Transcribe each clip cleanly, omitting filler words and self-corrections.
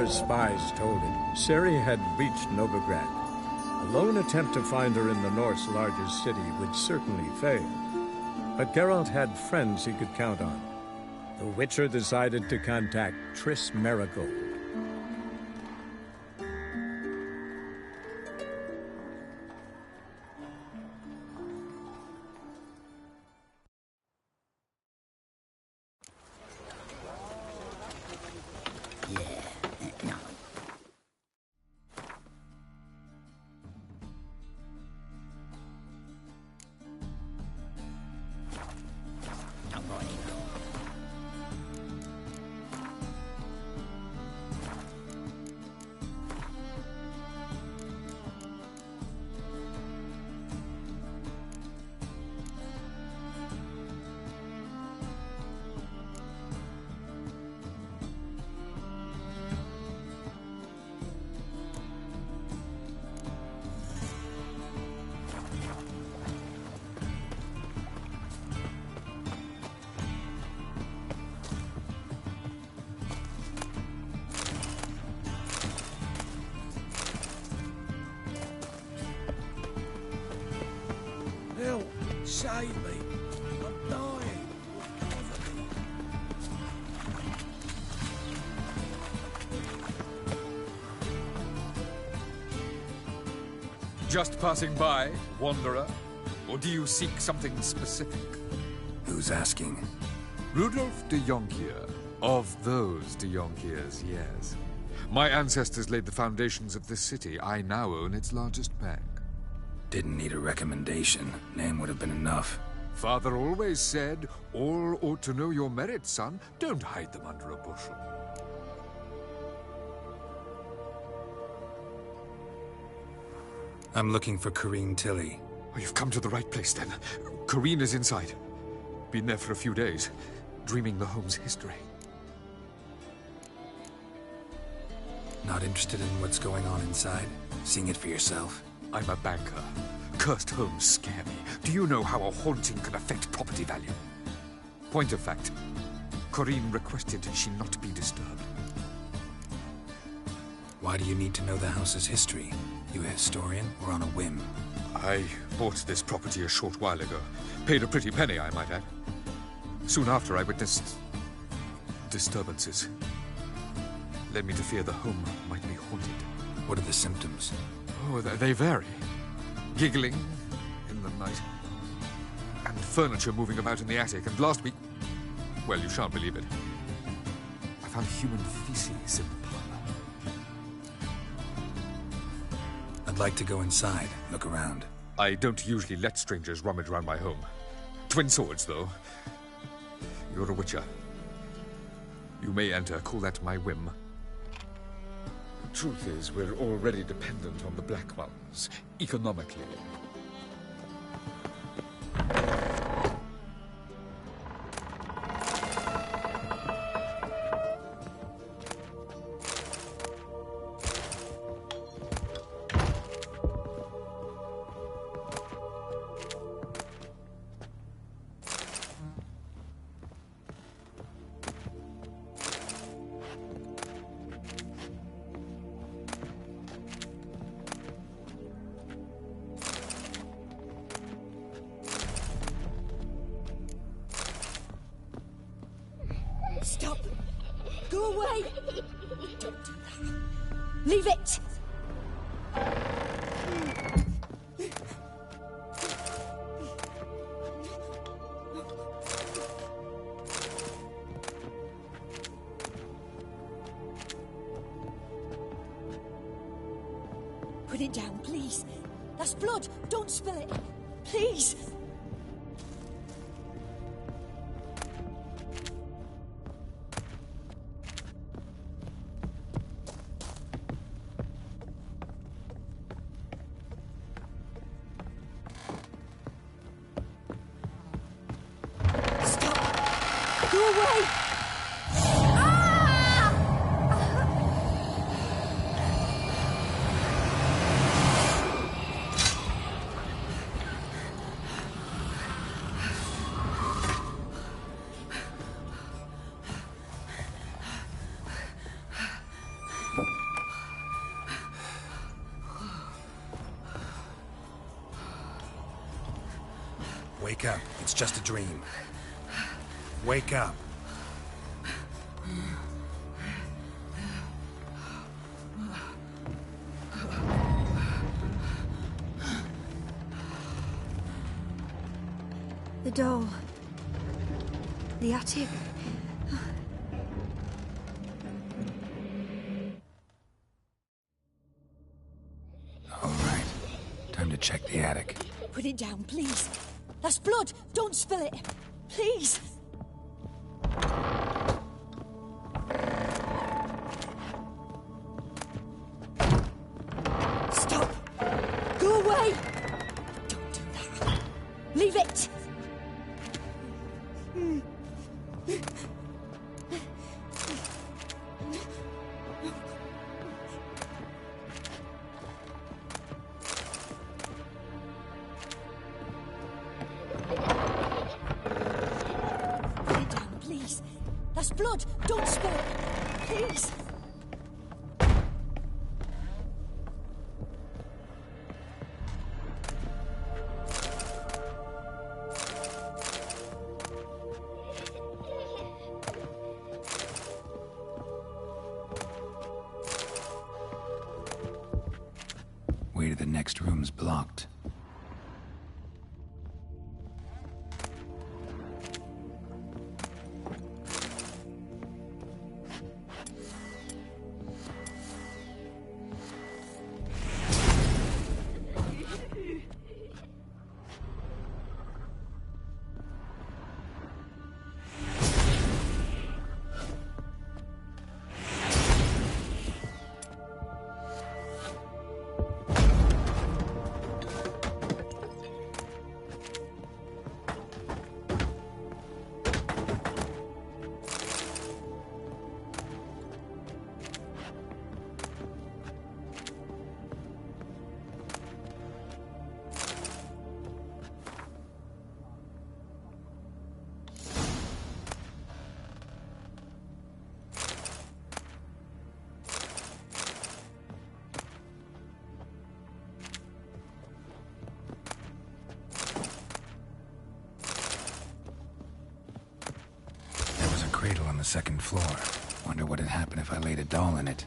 Empire spies told him, Ciri had reached Novigrad. A lone attempt to find her in the North's largest city would certainly fail. But Geralt had friends he could count on. The Witcher decided to contact Triss Merigold. Save me. I'm dying. Just passing by, wanderer? Or do you seek something specific? Who's asking? Rudolf de Jonkier. Of those de Jonkiers, yes. My ancestors laid the foundations of this city. I now own its largest bank. Didn't need a recommendation. Name would have been enough. Father always said, all ought to know your merits, son. Don't hide them under a bushel. I'm looking for Corrine Tilly. Oh, you've come to the right place, then. Corrine is inside. Been there for a few days, dreaming the home's history. Not interested in what's going on inside? Seeing it for yourself? I'm a banker. Cursed homes scare me. Do you know how a haunting can affect property value? Point of fact, Corrine requested she not be disturbed. Why do you need to know the house's history? You a historian or on a whim? I bought this property a short while ago. Paid a pretty penny, I might add. Soon after, I witnessed disturbances. Led me to fear the home might be haunted. What are the symptoms? Oh, they vary. Giggling in the night. And furniture moving about in the attic. And last week... well, you shan't believe it. I found human feces in the parlor. I'd like to go inside, look around. I don't usually let strangers rummage around my home. Twin swords, though. You're a witcher. You may enter, call that my whim. Truth is, we're already dependent on the Black Ones, economically. Stop! Go away! Don't do that. Leave it! Put it down, please. That's blood. Don't spill it. Please. Go away! Wake up. It's just a dream. Wake up. The doll. The attic. All right. Time to check the attic. Put it down, please. That's blood. Don't spill it. Please. Stop. Go away. Don't do that. Leave it. Put it down, please. That's blood. Don't spill it. Please. Way to the next room's blocked. There was a cradle on the second floor. Wonder what'd happen if I laid a doll in it.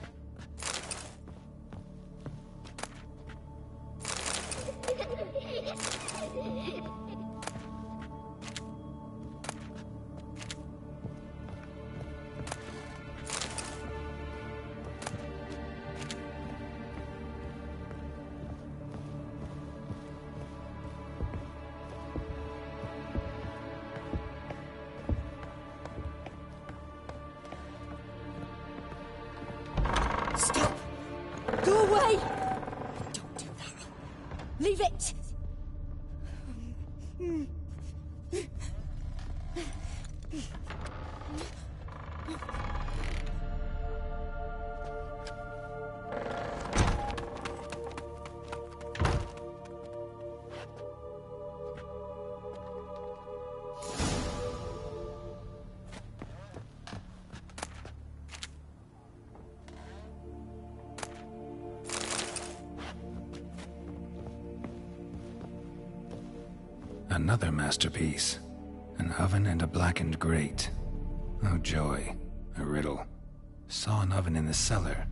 Stop. Go away. Don't do that. Leave it. Another masterpiece. An oven and a blackened grate. Oh joy. A riddle. Saw an oven in the cellar.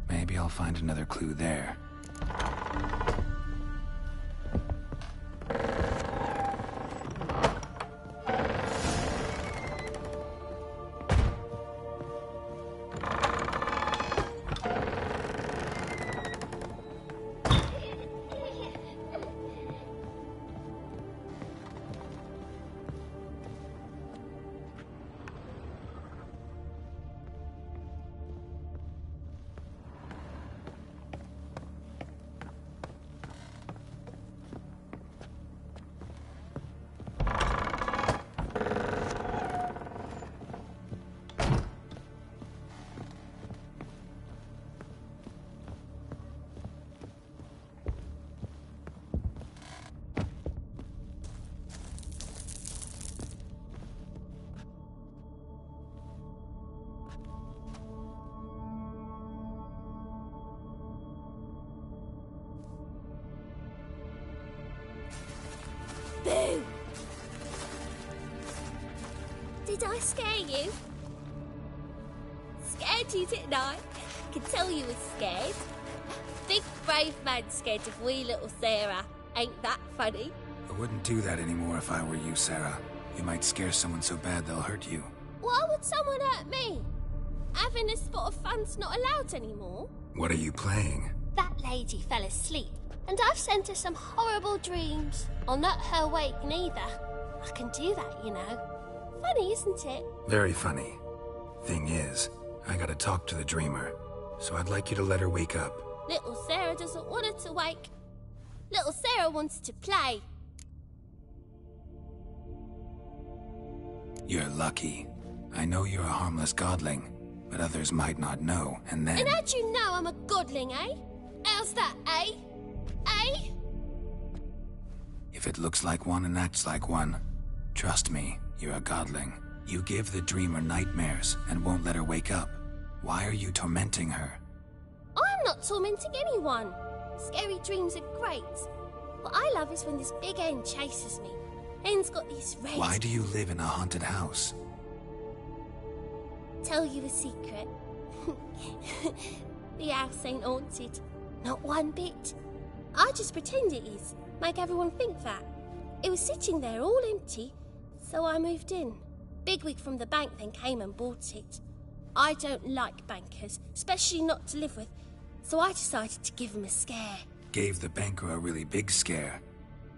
Maybe I'll find another clue there. Boo! scare you? Scared you, didn't I? Could tell you was scared. Big brave man scared of wee little Sarah. Ain't that funny? I wouldn't do that anymore if I were you, Sarah. You might scare someone so bad they'll hurt you. Why would someone hurt me? Having a spot of fun's not allowed anymore. What are you playing? That lady fell asleep, and I've sent her some horrible dreams. I'll not her wake neither. I can do that, you know. Funny, isn't it? Very funny. Thing is, I gotta talk to the dreamer, so I'd like you to let her wake up. Little Sarah doesn't want her to wake. Little Sarah wants to play. You're lucky. I know you're a harmless godling, but others might not know, and then... And how'd you know I'm a godling, eh? How's that, eh? Eh? If it looks like one and acts like one, trust me, you're a godling. You give the dreamer nightmares and won't let her wake up. Why are you tormenting her? I'm not tormenting anyone. Scary dreams are great. What I love is when this big hen chases me. Hen's got these red... Why do you live in a haunted house? Tell you a secret. The house ain't haunted. Not one bit. I just pretend it is. Make everyone think that. It was sitting there all empty, so I moved in. Bigwig from the bank then came and bought it. I don't like bankers, especially not to live with, so I decided to give him a scare. Gave the banker a really big scare.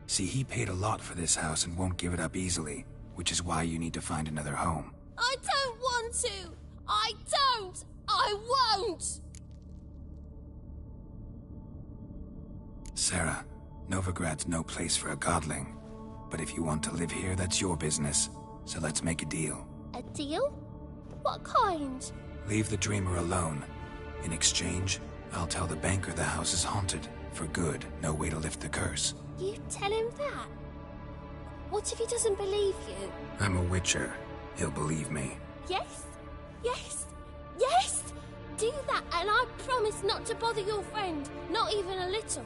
See, he paid a lot for this house and won't give it up easily, which is why you need to find another home. I don't want to! I don't! I won't! Sarah, Novigrad's no place for a godling. But if you want to live here, that's your business. So let's make a deal. A deal? What kind? Leave the dreamer alone. In exchange, I'll tell the banker the house is haunted. For good, no way to lift the curse. You tell him that? What if he doesn't believe you? I'm a witcher. He'll believe me. Yes? Yes? Yes! Do that and I promise not to bother your friend. Not even a little.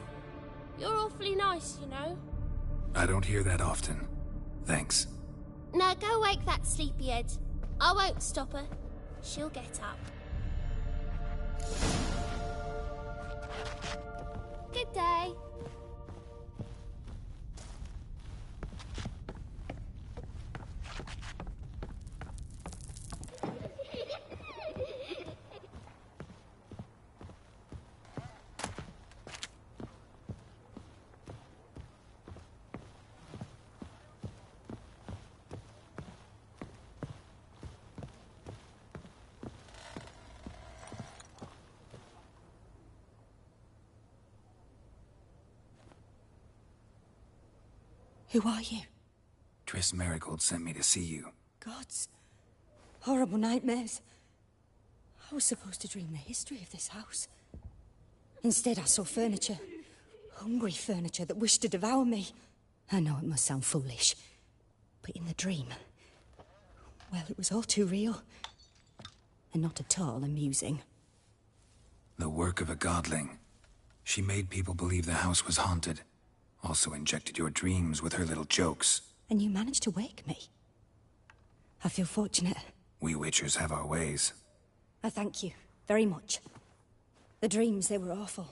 You're awfully nice, you know. I don't hear that often. Thanks. Now go wake that sleepyhead. I won't stop her. She'll get up. Good day. Who are you? Triss Merigold sent me to see you. Gods. Horrible nightmares. I was supposed to dream the history of this house. Instead, I saw furniture. Hungry furniture that wished to devour me. I know it must sound foolish, but in the dream, well, it was all too real. And not at all amusing. The work of a godling. She made people believe the house was haunted. Also injected your dreams with her little jokes. And you managed to wake me. I feel fortunate. We witchers have our ways. I thank you very much. The dreams, they were awful.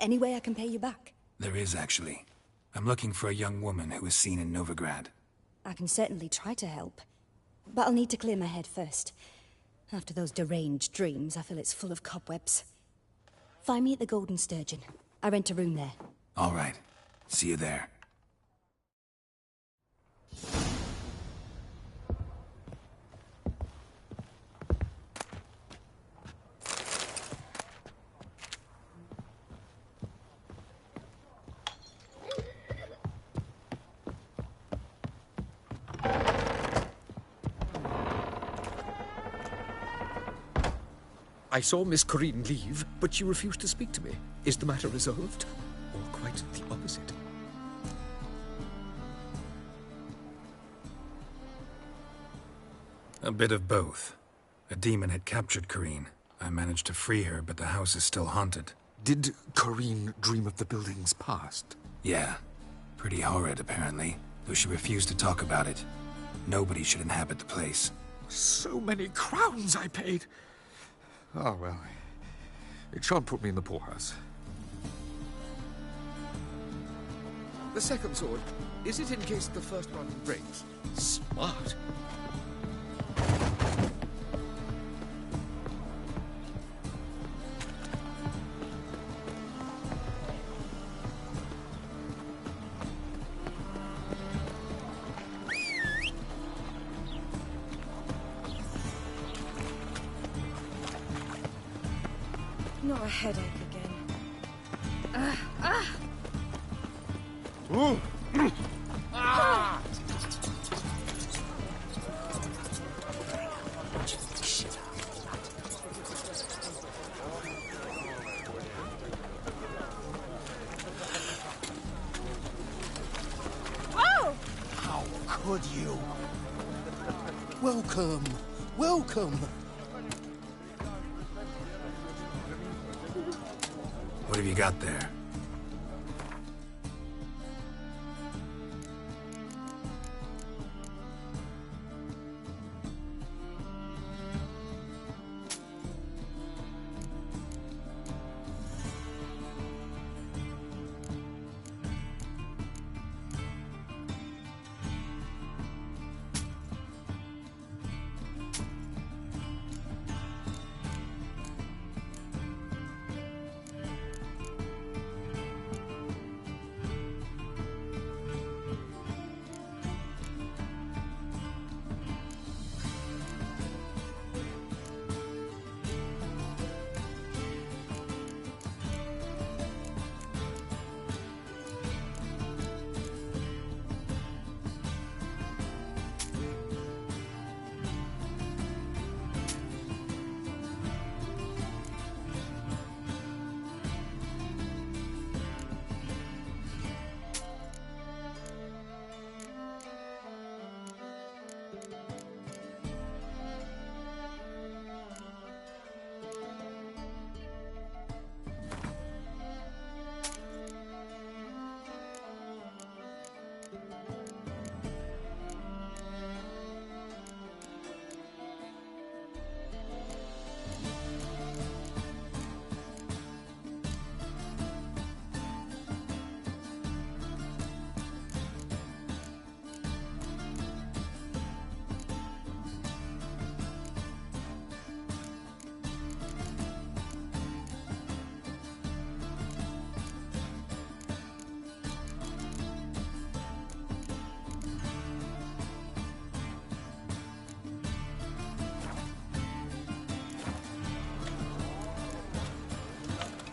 Any way I can pay you back? There is, actually. I'm looking for a young woman who was seen in Novigrad. I can certainly try to help. But I'll need to clear my head first. After those deranged dreams, I feel it's full of cobwebs. Find me at the Golden Sturgeon. I rent a room there. All right. See you there. I saw Miss Corinne leave, but she refused to speak to me. Is the matter resolved? Or quite the opposite? A bit of both. A demon had captured Corinne. I managed to free her, but the house is still haunted. Did Corinne dream of the building's past? Yeah. Pretty horrid, apparently, though she refused to talk about it. Nobody should inhabit the place. So many crowns I paid. Oh, well. It shan't put me in the poorhouse. The second sword, is it in case the first one breaks? Smart. Not a headache again. How could you? Welcome, welcome. What have you got there?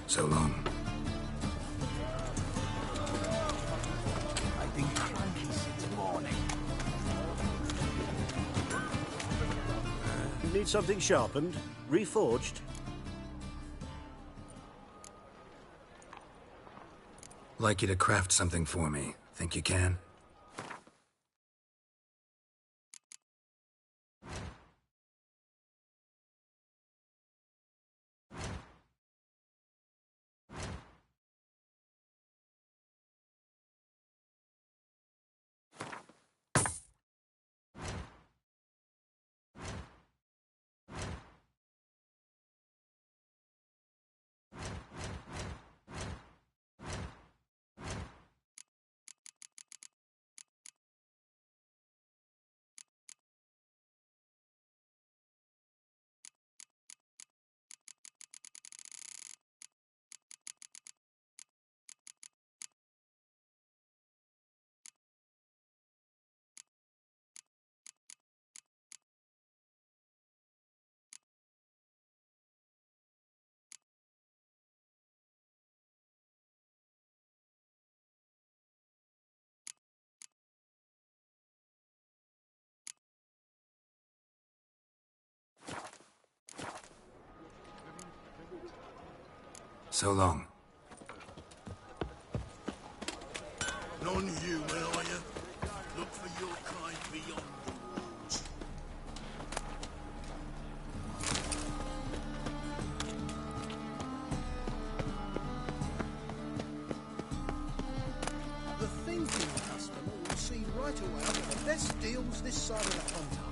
So long. I've been cranky since morning. Need something sharpened? Reforged? Like you to craft something for me. Think you can? So long. None you, where are you? Look for your kind beyond the walls. The thinking customer will see right away one of the best deals this side of the Hunter.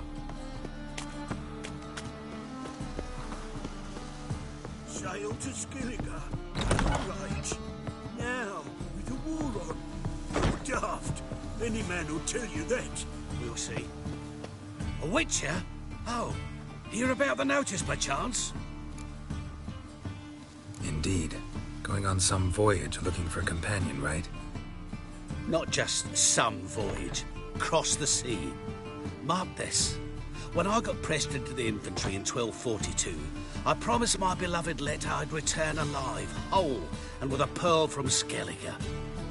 sail to Skellige. Right. Now, with the war on. How daft. Any man will tell you that. We'll see. A witcher? Oh, hear about the notice by chance? Indeed. Going on some voyage looking for a companion, right? Not just some voyage. Cross the sea. Mark this. When I got pressed into the infantry in 1242, I promised my beloved Letta I'd return alive, whole, and with a pearl from Skellige.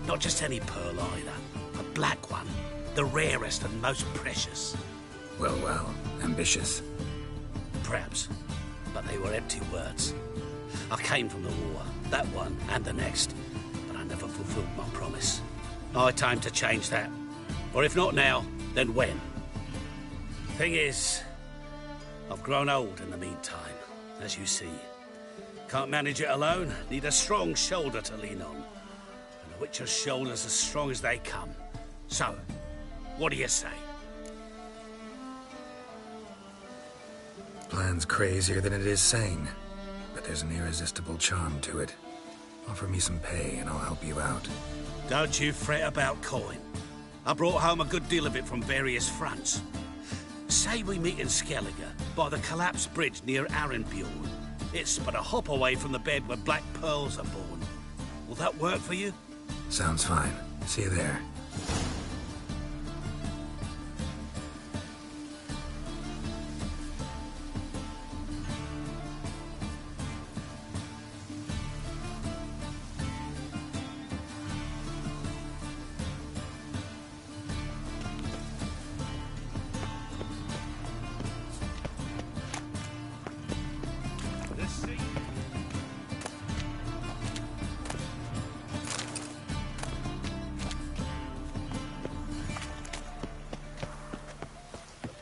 Not just any pearl either. A black one. The rarest and most precious. Well, ambitious. Perhaps. But they were empty words. I came from the war, that one and the next, but I never fulfilled my promise. High time to change that. Or if not now, then when? Thing is, I've grown old in the meantime, as you see. Can't manage it alone, need a strong shoulder to lean on. And the Witcher's shoulder's as strong as they come. So, what do you say? Plan's crazier than it is sane, but there's an irresistible charm to it. Offer me some pay and I'll help you out. Don't you fret about coin. I brought home a good deal of it from various fronts. Say we meet in Skellige, by the collapsed bridge near Arenbjorn. It's but a hop away from the bed where black pearls are born. Will that work for you? Sounds fine. See you there.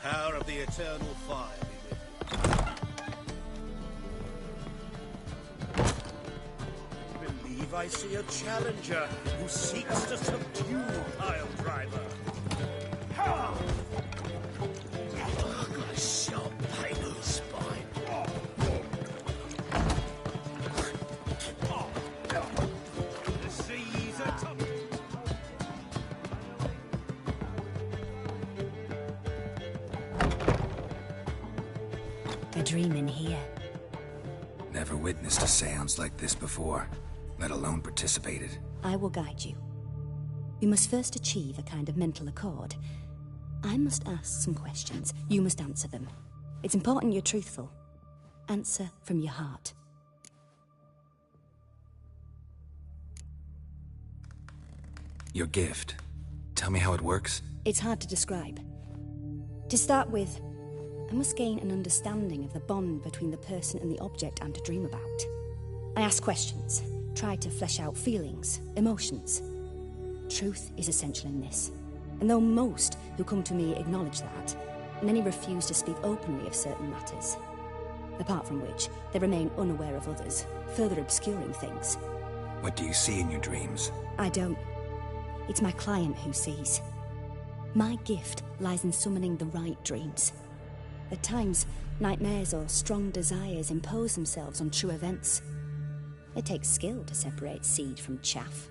Power of the eternal fire be with you. Believe I see a challenger who seeks to subdue Piledriver. Oh, I've got a sharp pain in the spine. The seas are tough. A dream in here. Never witnessed a seance like this before, let alone participated. I will guide you. We must first achieve a kind of mental accord. I must ask some questions. You must answer them. It's important you're truthful. Answer from your heart. Your gift. Tell me how it works. It's hard to describe. To start with, I must gain an understanding of the bond between the person and the object I'm to dream about. I ask questions, try to flesh out feelings, emotions. Truth is essential in this, and though most who come to me acknowledge that, many refuse to speak openly of certain matters. Apart from which, they remain unaware of others, further obscuring things. What do you see in your dreams? I don't. It's my client who sees. My gift lies in summoning the right dreams. At times, nightmares or strong desires impose themselves on true events. It takes skill to separate seed from chaff.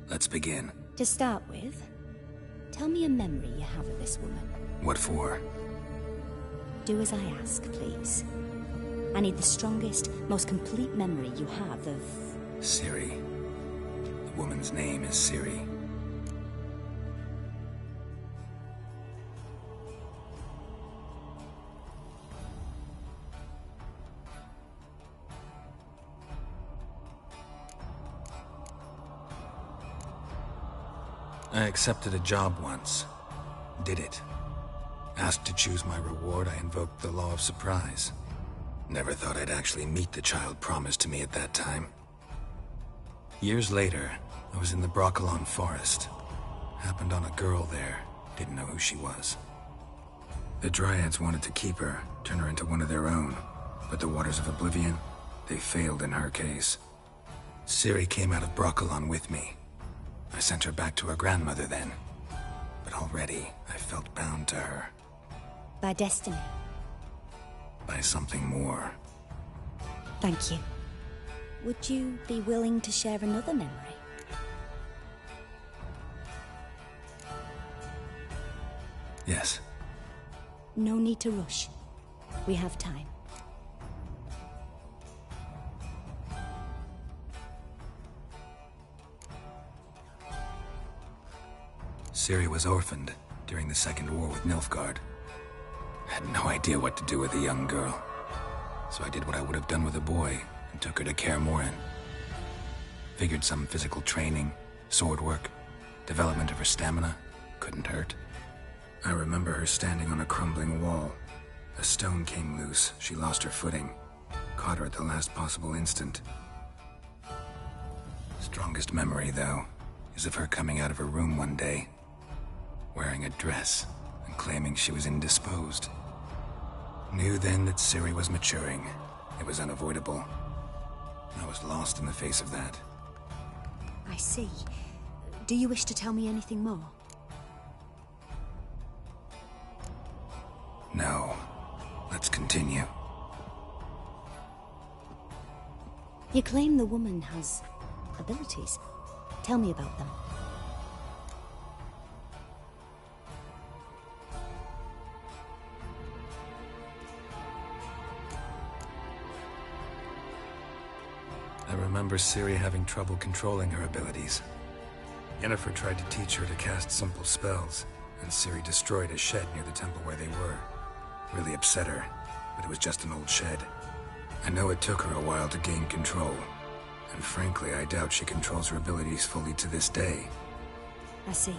Let's begin. To start with, tell me a memory you have of this woman. What for? Do as I ask, please. I need the strongest, most complete memory you have of... Ciri. The woman's name is Ciri. I accepted a job once. Did it. Asked to choose my reward, I invoked the law of surprise. Never thought I'd actually meet the child promised to me at that time. Years later, I was in the Brokilon forest. Happened on a girl there. Didn't know who she was. The Dryads wanted to keep her, turn her into one of their own. But the Waters of Oblivion, they failed in her case. Ciri came out of Brokilon with me. I sent her back to her grandmother then. But already, I felt bound to her. By destiny. By something more. Thank you. Would you be willing to share another memory? Yes. No need to rush. We have time. Ciri was orphaned during the Second War with Nilfgaard. I had no idea what to do with a young girl. So I did what I would have done with a boy and took her to Kaer Morhen. Figured some physical training, sword work, development of her stamina couldn't hurt. I remember her standing on a crumbling wall. A stone came loose, she lost her footing. Caught her at the last possible instant. Strongest memory, though, is of her coming out of her room one day, wearing a dress and claiming she was indisposed. Knew then that Ciri was maturing. It was unavoidable. I was lost in the face of that. I see. Do you wish to tell me anything more? No. Let's continue. You claim the woman has abilities. Tell me about them. I remember Ciri having trouble controlling her abilities. Yennefer tried to teach her to cast simple spells, and Ciri destroyed a shed near the temple where they were. Really upset her, but it was just an old shed. I know it took her a while to gain control, and frankly, I doubt she controls her abilities fully to this day. I see.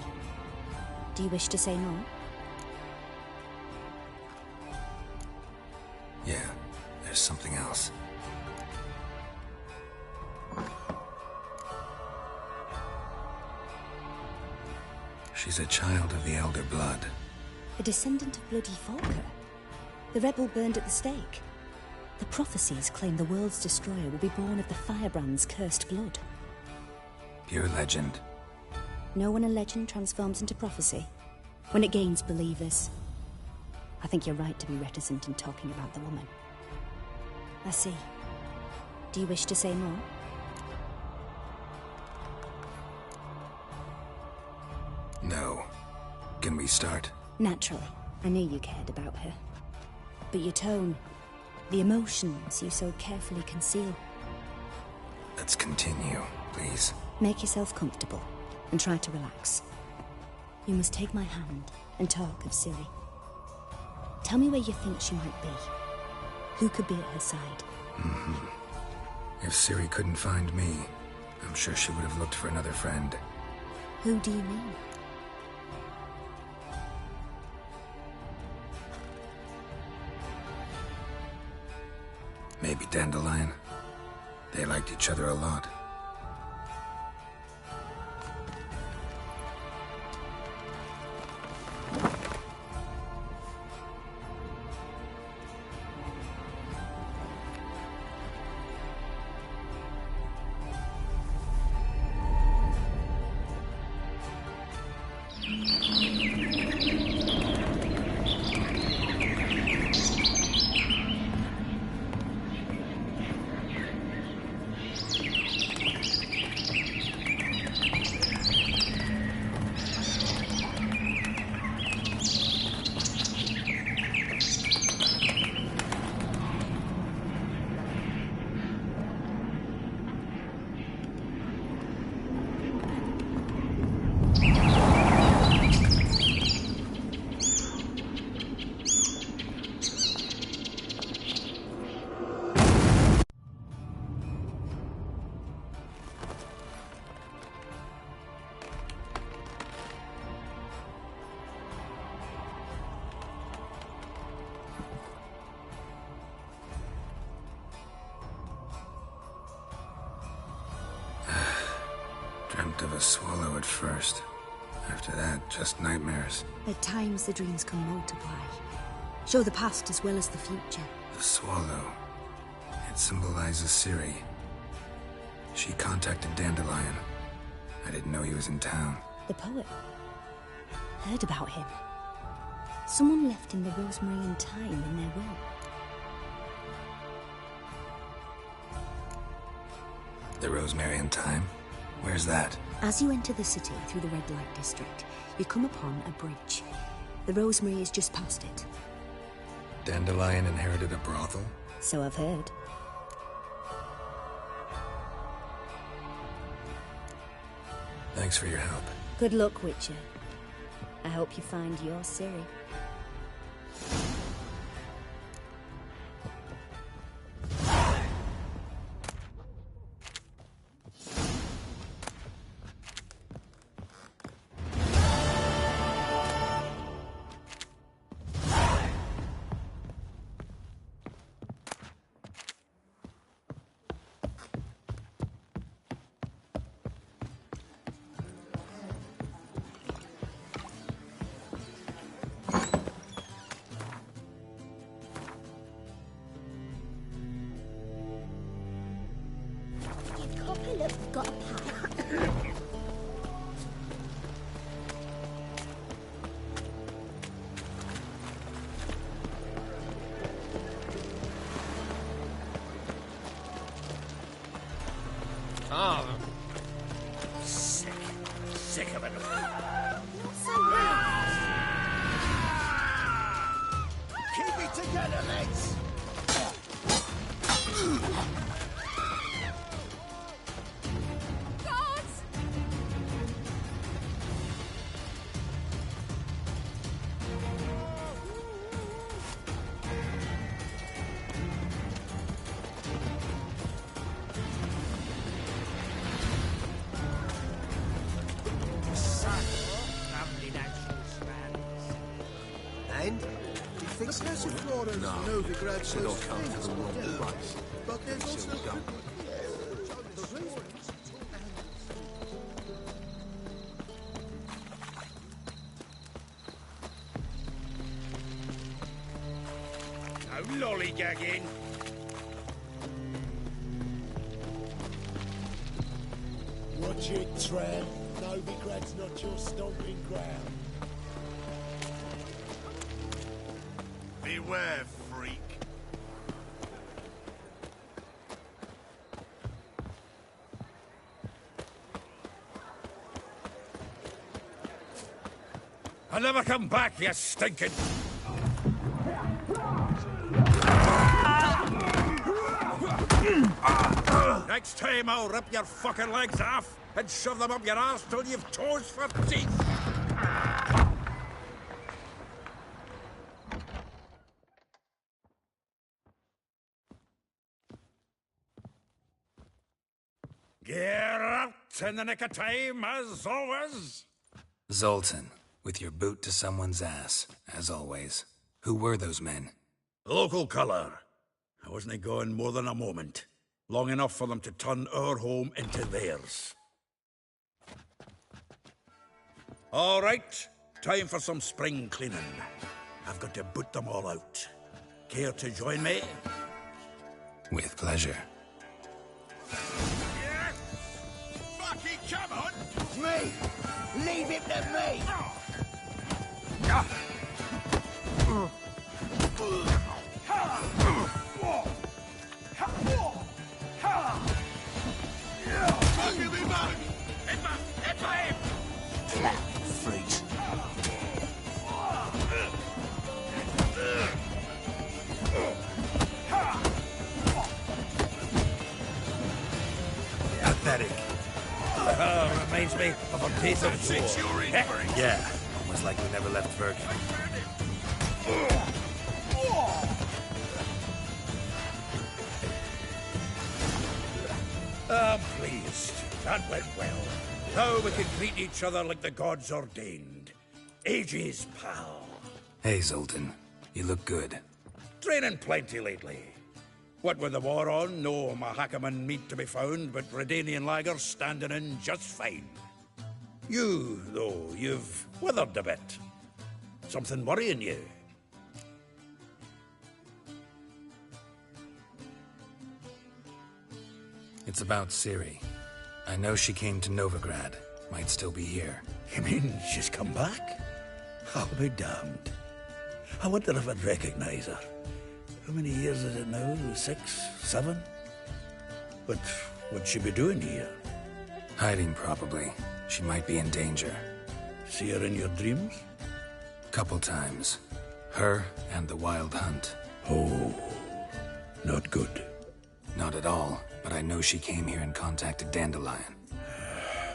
Do you wish to say more? Yeah, there's something else. She's a child of the Elder Blood. A descendant of bloody Falker. The rebel burned at the stake. The prophecies claim the world's destroyer will be born of the Firebrand's cursed blood. Pure legend. Know when a legend transforms into prophecy? When it gains believers. I think you're right to be reticent in talking about the woman. I see. Do you wish to say more? No. Can we start? Naturally. I knew you cared about her. But your tone, the emotions you so carefully conceal. Let's continue, please. Make yourself comfortable and try to relax. You must take my hand and talk of Ciri. Tell me where you think she might be. Who could be at her side? If Ciri couldn't find me, I'm sure she would have looked for another friend. Who do you mean? Maybe Dandelion. They liked each other a lot. Dreamt of a swallow at first. After that, just nightmares. At times the dreams can multiply. Show the past as well as the future. The swallow. It symbolizes Ciri. She contacted Dandelion. I didn't know he was in town. The poet. Heard about him. Someone left in the Rosemary Time in their will. The Rosemary Time? Where's that? As you enter the city through the red light district, you come upon a bridge. The Rosemary is just past it. Dandelion inherited a brothel? So I've heard. Thanks for your help. Good luck, Witcher. I hope you find your Ciri. Got a pack. Oh. Sick of it. Keep it together, lads. And? He thinks there's a Florence Novigrad so It'll come to the wrong price. But there's also... No lollygagging. Watch it, Tram. Novigrad's not your stomping ground. Beware, freak. I'll never come back, you stinking... Next time I'll rip your fucking legs off and shove them up your arse till you've toes for teeth. Get out in the nick of time, as always. Zoltan, with your boot to someone's ass, as always. Who were those men? Local colour. I wasn't going more than a moment. Long enough for them to turn our home into theirs. All right, time for some spring cleaning. I've got to boot them all out. Care to join me? With pleasure. Yes! Bucky, come on! Me! Leave it to me! Give me back! Hit him! Freaks. Pathetic. Reminds me of a piece of war. Yeah, almost like we never left Virgin. I'm pleased. That went well. Now we can greet each other like the gods ordained. Ages, pal. Hey, Zoltan. You look good. Training plenty lately. What with the war on, no Mahakaman meat to be found, but Redanian lagers standing in just fine. You, though, you've withered a bit. Something worrying you? It's about Ciri. I know she came to Novigrad. Might still be here. You mean she's come back? I'll be damned. I wonder if I'd recognize her. How many years is it now? 6, 7? But what'd she be doing here? Hiding, probably. She might be in danger. See her in your dreams? Couple times. Her and the Wild Hunt. Oh, not good. Not at all, but I know she came here and contacted Dandelion.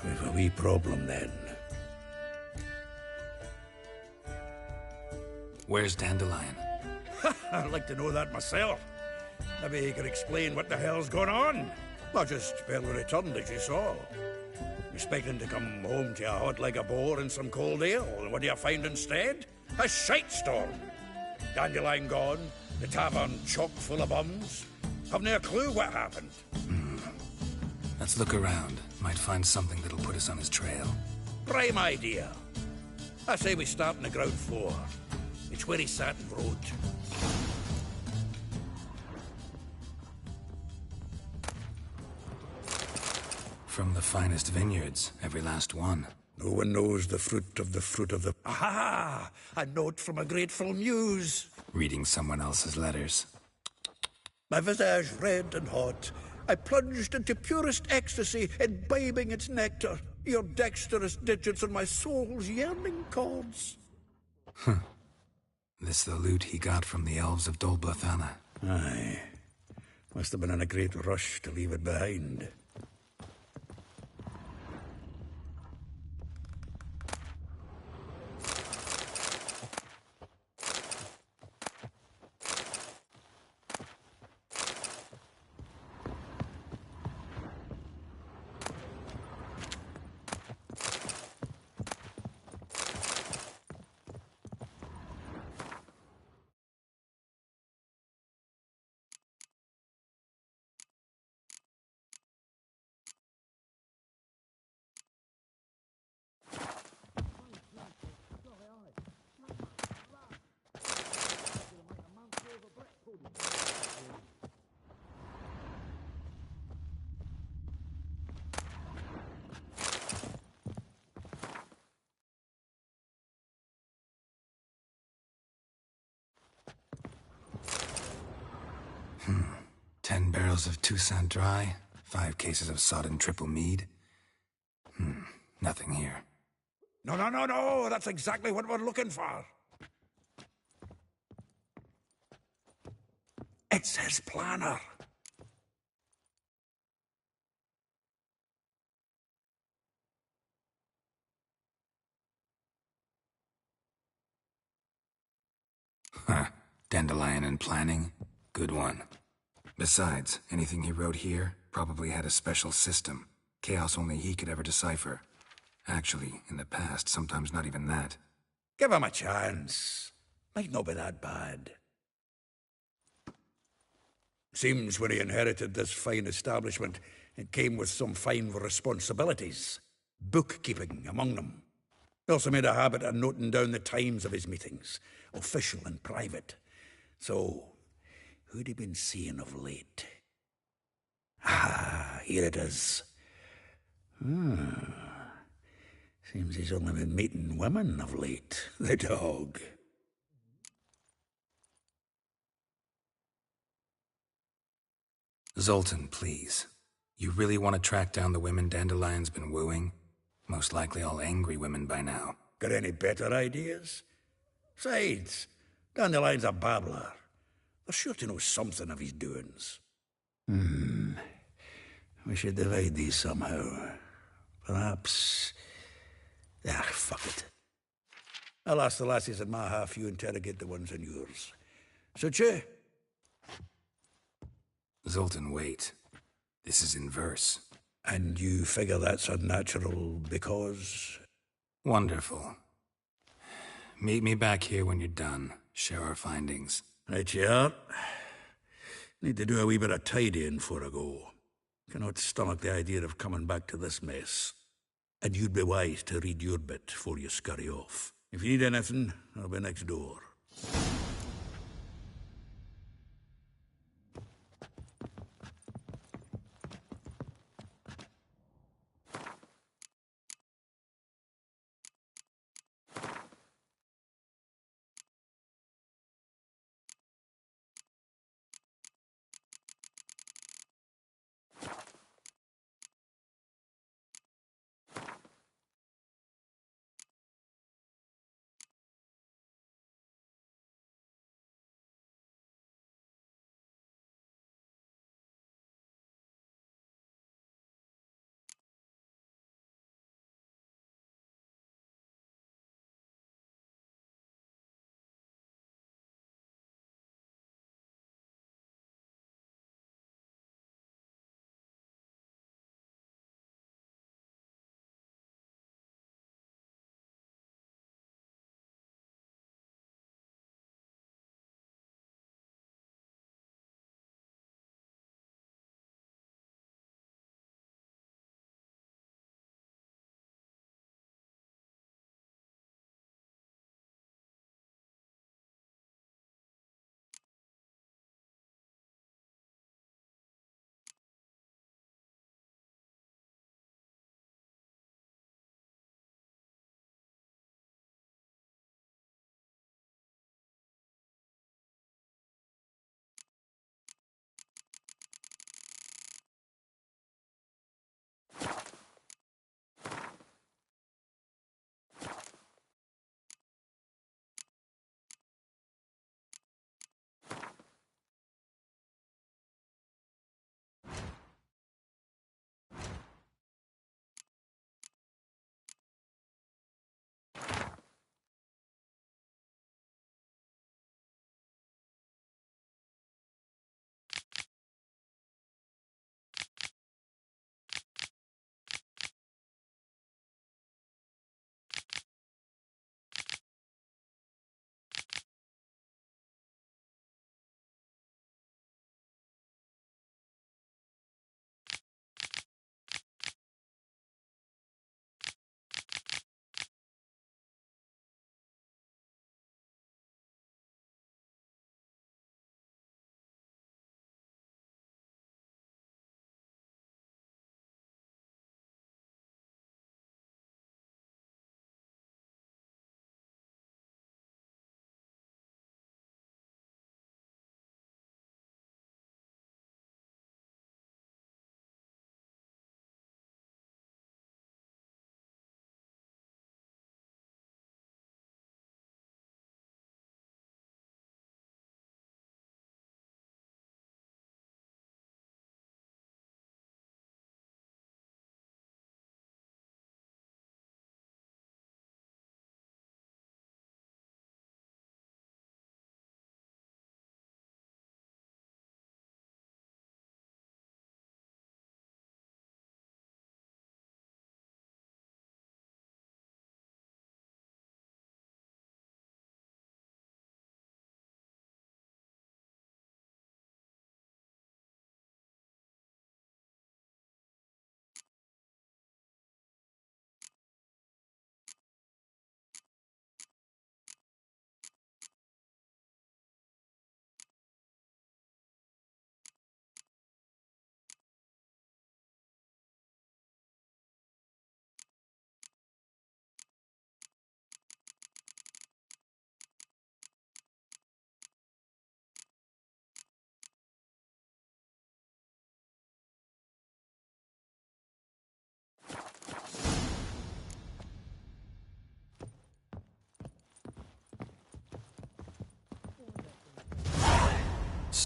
We've a wee problem then. Where's Dandelion? I'd like to know that myself. Maybe he could explain what the hell's going on. I just barely returned, as you saw. Expecting to come home to you hot like a boar and some cold ale, and what do you find instead? A shitestorm. Dandelion gone, the tavern chock full of bums. Haven't a clue what happened. Let's look around. Might find something that'll put us on his trail. Prime idea. I say we start on the ground floor. It's where he sat and wrote. From the finest vineyards, every last one. No one knows the fruit of the... Aha! A note from a grateful muse. Reading someone else's letters. My visage red and hot, I plunged into purest ecstasy, imbibing its nectar. Your dexterous digits on my soul's yearning chords. This the loot he got from the elves of Dol Blathanna. Aye. Must have been in a great rush to leave it behind. Hmm. 10 barrels of Toussaint Dry, 5 cases of sodden triple mead. Nothing here. No, that's exactly what we're looking for. It's his planner. Huh. Dandelion and planning? Good one. Besides, anything he wrote here probably had a special system. Chaos only he could ever decipher. Actually, in the past, sometimes not even that. Give him a chance. Might not be that bad. Seems when he inherited this fine establishment, it came with some fine responsibilities. Bookkeeping among them. He also made a habit of noting down the times of his meetings, official and private. So, who'd he been seeing of late? Ah, here it is. Seems he's only been meeting women of late, the dog. Zoltan, please. You really want to track down the women Dandelion's been wooing? Most likely all angry women by now. Got any better ideas? Besides, Dandelion's a babbler. They're sure to know something of his doings. We should divide these somehow. Perhaps... fuck it. I'll ask the lassies in my half, you interrogate the ones in yours. Suit you? Zoltan, wait. This is in verse. And you figure that's unnatural because... Wonderful. Meet me back here when you're done. Share our findings. Right you are. Need to do a wee bit of tidying before I go. Cannot stomach the idea of coming back to this mess. And you'd be wise to read your bit before you scurry off. If you need anything, I'll be next door.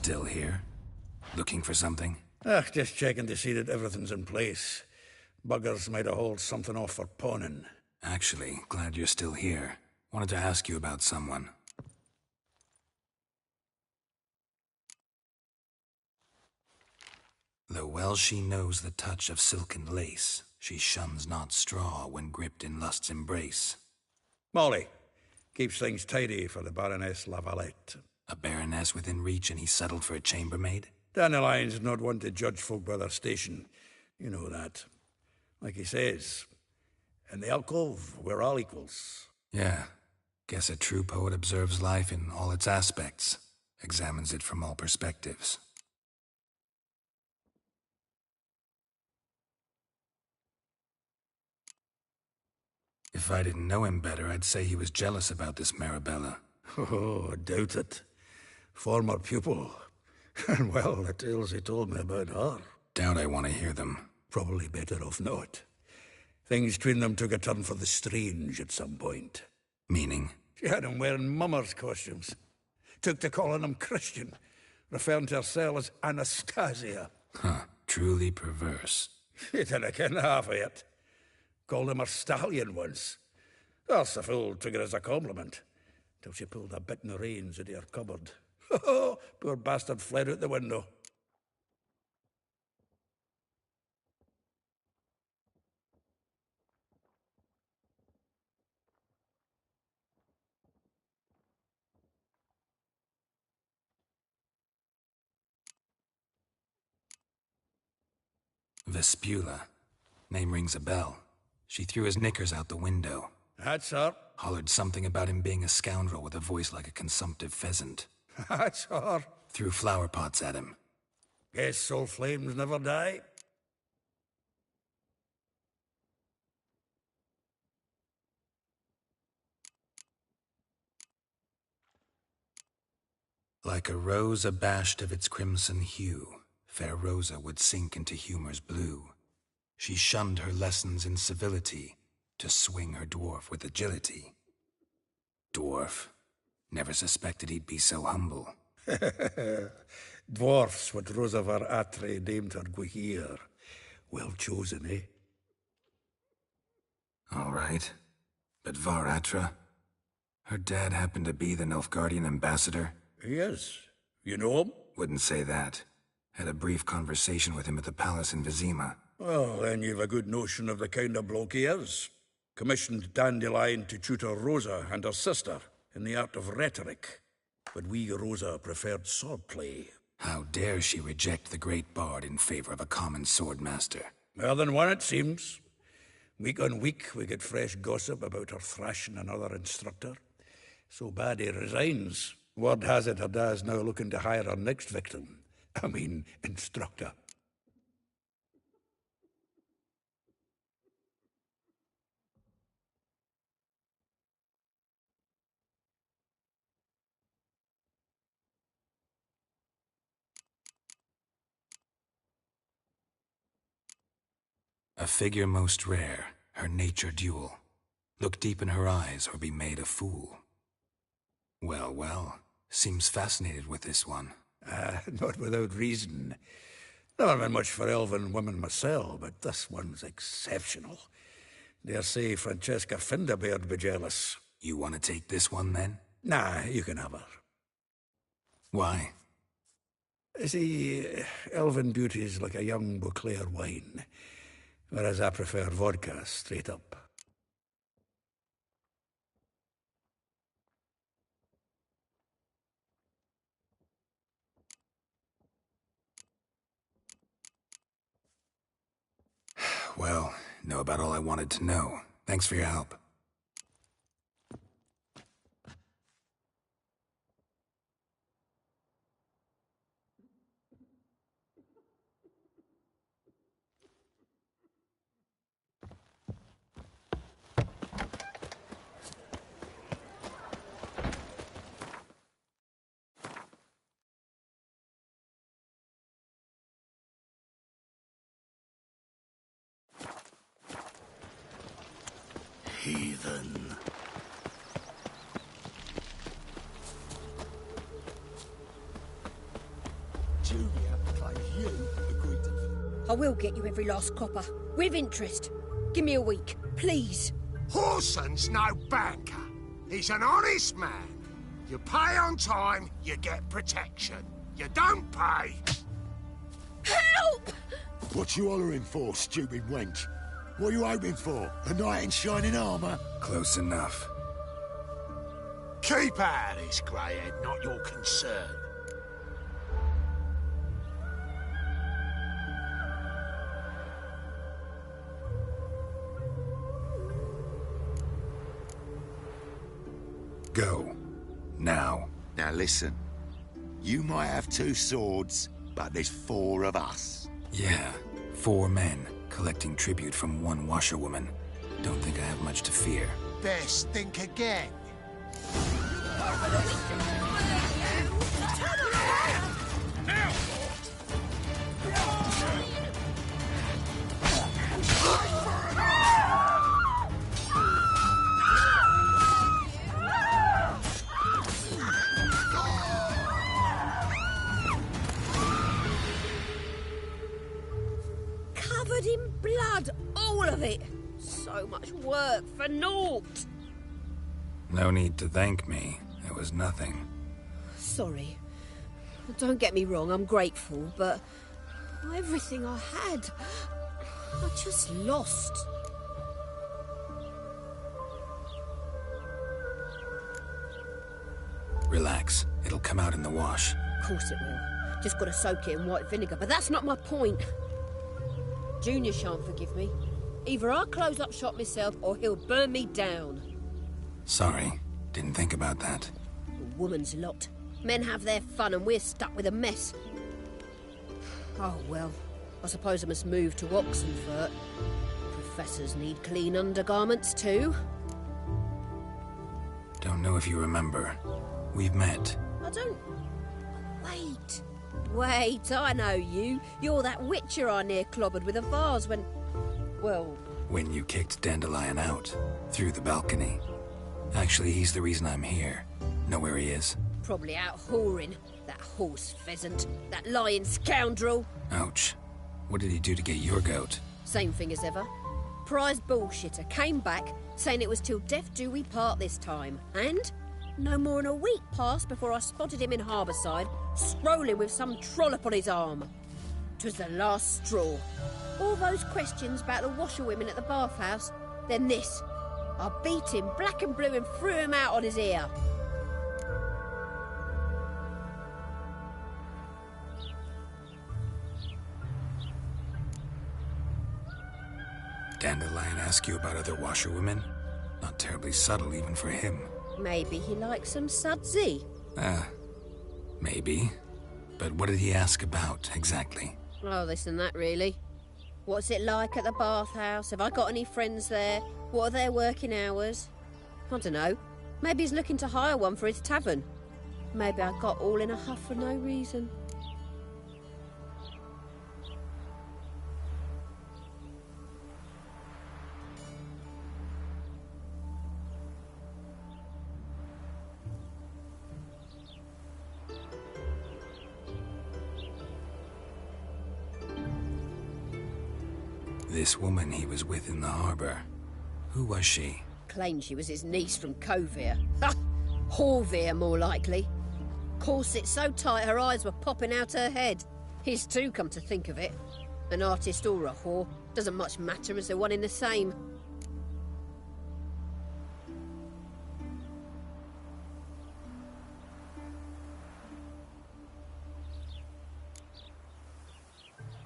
Still here? Looking for something? Just checking to see that everything's in place. Buggers might have hauled something off for pawning. Actually, glad you're still here. Wanted to ask you about someone. Though well she knows the touch of silken lace, she shuns not straw when gripped in lust's embrace. Molly. Keeps things tidy for the Baroness Lavalette. A baroness within reach and he settled for a chambermaid? Dandelion's not one to judge folk by their station. You know that. Like he says, in the alcove, we're all equals. Yeah. Guess a true poet observes life in all its aspects, examines it from all perspectives. If I didn't know him better, I'd say he was jealous about this Marabella. Oh, I doubt it. Former pupil. And well, the tales he told me about her. Doubt I want to hear them. Probably better off not. Things between them took a turn for the strange at some point. Meaning? She had him wearing mummers' costumes. Took to calling him Christian, referring to herself as Anastasia. Huh, truly perverse. She didn't ken half of it. Called him her stallion once. That's the fool took it as a compliment, till she pulled a bit in the reins into her cupboard. Oh, poor bastard fled out the window. Vespula. Name rings a bell. She threw his knickers out the window. That's her. Hollered something about him being a scoundrel with a voice like a consumptive pheasant. That's her. Threw flower pots at him. Guess soul flames never die. Like a rose abashed of its crimson hue, fair Rosa would sink into humor's blue. She shunned her lessons in civility, to swing her dwarf with agility. Dwarf. Never suspected he'd be so humble. Dwarfs what Rosa var Atre named her Guihir. Well chosen, eh? All right. But Var Atra? Her dad happened to be the Nilfgaardian ambassador? He is. You know him? Wouldn't say that. Had a brief conversation with him at the palace in Vizima. Well, then you've a good notion of the kind of bloke he is. Commissioned Dandelion to tutor Rosa and her sister in the art of rhetoric. But we, Rosa, preferred swordplay. How dare she reject the great bard in favor of a common swordmaster? More than one, it seems. Week on week, we get fresh gossip about her thrashing another instructor. So bad he resigns. Word has it her dad's now looking to hire her next victim. I mean, instructor. A figure most rare, her nature dual. Look deep in her eyes or be made a fool. Well, well, seems fascinated with this one. Not without reason. Never been much for elven women myself, but this one's exceptional. Dare say Francesca Finderbeard be jealous. You want to take this one, then? Nah, you can have her. Why? See, elven beauty's like a young Beauclair wine, whereas I prefer vodka straight up. Well, know about all I wanted to know. Thanks for your help. Heathen. Junior claims you agreed to... I will get you every last copper, with interest. Give me a week, please. Horson's no banker. He's an honest man. You pay on time, you get protection. You don't pay... Help! What you hollering for, stupid wench? What are you hoping for? A knight in shining armour? Close enough. Keep out of this, greyhead, not your concern. Go. Now. Now listen. You might have 2 swords, but there's 4 of us. Yeah, 4 men, collecting tribute from 1 washerwoman. Don't think I have much to fear. Best think again. Covered in blood, all of it. So much work for naught. No need to thank me. It was nothing. Sorry. Don't get me wrong, I'm grateful, but everything I had, I just lost. Relax. It'll come out in the wash. Of course it will. Just gotta soak it in white vinegar, but that's not my point. Junior shan't forgive me. Either I'll close up shop myself or he'll burn me down. Sorry. Didn't think about that. A woman's lot. Men have their fun and we're stuck with a mess. Oh, well. I suppose I must move to Oxenfurt. Professors need clean undergarments too. Don't know if you remember. We've met. I don't... Wait, I know you. You're that witcher I near clobbered with a vase when... Well... When you kicked Dandelion out. Through the balcony. Actually, he's the reason I'm here. Know where he is? Probably out whoring. That horse pheasant. That lying scoundrel. Ouch. What did he do to get your goat? Same thing as ever. Prize bullshitter came back, saying it was till death do we part this time. And no more than a week passed before I spotted him in Harbourside, strolling with some trollop on his arm. 'Twas the last straw. All those questions about the washerwomen at the bathhouse, then this. I beat him black and blue and threw him out on his ear. Dandelion ask you about other washerwomen? Not terribly subtle even for him. Maybe he likes some sudsy. Maybe. But what did he ask about, exactly? Oh, this and that, really. What's it like at the bathhouse? Have I got any friends there? What are their working hours? I don't know. Maybe he's looking to hire one for his tavern. Maybe I got all in a huff for no reason. This woman he was with in the harbour. Who was she? Claimed she was his niece from Kovir. Ha! Horvir, more likely. Corset so tight her eyes were popping out her head. His too, come to think of it. An artist or a whore. Doesn't much matter as they're one in the same.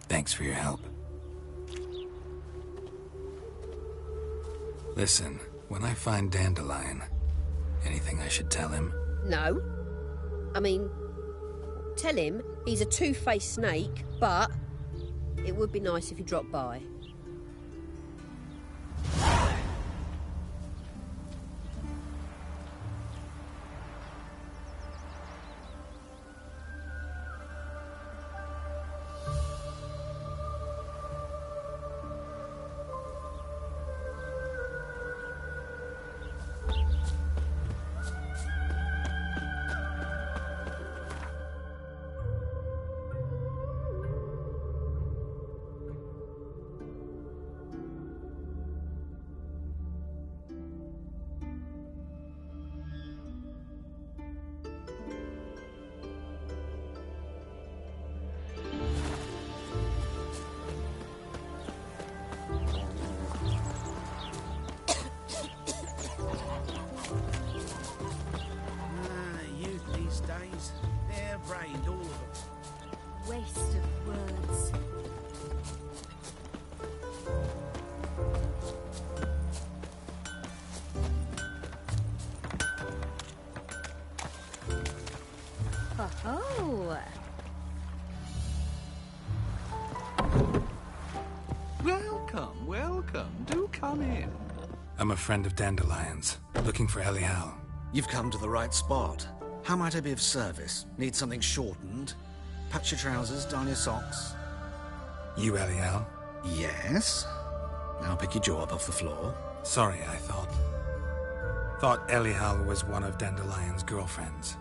Thanks for your help. Listen, when I find Dandelion, anything I should tell him? No. I mean, tell him he's a two-faced snake, but it would be nice if he dropped by. waste of words. Oh. Welcome, welcome. Do come in. I'm a friend of Dandelion's, looking for Elial. You've come to the right spot. How might I be of service? Need something shortened? Patch your trousers, darn your socks. You Elial? Yes. Now pick your jaw up off the floor. Sorry, I thought Elial was one of Dandelion's girlfriends.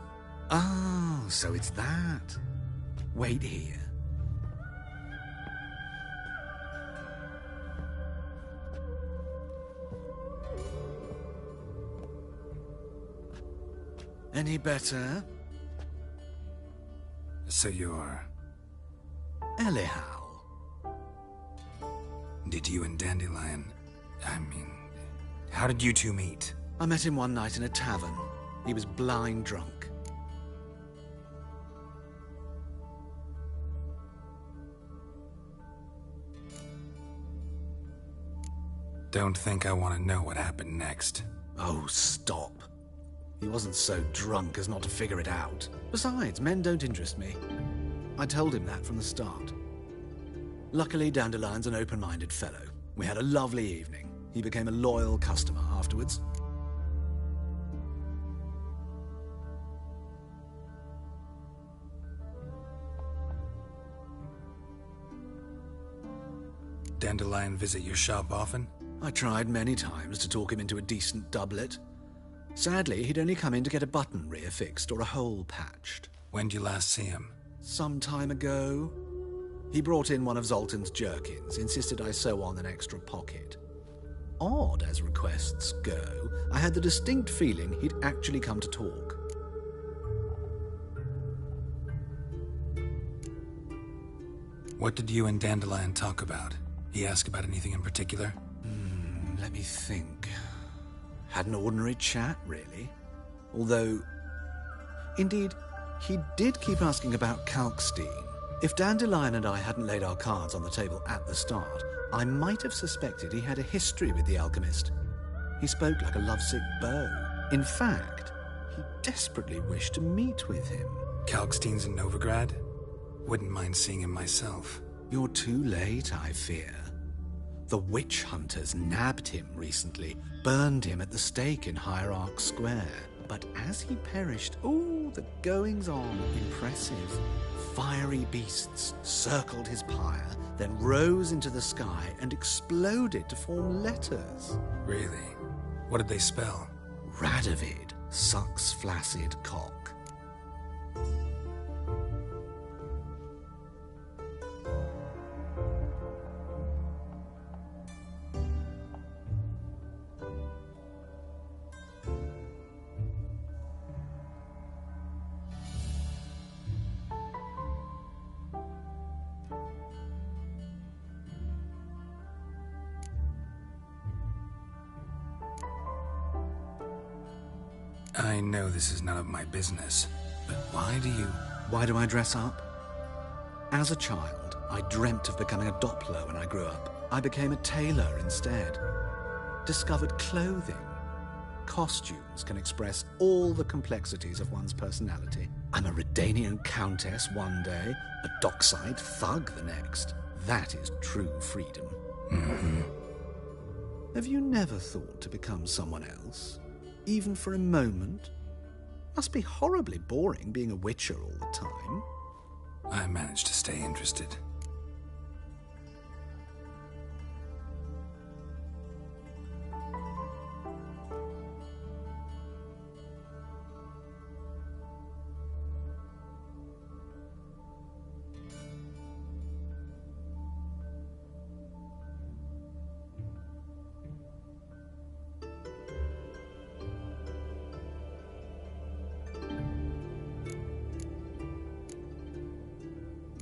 Oh, so it's that. Wait here. Any better? So you're... Elial. Did you and Dandelion... how did you two meet? I met him one night in a tavern. He was blind drunk. Don't think I want to know what happened next. Oh, stop. He wasn't so drunk as not to figure it out. Besides, men don't interest me. I told him that from the start. Luckily, Dandelion's an open-minded fellow. We had a lovely evening. He became a loyal customer afterwards. Dandelion visit your shop often? I tried many times to talk him into a decent doublet. Sadly, he'd only come in to get a button reaffixed or a hole patched. When'd you last see him? Some time ago. He brought in one of Zoltan's jerkins, insisted I sew on an extra pocket. Odd as requests go, I had the distinct feeling he'd actually come to talk. What did you and Dandelion talk about? He asked about anything in particular? Let me think. Had an ordinary chat, really. Although, indeed, he did keep asking about Kalkstein. If Dandelion and I hadn't laid our cards on the table at the start, I might have suspected he had a history with the alchemist. He spoke like a lovesick beau. In fact, he desperately wished to meet with him. Kalkstein's in Novigrad? Wouldn't mind seeing him myself. You're too late, I fear. The witch hunters nabbed him recently, burned him at the stake in Hierarch Square. But as he perished, the goings-on, impressive. Fiery beasts circled his pyre, then rose into the sky and exploded to form letters. Really? What did they spell? Radovid, sucks flaccid cock. I know this is none of my business, but Why do I dress up? As a child, I dreamt of becoming a Doppler when I grew up. I became a tailor instead. Discovered clothing. Costumes can express all the complexities of one's personality. I'm a Redanian countess one day, a dockside thug the next. That is true freedom. Mm-hmm. Have you never thought to become someone else? Even for a moment? Must be horribly boring being a witcher all the time. I managed to stay interested.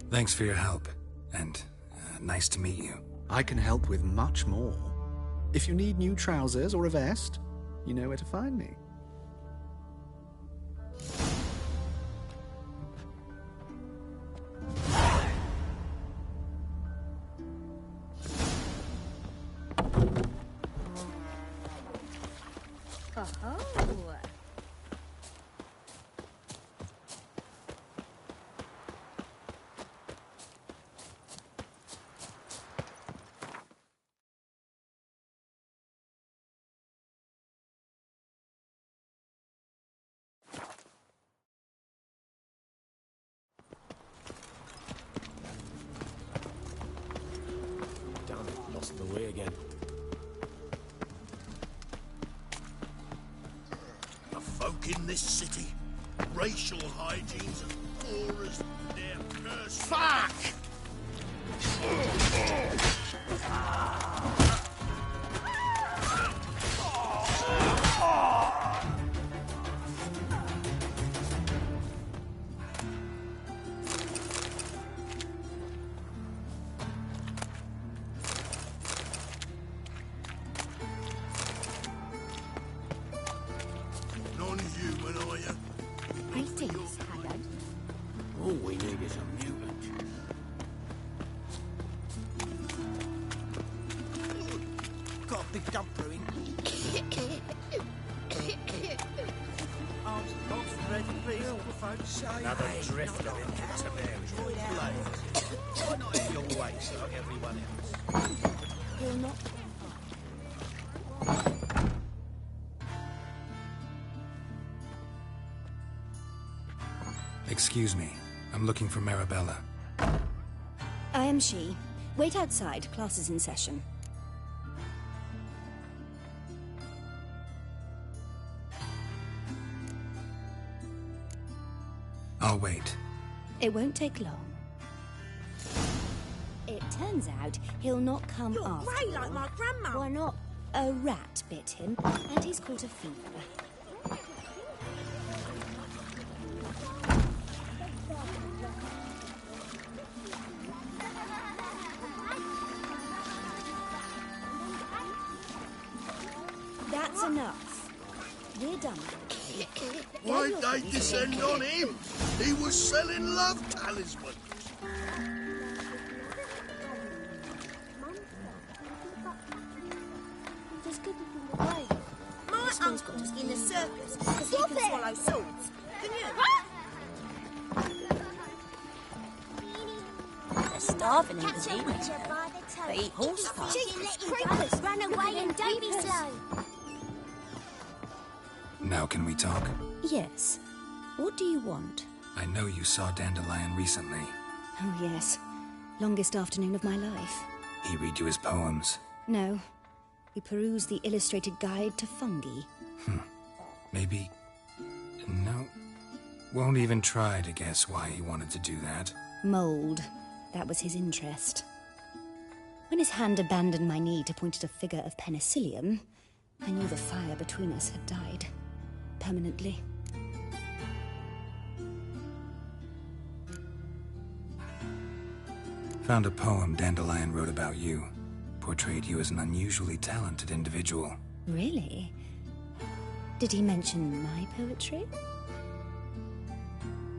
Thanks for your help, and nice to meet you. I can help with much more. If you need new trousers or a vest, you know where to find me. Oh. Damn it, lost the way again. The folk in this city, racial hygiene's as poor as their purse. Fuck! Non-human, are you? Greetings, Haggard. All we need is a mutant. Got a big dump brewing. Arms and dogs ready, please. Another drifter into Tiberium. Why not in your ways like everyone else? He'll not. Excuse me. I'm looking for Marabella. I am she. Wait outside. Class is in session. I'll wait. It won't take long. It turns out he'll not come You're after grey like all. my grandma. Why not? A rat bit him, and he's caught a fever. That's enough. We're done. Why'd they descend on him? He was selling love talismans. My uncle's in the circus because he can swallow swords. Can you? They're starving in the demon. They eat horse parts. Jesus Christ, run away and don't be slow. Now can we talk? Yes. What do you want? I know you saw Dandelion recently. Oh, yes. Longest afternoon of my life. He read you his poems. No. We perused the illustrated guide to fungi. Maybe... No. Won't even try to guess why he wanted to do that. Mold. That was his interest. When his hand abandoned my knee to point at a figure of penicillium, I knew the fire between us had died. Permanently. Found a poem Dandelion wrote about you. Portrayed you as an unusually talented individual. Really? Did he mention my poetry?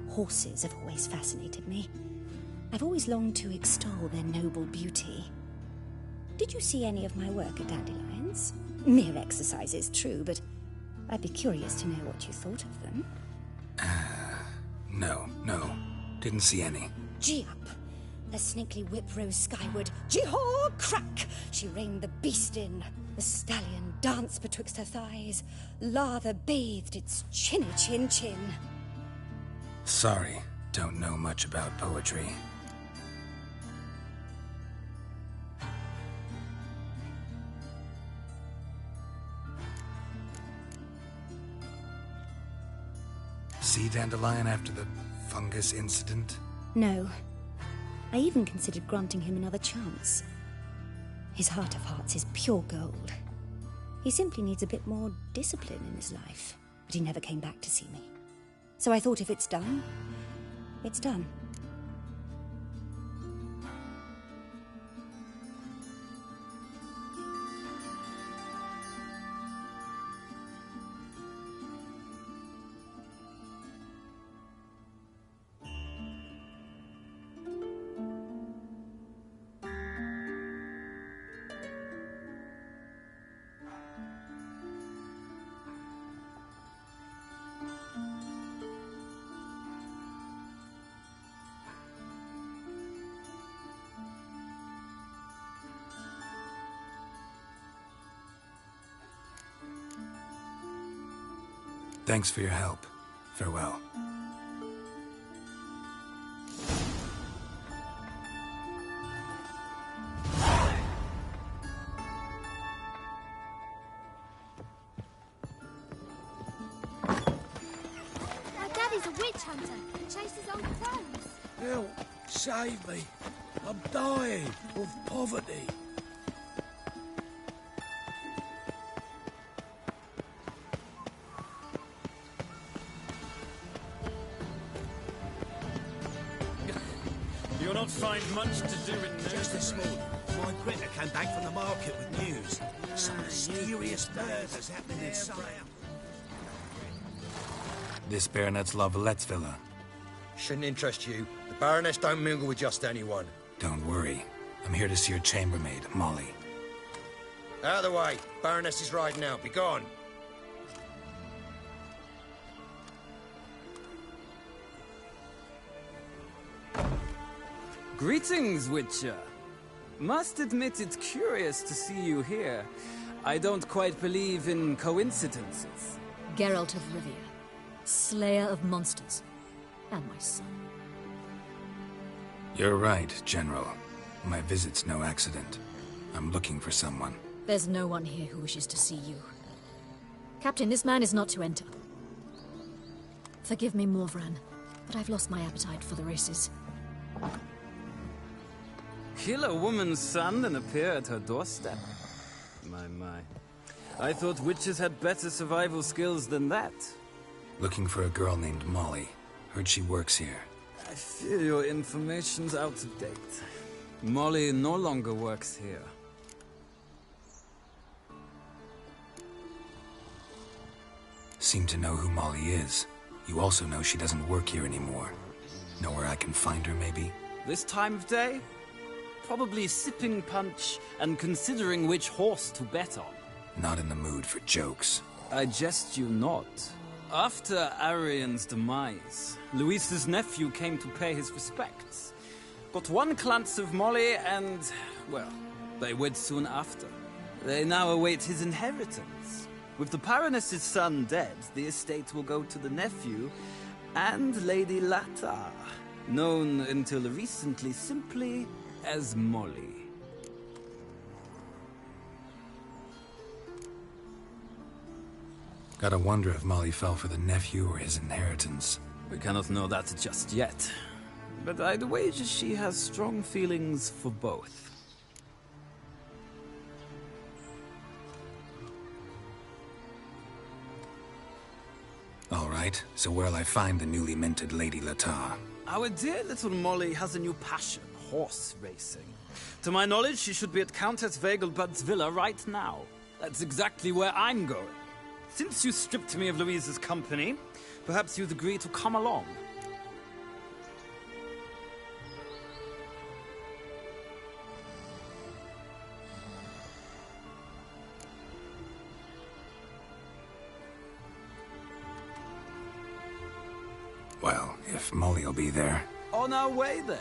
Horses have always fascinated me. I've always longed to extol their noble beauty. Did you see any of my work at Dandelions? Mere exercises, true, but I'd be curious to know what you thought of them. No. Didn't see any. Gee up! The snakely whip rose skyward. Jee-haw! Crack! She reined the beast in. The stallion danced betwixt her thighs. Lather bathed its chinny chin. Sorry, don't know much about poetry. See Dandelion after the fungus incident? No. I even considered granting him another chance. His heart of hearts is pure gold. He simply needs a bit more discipline in his life. But he never came back to see me. So I thought if it's done, it's done. Thanks for your help. Farewell. My daddy's a witch hunter and chases old crows. Help! Save me! I'm dying of poverty. You'll not find much to do in Just this morning, my printer came back from the market with news. Some mysterious murders happening in some... This Baronet's La Vallette's villa. Shouldn't interest you. The Baroness don't mingle with just anyone. Don't worry. I'm here to see your chambermaid, Molly. Out of the way. Baroness is riding out. Be gone. Greetings, Witcher. Must admit it's curious to see you here. I don't quite believe in coincidences. Geralt of Rivia, slayer of monsters, and my son. You're right, General. My visit's no accident. I'm looking for someone. There's no one here who wishes to see you. Captain, this man is not to enter. Forgive me, Morvran, but I've lost my appetite for the races. Kill a woman's son and appear at her doorstep? My. I thought witches had better survival skills than that. Looking for a girl named Molly. Heard she works here. I fear your information's out of date. Molly no longer works here. Seem to know who Molly is. You also know she doesn't work here anymore. Know where I can find her, maybe? This time of day? Probably sipping punch and considering which horse to bet on. Not in the mood for jokes. I jest you not. After Arian's demise, Luis's nephew came to pay his respects. Got one glance of Molly and, well, they wed soon after. They now await his inheritance. With the Baroness's son dead, the estate will go to the nephew and Lady Latar, known until recently simply as Molly. Gotta wonder if Molly fell for the nephew or his inheritance. We cannot know that just yet, but I'd wager she has strong feelings for both. All right, so where'll I find the newly minted Lady Latar? Our dear little Molly has a new passion, horse racing. To my knowledge, she should be at Countess Vegelbud's villa right now. That's exactly where I'm going. Since you stripped me of Louise's company, perhaps you'd agree to come along. Well, if Molly'll be there. On our way, then.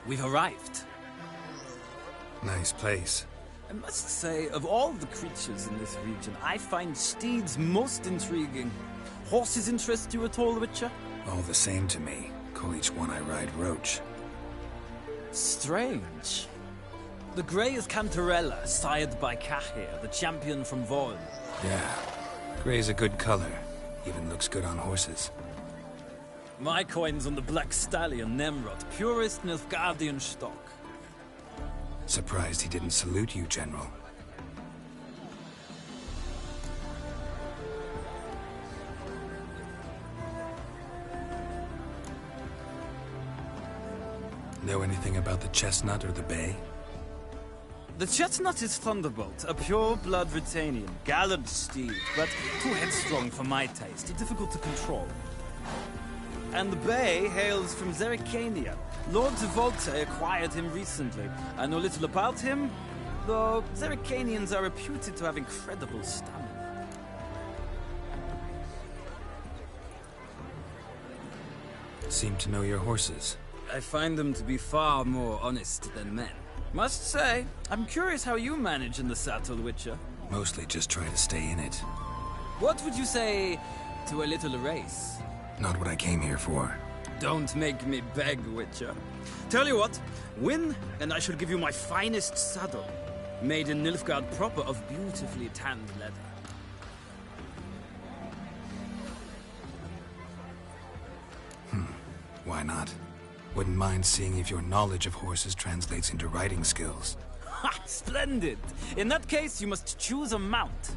We've arrived. Nice place. I must say, of all the creatures in this region, I find steeds most intriguing. Horses interest you at all, Witcher? All the same to me. Call each one I ride Roach. Strange. The grey is Cantarella, sired by Cahir, the champion from Voln. Yeah. Gray's a good color. Even looks good on horses. My coin's on the Black Stallion, Nemrod, purest Nilfgaardian stock. Surprised he didn't salute you, General. Know anything about the Chestnut or the Bay? The Chestnut is Thunderbolt, a pure-blood Redanian, gallant steed, but too headstrong for my taste, difficult to control. And the Bay hails from Zerrikania. Lord Devolte acquired him recently. I know little about him, though Zerrikanians are reputed to have incredible stamina. Seem to know your horses. I find them to be far more honest than men. Must say, I'm curious how you manage in the saddle, Witcher. Mostly just try to stay in it. What would you say to a little race? Not what I came here for. Don't make me beg, Witcher. Tell you what, win, and I shall give you my finest saddle. Made in Nilfgaard proper of beautifully tanned leather. Why not? Wouldn't mind seeing if your knowledge of horses translates into riding skills. Ha! Splendid! In that case, you must choose a mount.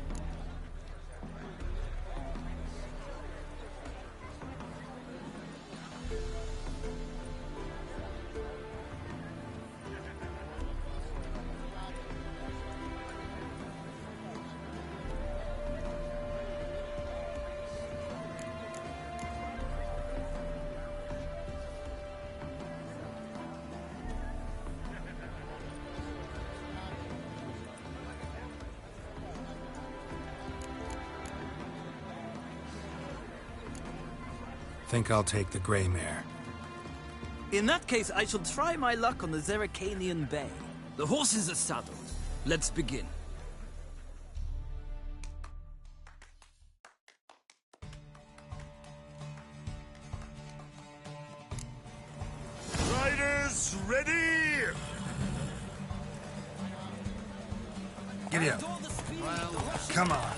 Think I'll take the gray mare. In that case, I shall try my luck on the Zerrikanian Bay. The horses are saddled. Let's begin. Riders, ready! Giddy up. Come on.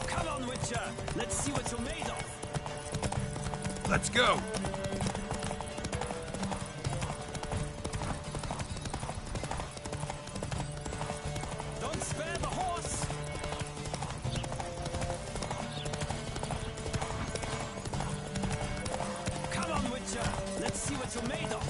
Come on, Witcher. Let's see what you're made of. Let's go. Don't spare the horse. Come on, Witcher. Let's see what you're made of.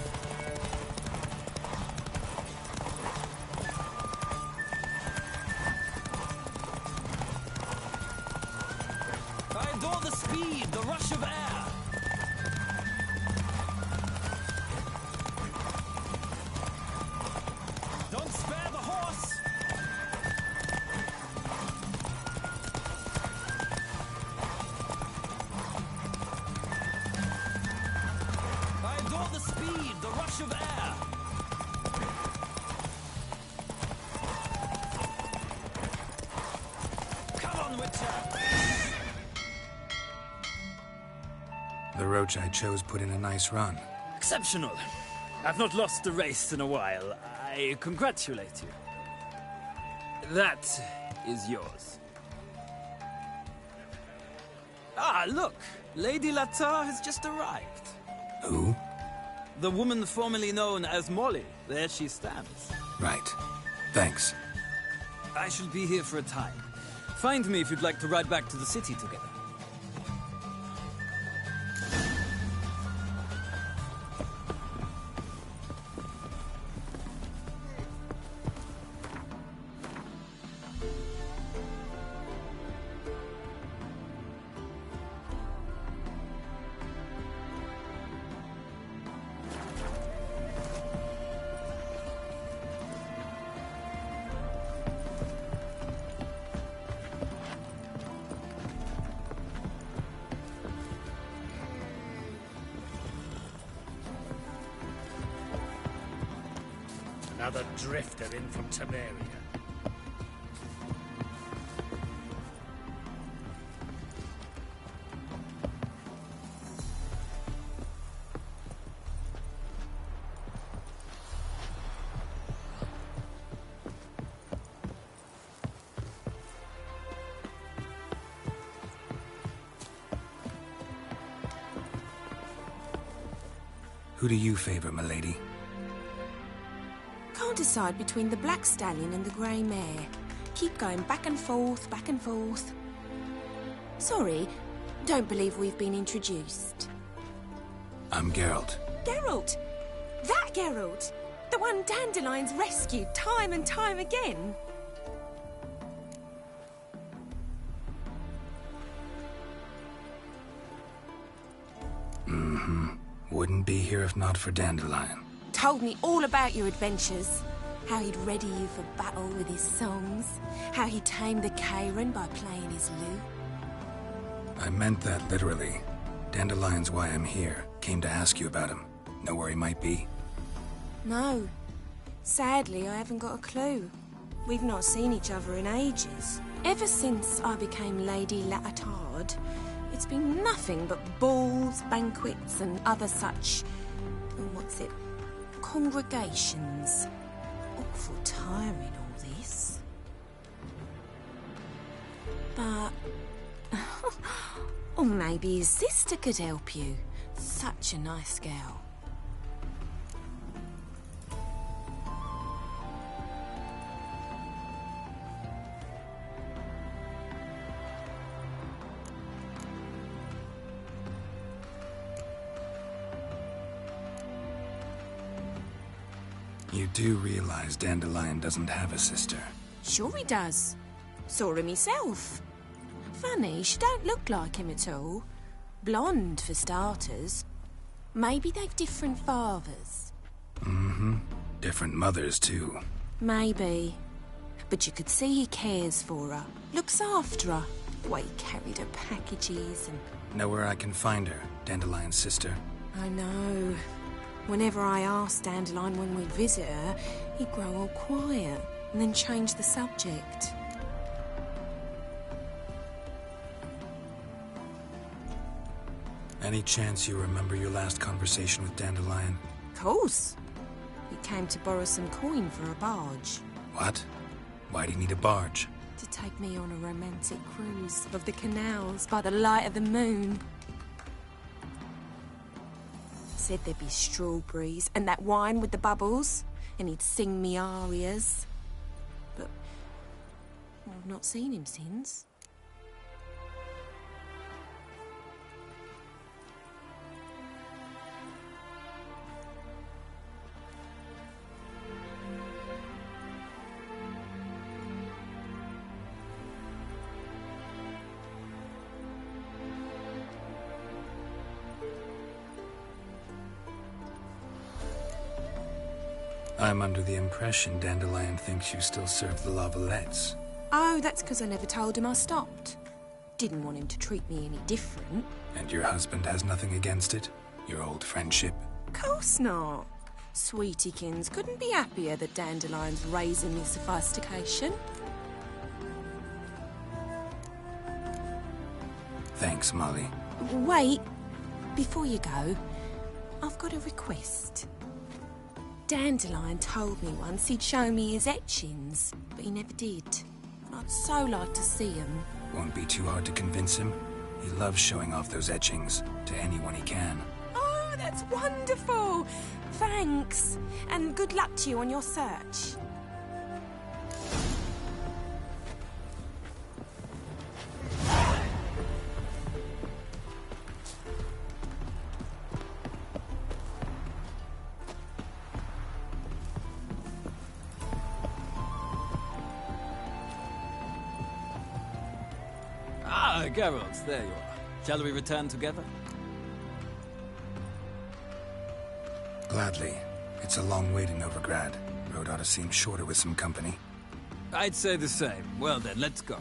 I adore the speed, the rush of air. Don't spare the horse. I adore the speed, the rush of air. Come on, Witcher. The roach I chose put in a nice run. Exceptional. I've not lost a race in a while. I congratulate you. That is yours. Ah, look! Lady Latar has just arrived. Who? The woman formerly known as Molly. There she stands. Right. Thanks. I shall be here for a time. Find me if you'd like to ride back to the city together. Another drifter in from Temeria. Who do you favor, milady? Can't decide between the black stallion and the grey mare. Keep going back and forth, back and forth. Sorry, Don't believe we've been introduced. I'm Geralt. Geralt! That Geralt! The one Dandelion's rescued time and time again. Wouldn't be here if not for Dandelion. Told me all about your adventures. How he'd ready you for battle with his songs. How he tamed the Karen by playing his lute. I meant that literally. Dandelion's why I'm here. Came to ask you about him. Know where he might be? No. Sadly, I haven't got a clue. We've not seen each other in ages. Ever since I became Lady Latard, it's been nothing but balls, banquets, and other such... congregations. Awful tiring, all this. But... or maybe his sister could help you. Such a nice girl. You do realize Dandelion doesn't have a sister? Sure he does. Saw him himself. Funny, she don't look like him at all. Blonde, for starters. Maybe they've different fathers. Different mothers, too. Maybe. But you could see he cares for her. Looks after her. The way he carried her packages and... Know where I can find her, Dandelion's sister? I know. Whenever I asked Dandelion when we'd visit her, he'd grow all quiet and then change the subject. Any chance you remember your last conversation with Dandelion? Of course. He came to borrow some coin for a barge. What? Why'd he need a barge? To take me on a romantic cruise of the canals by the light of the moon. Said there'd be strawberries and that wine with the bubbles, and he'd sing me arias. But I've not seen him since. I'm under the impression Dandelion thinks you still serve the La Valettes. Oh, that's because I never told him I stopped. Didn't want him to treat me any different. And your husband has nothing against it? Your old friendship? Of course not. Sweetiekins couldn't be happier that Dandelion's raising me sophistication. Thanks, Molly. Wait. Before you go, I've got a request. Dandelion told me once he'd show me his etchings, but he never did. I'd so like to see them. Won't be too hard to convince him. He loves showing off those etchings to anyone he can. Oh, that's wonderful! Thanks, and good luck to you on your search. Geralt, there you are. Shall we return together? Gladly. It's a long way to Novigrad. Road ought to seem shorter with some company. I'd say the same. Well then, let's go.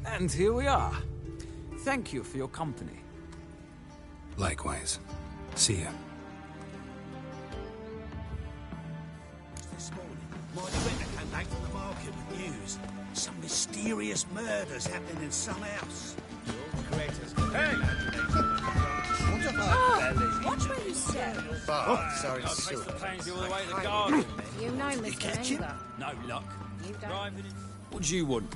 And here we are. Thank you for your company. Likewise. See ya. This morning, my friend came back from the market with news. Some mysterious murders happening in some house. Hey! Watch where you step. Oh, sorry, Takes sir. the pains you all the way to the garden. You know Mr. catch him? Anger. No luck. You don't. Driving in... What do you want?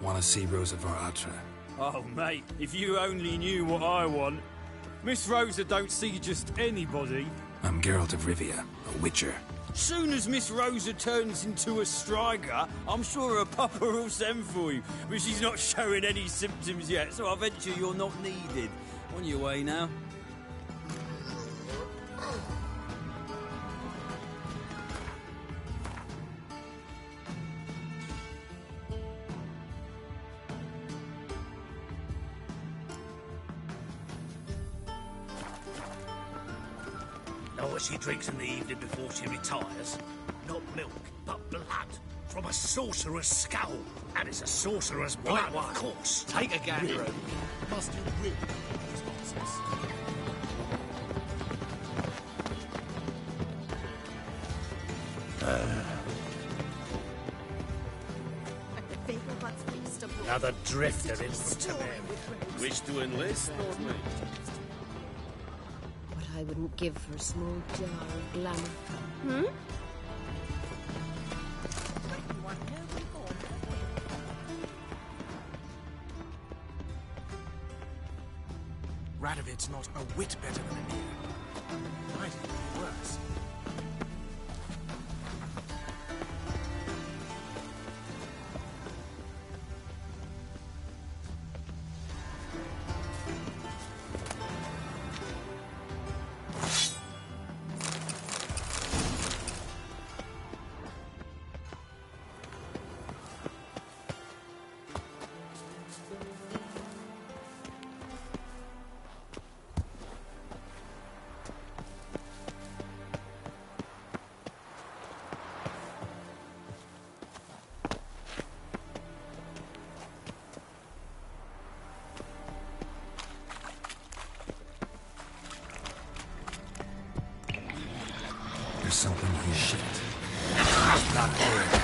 Want to see Rosa var Atra? Oh, mate, if you only knew what I want. Miss Rosa don't see just anybody. I'm Geralt of Rivia, a witcher. Soon as Miss Rosa turns into a striker, I'm sure her papa will send for you. But she's not showing any symptoms yet, so I venture you're not needed. On your way now. Know what she drinks in the evening before she retires? Not milk, but blood. From a sorcerer's skull. And it's a sorcerer's blood, of course. Take a gander. Must you really know those answers? Another drifter in from Temeria. Wish to enlist, Lord Mate? What I wouldn't give for a small jar of glamour. Hmm? Radovid's not a whit better than Anir. Might even be worse. There's something here. Shit. Not here.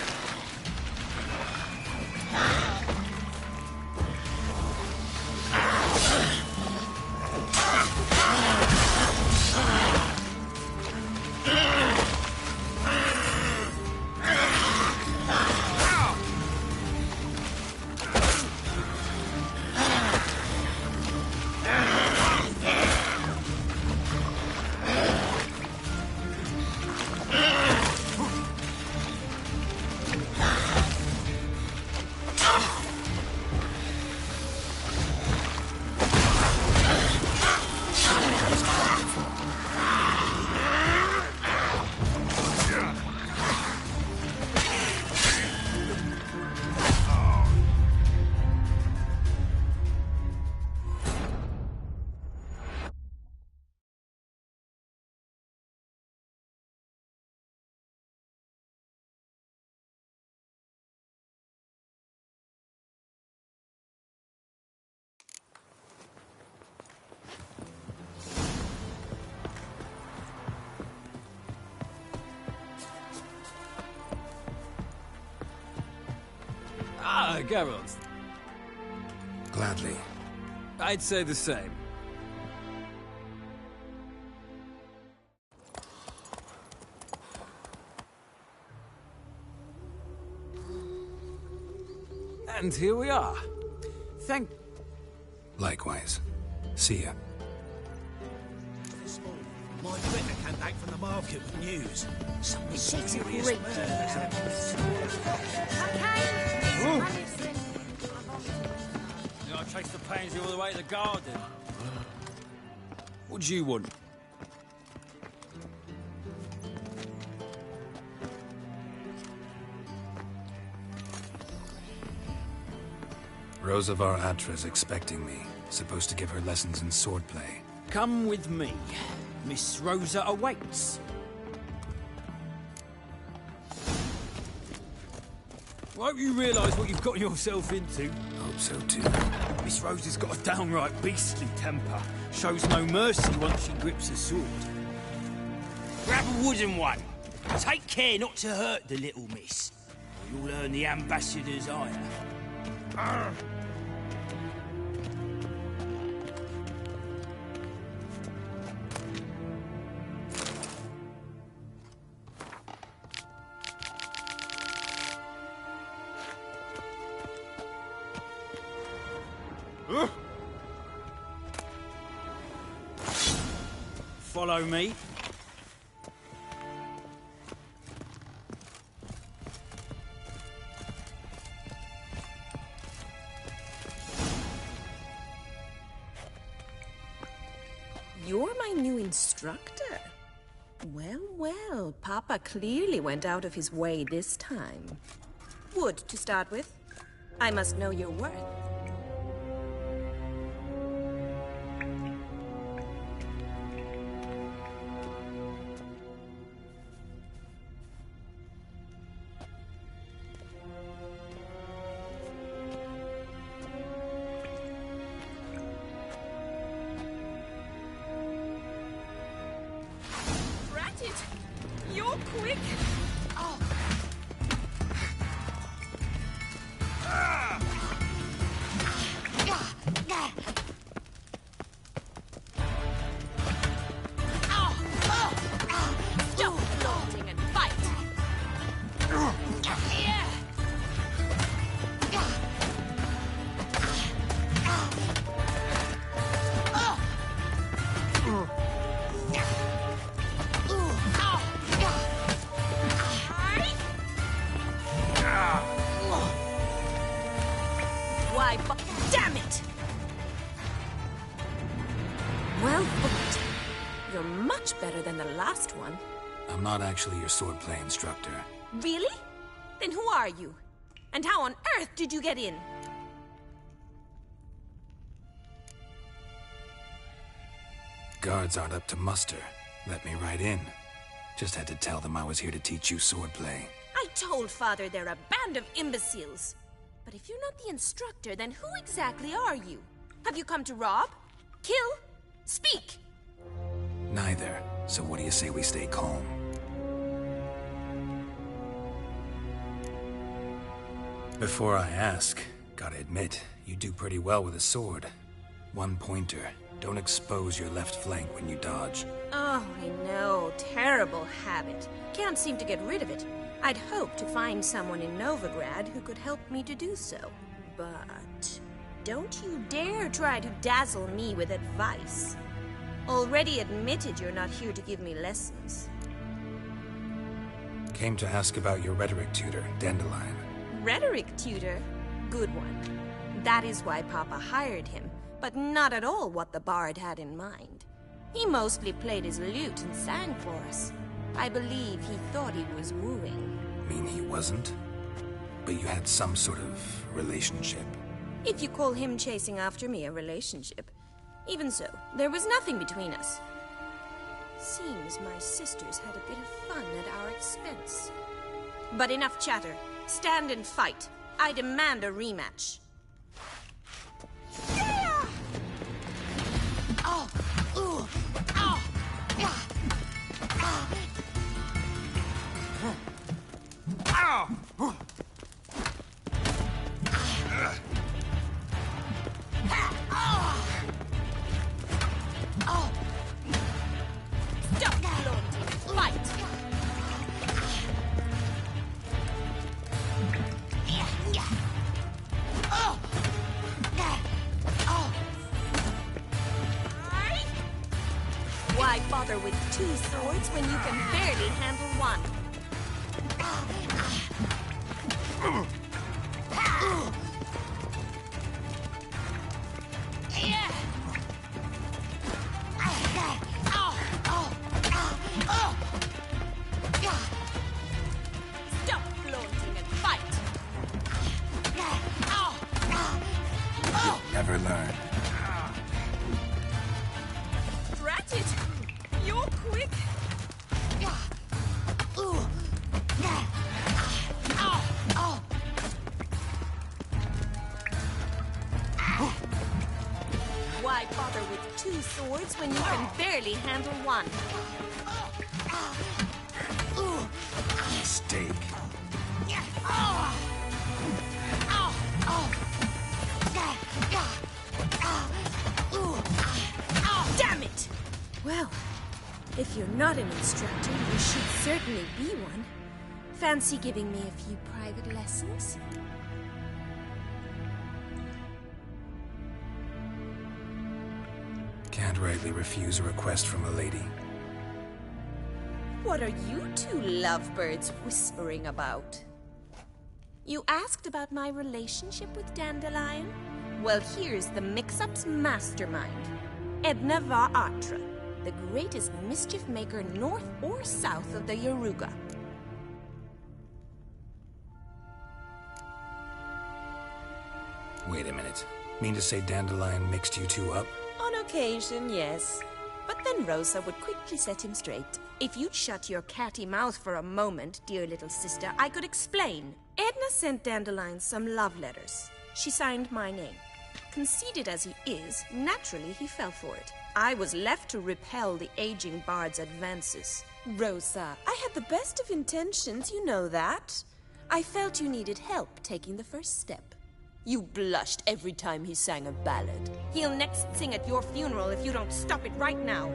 Ah, Geralt. Gladly. I'd say the same. And here we are. Thank... Likewise. See ya. This morning, my vicar came back from the market with news. Some She's a mysterious great murders happened. I chased the pansy all the way to the garden. What do you want? Rosa var Atra's expecting me. Supposed to give her lessons in swordplay. Come with me. Miss Rosa awaits. Won't you realise what you've got yourself into? Hope so too. Miss Rosa's got a downright beastly temper. Shows no mercy once she grips a sword. Grab a wooden one. Take care not to hurt the little miss, or you'll earn the ambassador's ire. Follow me. You're my new instructor. Well, well, Papa clearly went out of his way this time. Wood, to start with. I must know your worth. You're quick. Oh. Stop flaunting and fight. Why, damn it! Well fought. You're much better than the last one. I'm not actually your swordplay instructor. Really? Then who are you? And how on earth did you get in? Guards aren't up to muster. Let me right in. Just had to tell them I was here to teach you swordplay. I told Father they're a band of imbeciles. But if you're not the instructor, then who exactly are you? Have you come to rob? Kill? Speak! Neither. So what do you say we stay calm? Before I ask, gotta admit, you do pretty well with a sword. One pointer. Don't expose your left flank when you dodge. Oh, I know. Terrible habit. Can't seem to get rid of it. I'd hoped to find someone in Novigrad who could help me to do so. But don't you dare try to dazzle me with advice. Already admitted you're not here to give me lessons. Came to ask about your rhetoric tutor, Dandelion. Rhetoric tutor? Good one. That is why Papa hired him, but not at all what the bard had in mind. He mostly played his lute and sang for us. I believe he thought he was wooing. Mean he wasn't? But you had some sort of relationship. If you call him chasing after me a relationship. Even so, there was nothing between us. Seems my sisters had a bit of fun at our expense. But enough chatter. Stand and fight. I demand a rematch. Yeah! Oh! Ooh! Oh! Yeah! Oh! Stop flaunting! Fight! Why bother with two swords when you can barely handle one? Stop flaunting and fight! You'll never learn. Drat it! You're quick! Why bother with two swords when you can barely handle one? Mistake. Damn it! Well, if you're not an instructor, you should certainly be one. Fancy giving me a few private lessons? Can't rightly refuse a request from a lady. What are you two lovebirds whispering about? You asked about my relationship with Dandelion? Well, here's the mix-up's mastermind. Edna Va Atra, the greatest mischief maker north or south of the Yaruga. Wait a minute. Mean to say Dandelion mixed you two up? On occasion, yes. But then Rosa would quickly set him straight. If you'd shut your catty mouth for a moment, dear little sister, I could explain. Edna sent Dandelion some love letters. She signed my name. Conceited as he is, naturally he fell for it. I was left to repel the aging bard's advances. Rosa, I had the best of intentions, you know that. I felt you needed help taking the first step. You blushed every time he sang a ballad. He'll next sing at your funeral if you don't stop it right now.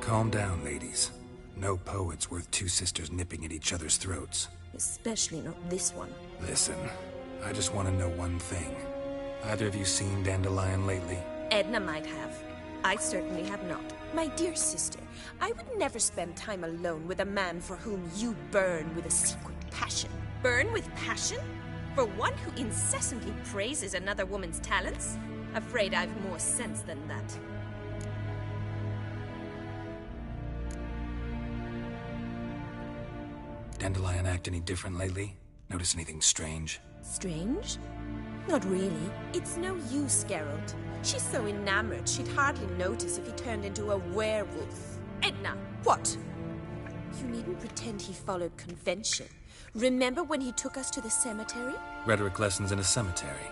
Calm down, ladies. No poet's worth two sisters nipping at each other's throats. Especially not this one. Listen, I just want to know one thing. Either of you seen Dandelion lately? Edna might have. I certainly have not. My dear sister, I would never spend time alone with a man for whom you burn with a secret passion. Burn with passion? For one who incessantly praises another woman's talents? Afraid I've more sense than that. Dandelion act any different lately? Notice anything strange? Strange? Not really. It's no use, Geralt. She's so enamored she'd hardly notice if he turned into a werewolf. Edna, what? You needn't pretend he followed convention. Remember when he took us to the cemetery? Rhetoric lessons in a cemetery.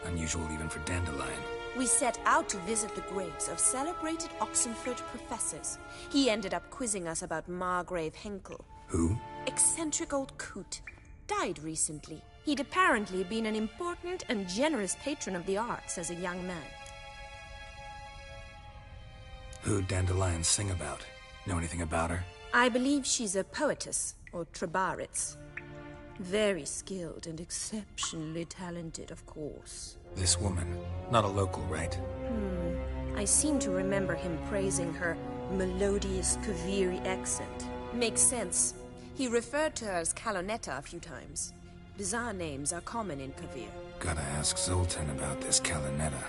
Unusual even for Dandelion. We set out to visit the graves of celebrated Oxenford professors. He ended up quizzing us about Margrave Henkel. Who? Eccentric old coot. Died recently. He'd apparently been an important and generous patron of the arts as a young man. Who'd Dandelion sing about? Know anything about her? I believe she's a poetess, or Trebaritz. Very skilled and exceptionally talented, of course. This woman. Not a local, right? I seem to remember him praising her melodious Kaviri accent. Makes sense. He referred to her as Calonetta a few times. Bizarre names are common in Kavir. Gotta ask Zoltan about this Calonetta.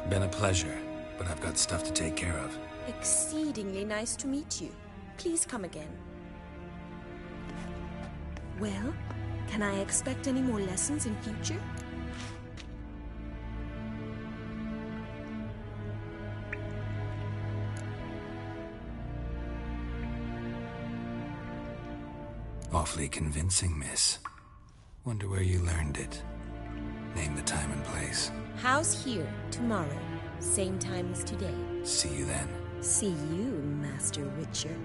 Been a pleasure, but I've got stuff to take care of. Exceedingly nice to meet you. Please come again. Well, can I expect any more lessons in future? Awfully convincing, miss. Wonder where you learned it. Name the time and place. House here, tomorrow. Same time as today. See you then. See you, Master Witcher.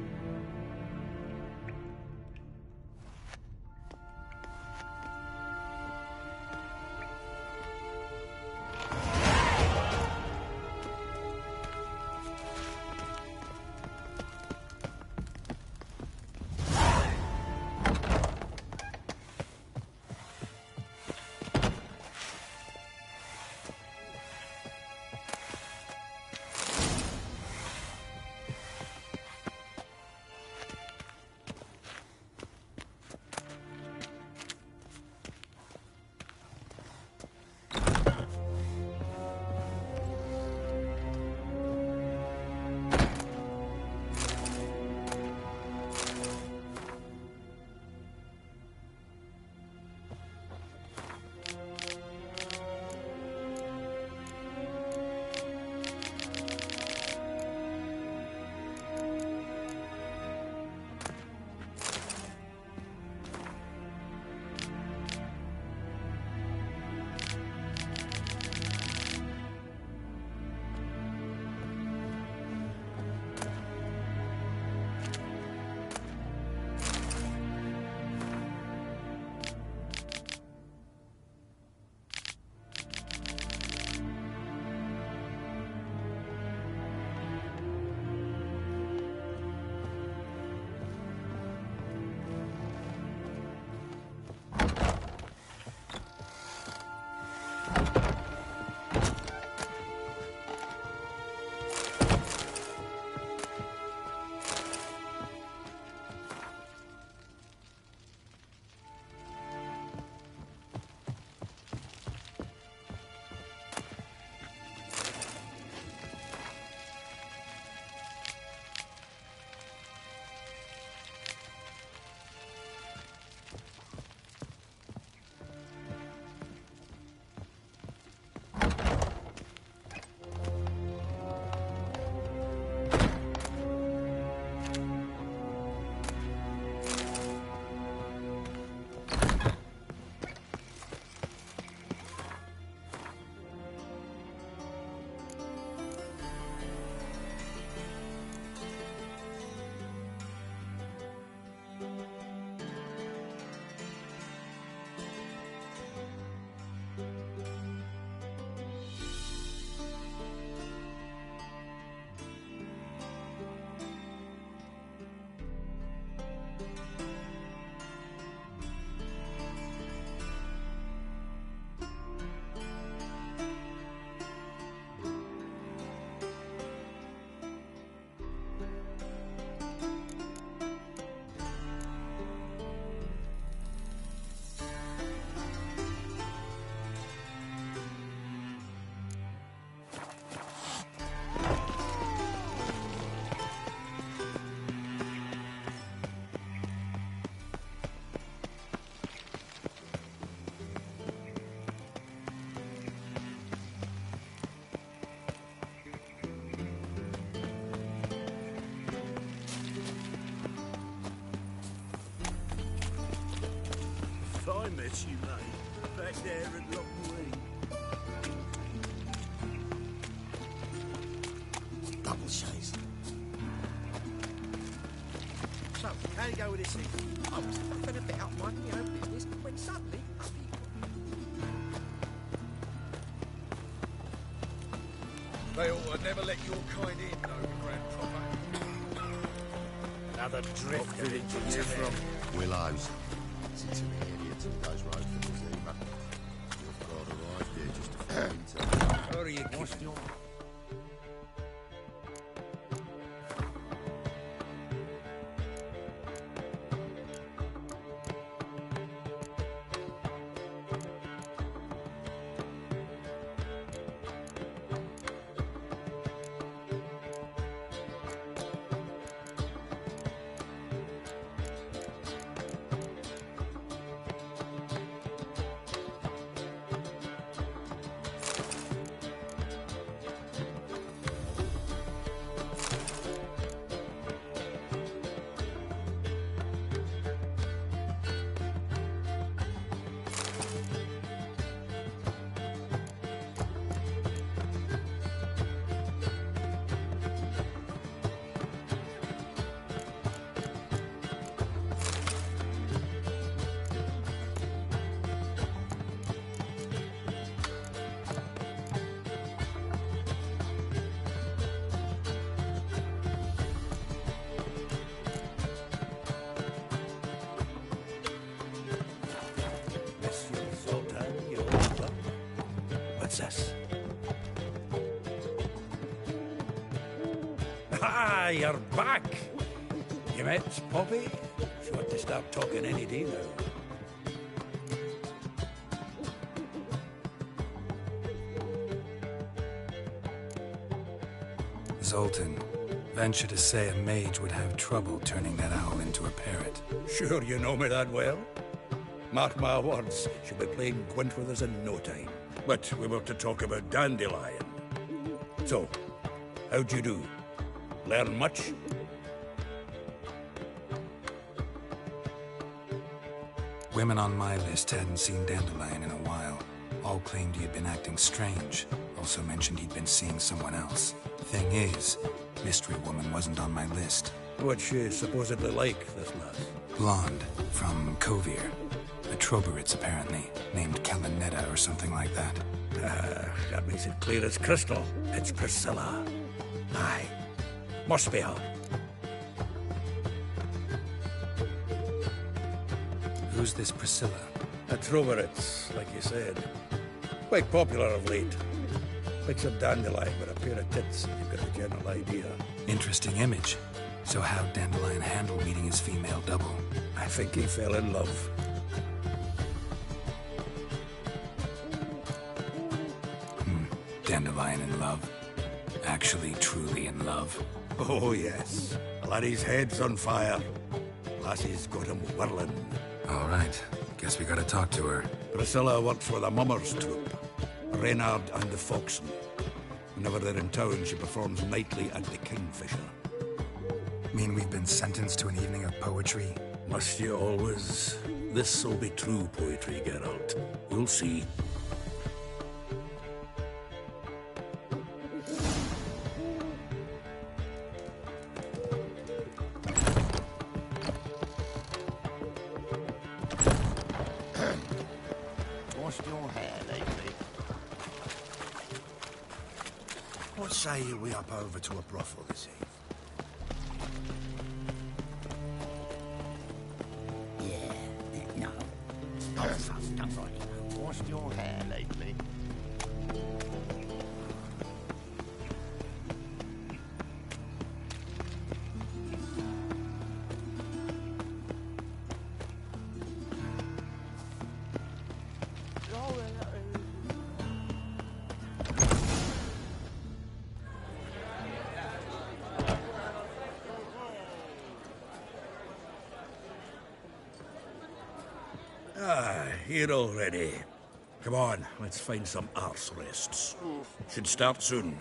Fresh air and long way. Double chase. So, how you go with this thing? I was fucking a bit up minding your own business when suddenly up you They ought to never let your kind in, though, Grand Prophet. Another drift village you from. Willows. It's into the idiots and goes road for the Zima. You've got arrived here just a few minutes. How are you keeping? This. Ah, you're back! You met Poppy? She ought to start talking any day now. Zoltan, venture to say a mage would have trouble turning that owl into a parrot. Sure you know me that well? Mark my words, she'll be playing Gwent with us in no time. But we were to talk about Dandelion. So, how'd you do? Learn much? Women on my list hadn't seen Dandelion in a while. All claimed he had been acting strange. Also mentioned he'd been seeing someone else. Thing is, Mystery Woman wasn't on my list. What's she supposedly like, this lass? Blonde, from Kovir. A Troberitz, apparently, named Kalanetta or something like that. That makes it clear as crystal. It's Priscilla. Aye. Must be her. Who's this Priscilla? A Troberitz, like you said. Quite popular of late. Picture Dandelion with a pair of tits, you've got a general idea. Interesting image. So how'd Dandelion handle meeting his female double? I think he fell in love. Dandelion in love. Actually, truly in love. Oh, yes. Laddie's head's on fire. Lassie's got him whirling. All right. Guess we gotta talk to her. Priscilla works for the Mummers troupe. Reynard and the Foxen. Whenever they're in town, she performs nightly at the Kingfisher. Mean we've been sentenced to an evening of poetry? Must you always? This'll be true poetry, Geralt. You'll see. Washed your hair lately? What say we up over to a brothel this eve? Yeah, no. Oh, fuck, don't write it. Washed your hair lately? Here already. Come on, let's find some arse rests. Should start soon.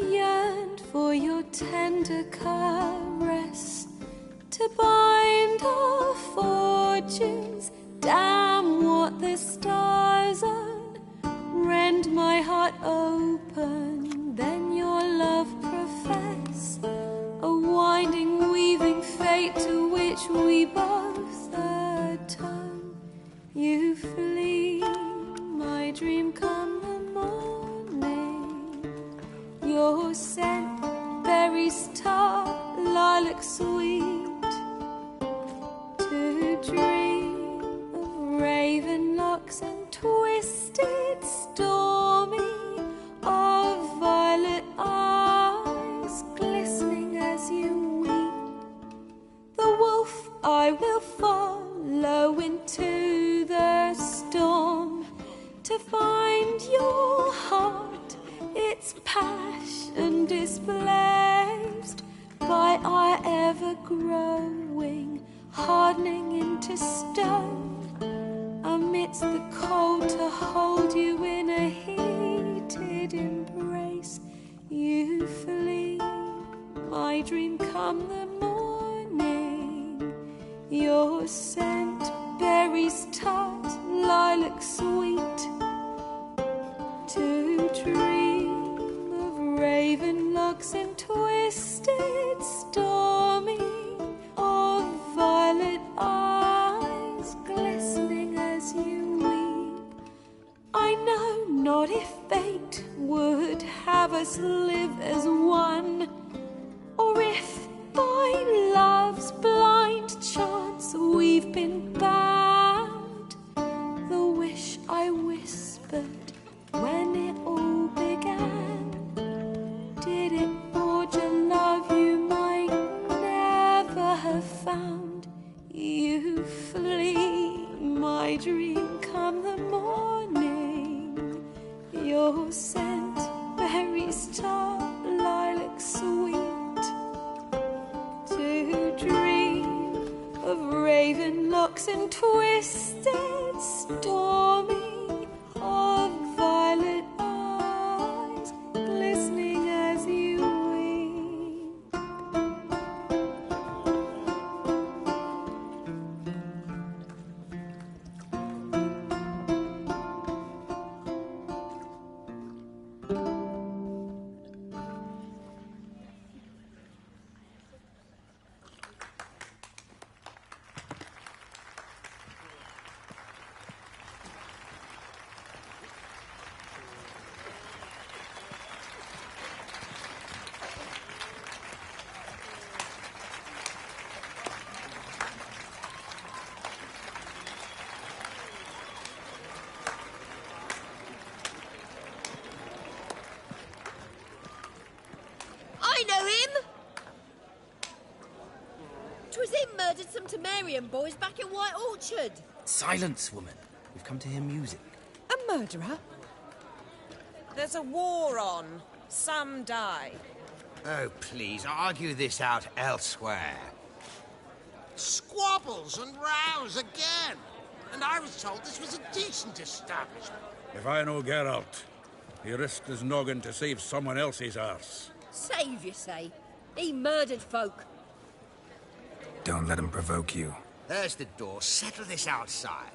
yearned for your tender caress, to bind our fortunes. Damn what the stars are, rend my heart open, then your love profess, a winding, weaving fate to which we both atone. You flee, my dream come the morning, your scent, berries tart, lilac sweet, to dream of raven locks and twisted stormy, of violet eyes glistening as you weep. The wolf I will follow into the storm, to find your heart, its passion displaced by our ever-growing, hardening into stone. Amidst the cold, to hold you in a heated embrace. You flee, my dream come the morning, your scent, berries tart, lilac sweet, to dream of raven locks and twisted stormy, of violet eyes glistening as you weep. I know not if fate would have us live as one, or if by love's blind chance we've been bound. The wish I whispered when it all began, did it forge a love you might never have found? You flee, my dream come the morning, your scent, berries tart, lilac sweet, to dream of raven locks and twisted stormy, of violet eyes glistening as you weep. I know him! 'Twas him murdered some Temerian boys back in White Orchard. Silence, woman. We've come to hear music. A murderer? There's a war on. Some die. Oh, please, argue this out elsewhere. Squabbles and rows again. And I was told this was a decent establishment. If I know Geralt, he risked his noggin to save someone else's arse. Save, you say? He murdered folk. Don't let him provoke you. There's the door. Settle this outside.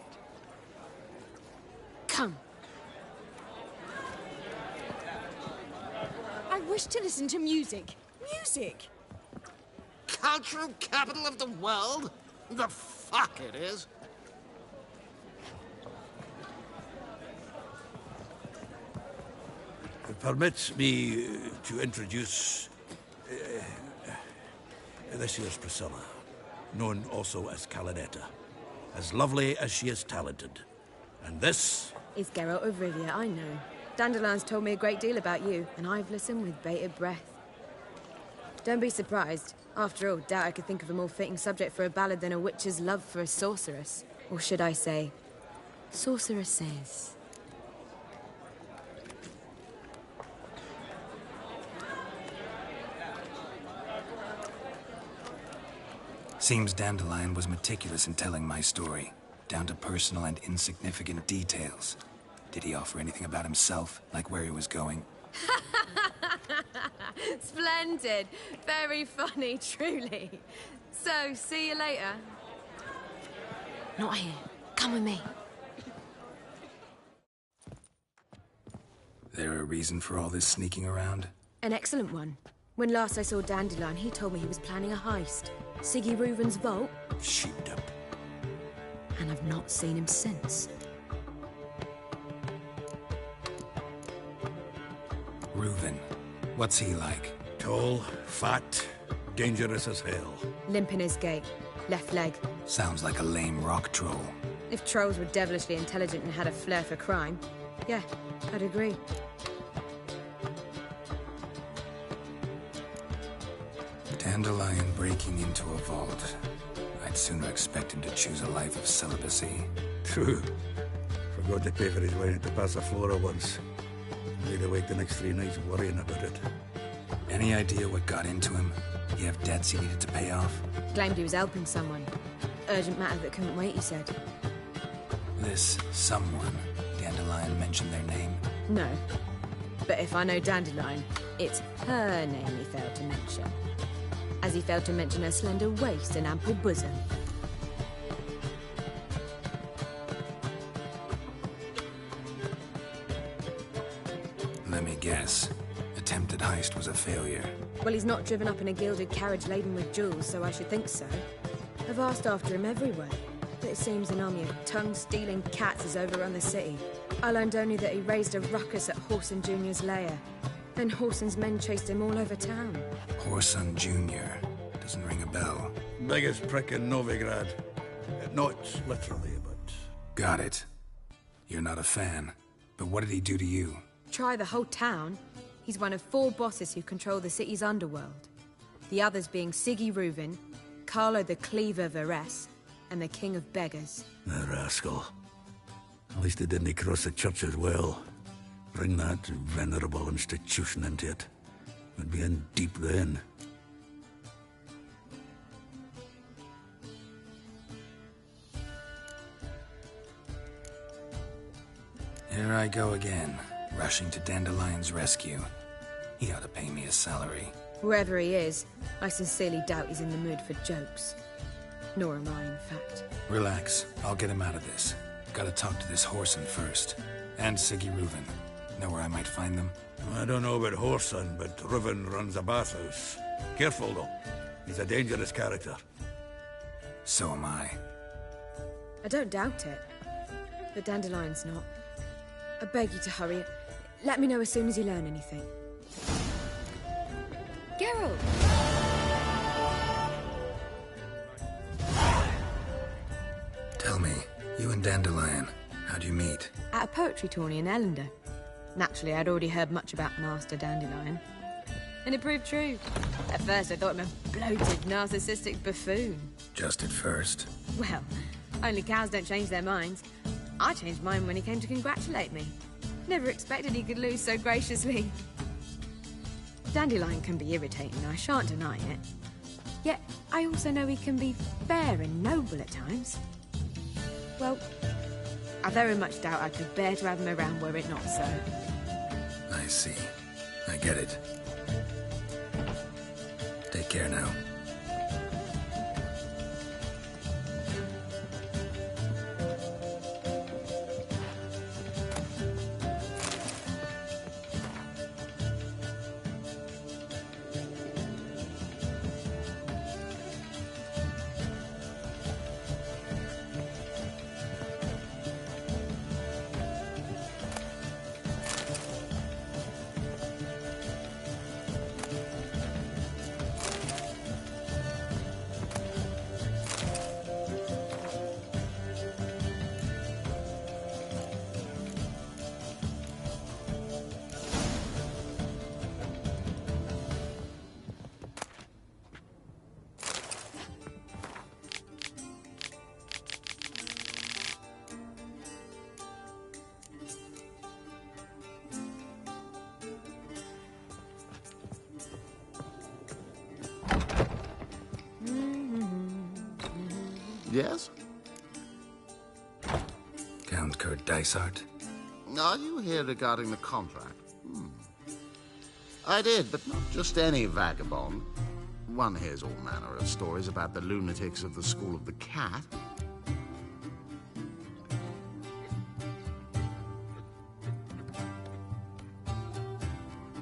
Come. I wish to listen to music. Music! Cultural capital of the world? The fuck it is. Permit me to introduce... this here's Priscilla, known also as Calinetta. As lovely as she is talented. And this... is Geralt of Rivia, I know. Dandelion's told me a great deal about you, and I've listened with bated breath. Don't be surprised. After all, doubt I could think of a more fitting subject for a ballad than a witch's love for a sorceress. Or should I say, sorceresses. Seems Dandelion was meticulous in telling my story, down to personal and insignificant details. Did he offer anything about himself, like where he was going? Splendid. Very funny, truly. So, see you later. Not here. Come with me. There a reason for all this sneaking around? An excellent one. When last I saw Dandelion, he told me he was planning a heist. Siggy Reuven's vault. Sheeped up. And I've not seen him since. Reuven. What's he like? Tall, fat, dangerous as hell. Limp in his gait. Left leg. Sounds like a lame rock troll. If trolls were devilishly intelligent and had a flair for crime, yeah, I'd agree. Dandelion breaking into a vault. I'd sooner expect him to choose a life of celibacy. True. Forgot to pay for his way into Passiflora once. Laid awake the next 3 nights worrying about it. Any idea what got into him? You have debts he needed to pay off? Claimed he was helping someone. Urgent matter that couldn't wait, he said. This someone, Dandelion mentioned their name? No. But if I know Dandelion, it's her name he failed to mention. As he failed to mention her slender waist and ample bosom. Let me guess. Attempted heist was a failure. Well, he's not driven up in a gilded carriage laden with jewels, so I should think so. I've asked after him everywhere, but it seems an army of tongue-stealing cats has overrun the city. I learned only that he raised a ruckus at Whoreson Jr.'s lair. Then Whoreson's men chased him all over town. Whoreson Jr. Doesn't ring a bell. Biggest prick in Novigrad. Not literally, but... Got it. You're not a fan. But what did he do to you? Try the whole town. He's one of 4 bosses who control the city's underworld. The others being Siggy Reuven, Carlo the Cleaver Varese, and the King of Beggars. The rascal. At least he didn't cross the church as well. Bring that venerable institution into it. We'd be in deep then. Here I go again, rushing to Dandelion's rescue. He ought to pay me a salary. Whoever he is, I sincerely doubt he's in the mood for jokes. Nor am I, in fact. Relax, I'll get him out of this. Gotta talk to this Whoreson first. And Siggy Reuven. Know where I might find them? I don't know about Whoreson, but Reuven runs a bathhouse. Careful, though. He's a dangerous character. So am I. I don't doubt it. But Dandelion's not. I beg you to hurry. Let me know as soon as you learn anything. Geralt! Tell me, you and Dandelion, how'd you meet? At a poetry tourney in Ellender. Naturally, I'd already heard much about Master Dandelion. And it proved true. At first, I thought him a bloated, narcissistic buffoon. Just at first. Well, only cows don't change their minds. I changed mine when he came to congratulate me. Never expected he could lose so graciously. Dandelion can be irritating, I shan't deny it. Yet, I also know he can be fair and noble at times. Well, I very much doubt I could bear to have him around were it not so. I see. I get it. Take care now. Yes? Count Kurt Dysart? Are you here regarding the contract? I did, but not just any vagabond. One hears all manner of stories about the lunatics of the School of the Cat.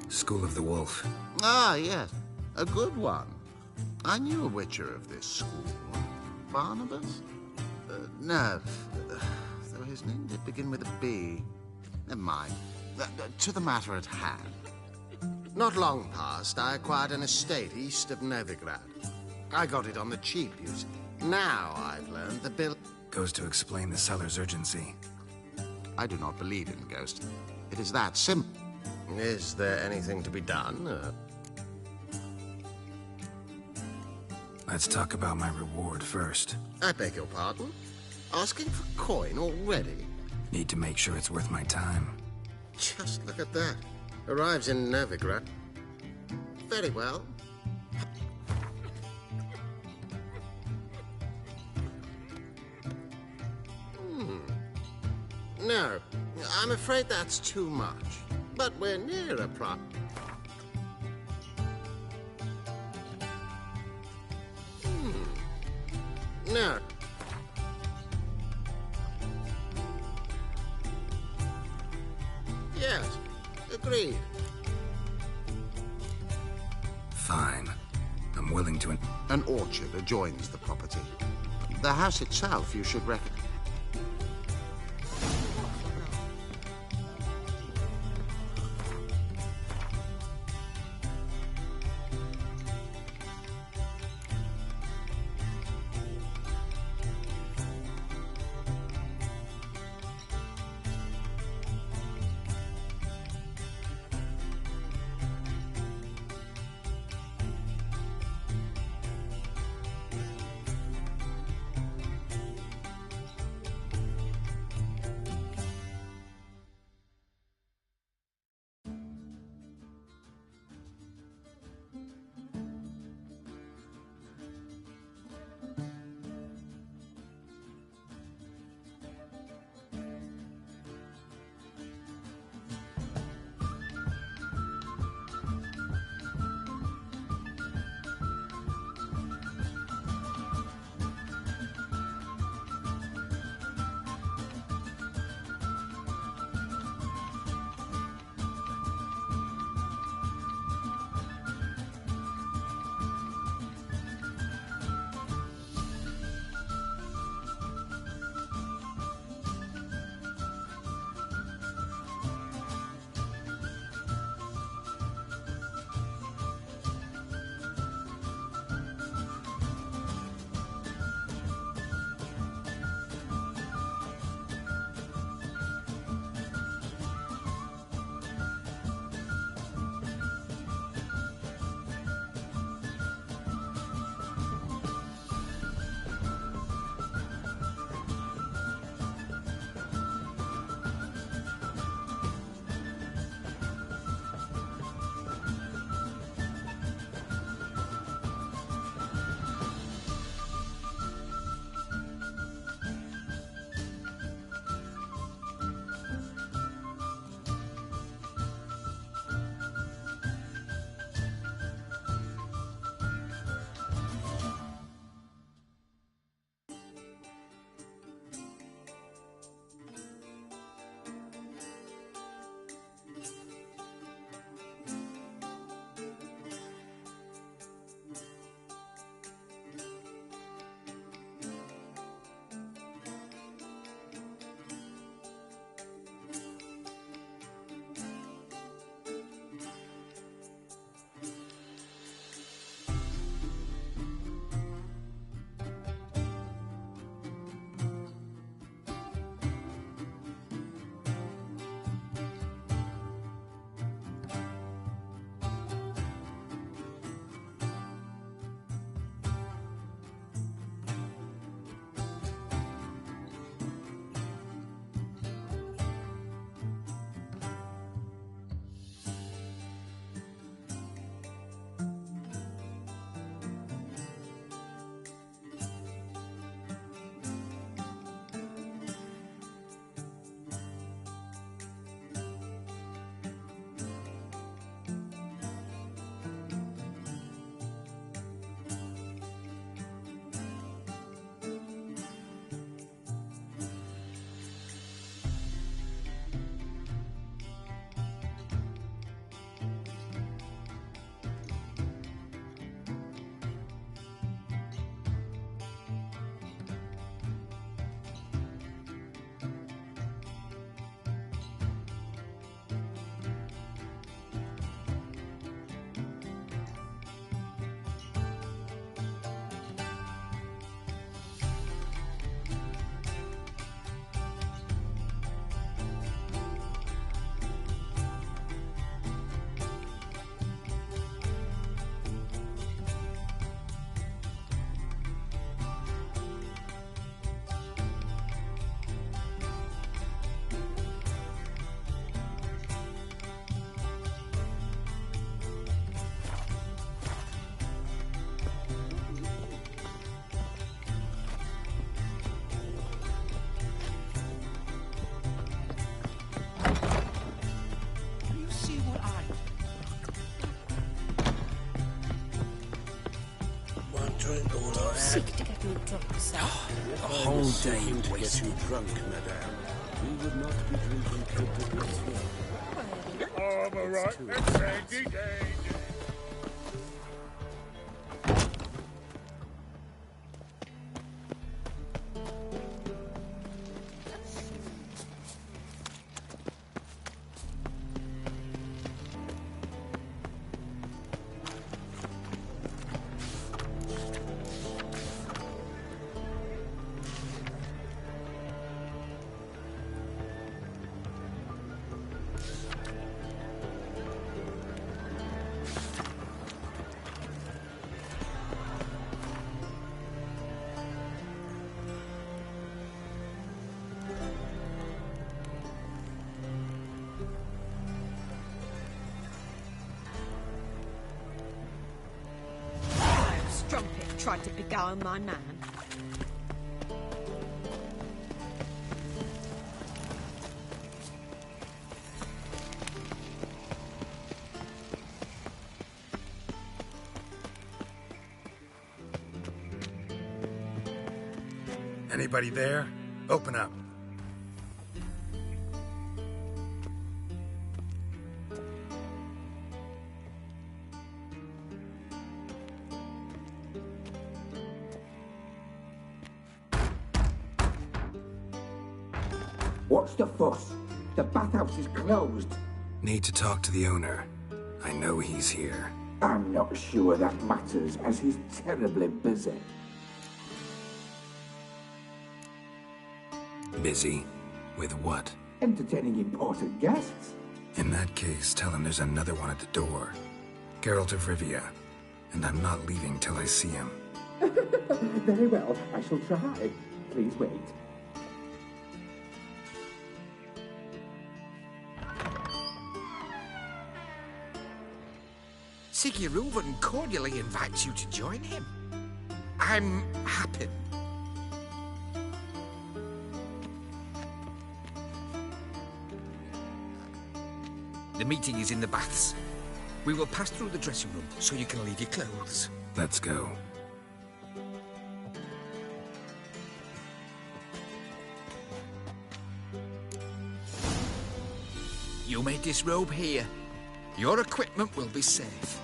School of the Wolf. Ah, yes. A good one. I knew a witcher of this school. Barnabas? No. Though his name did begin with a B. Never mind. To the matter at hand. Not long past, I acquired an estate east of Novigrad. I got it on the cheap, you see. Now I've learned the bill... Goes to explain the seller's urgency. I do not believe in ghosts. It is that simple. Is there anything to be done? Let's talk about my reward first. I beg your pardon? Asking for coin already? Need to make sure it's worth my time. Just look at that. Arrives in Novigrad. Very well. No, I'm afraid that's too much. But we're near a pro... No. Yes, agreed. Fine. I'm willing to... An orchard adjoins the property. The house itself you should recognize. sick to get me drunk, sir. A whole day to get wasted. you drunk, madame. We would not be drinking Coca-Cola. I'm all right. That's handy dandy. Strumpet tried to beguile my man. Anybody there? Open up. What's the fuss? The bathhouse is closed. Need to talk to the owner. I know he's here. I'm not sure that matters, as he's terribly busy. Busy? With what? Entertaining important guests. In that case, tell him there's another one at the door. Geralt of Rivia. And I'm not leaving till I see him. Very well, I shall try. Please wait. Siggy Reuven cordially invites you to join him. I'm happy. The meeting is in the baths. We will pass through the dressing room so you can leave your clothes. Let's go. You may disrobe here. Your equipment will be safe.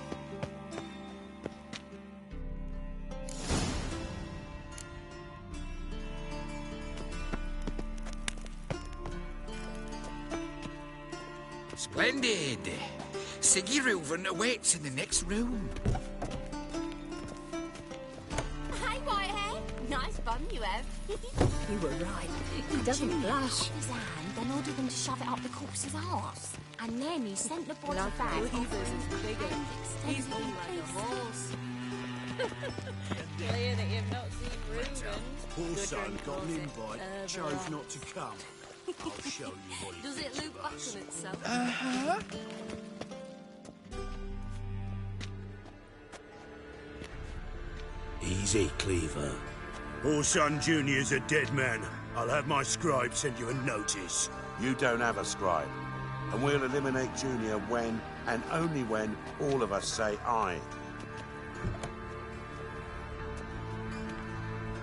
Splendid. Siggy Reuven awaits in the next room. Hey, Whitehead. Nice bum you have. You were right. He doesn't blush. His hand, then ordered them to shove it up the corpse's arse. And then he sent the boy Love back. He's like a horse. Clear that you've not seen Reuven. Poor son got an invite, chose not to come. I'll show you what he Does it thinks loop of back us. on itself? Uh-huh. Easy, Cleaver. Orson Jr.'s a dead man. I'll have my scribe send you a notice. You don't have a scribe. And we'll eliminate Junior when, and only when, all of us say aye.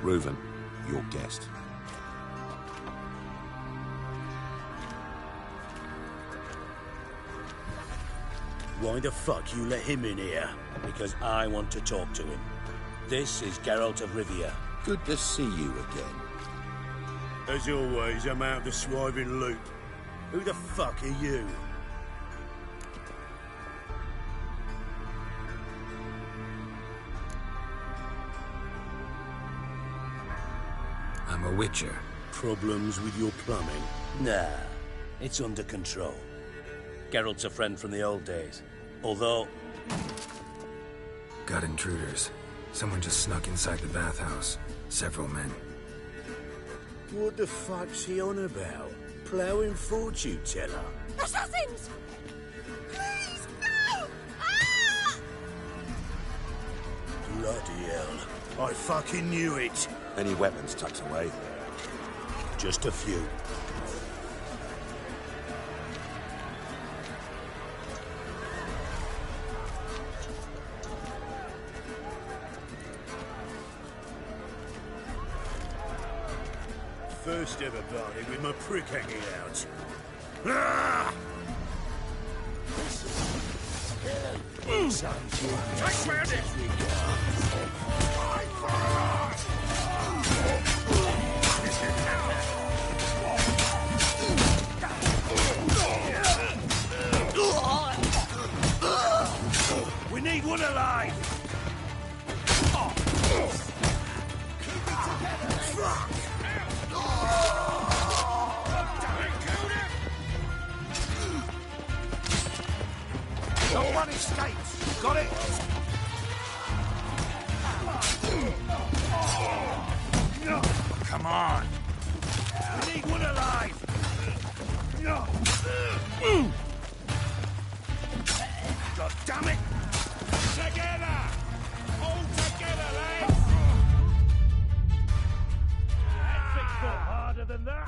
Reuven, your guest. Why the fuck you let him in here? Because I want to talk to him. This is Geralt of Rivia. Good to see you again. As always, I'm out of the swiving loop. Who the fuck are you? I'm a witcher. Problems with your plumbing? Nah, it's under control. Geralt's a friend from the old days. Although... Got intruders. Someone just snuck inside the bathhouse. Several men. What the fuck's he on about? Ploughing fortune teller? Assassins! Please, no! Ah! Bloody hell. I fucking knew it. Any weapons tucked away? Just a few. first ever party with my prick hanging out. Ah! Take round We need one alive! No one escapes. Got it? Come on! We need one alive! God damn it! Together! All together, lads! That's 6 foot harder than that!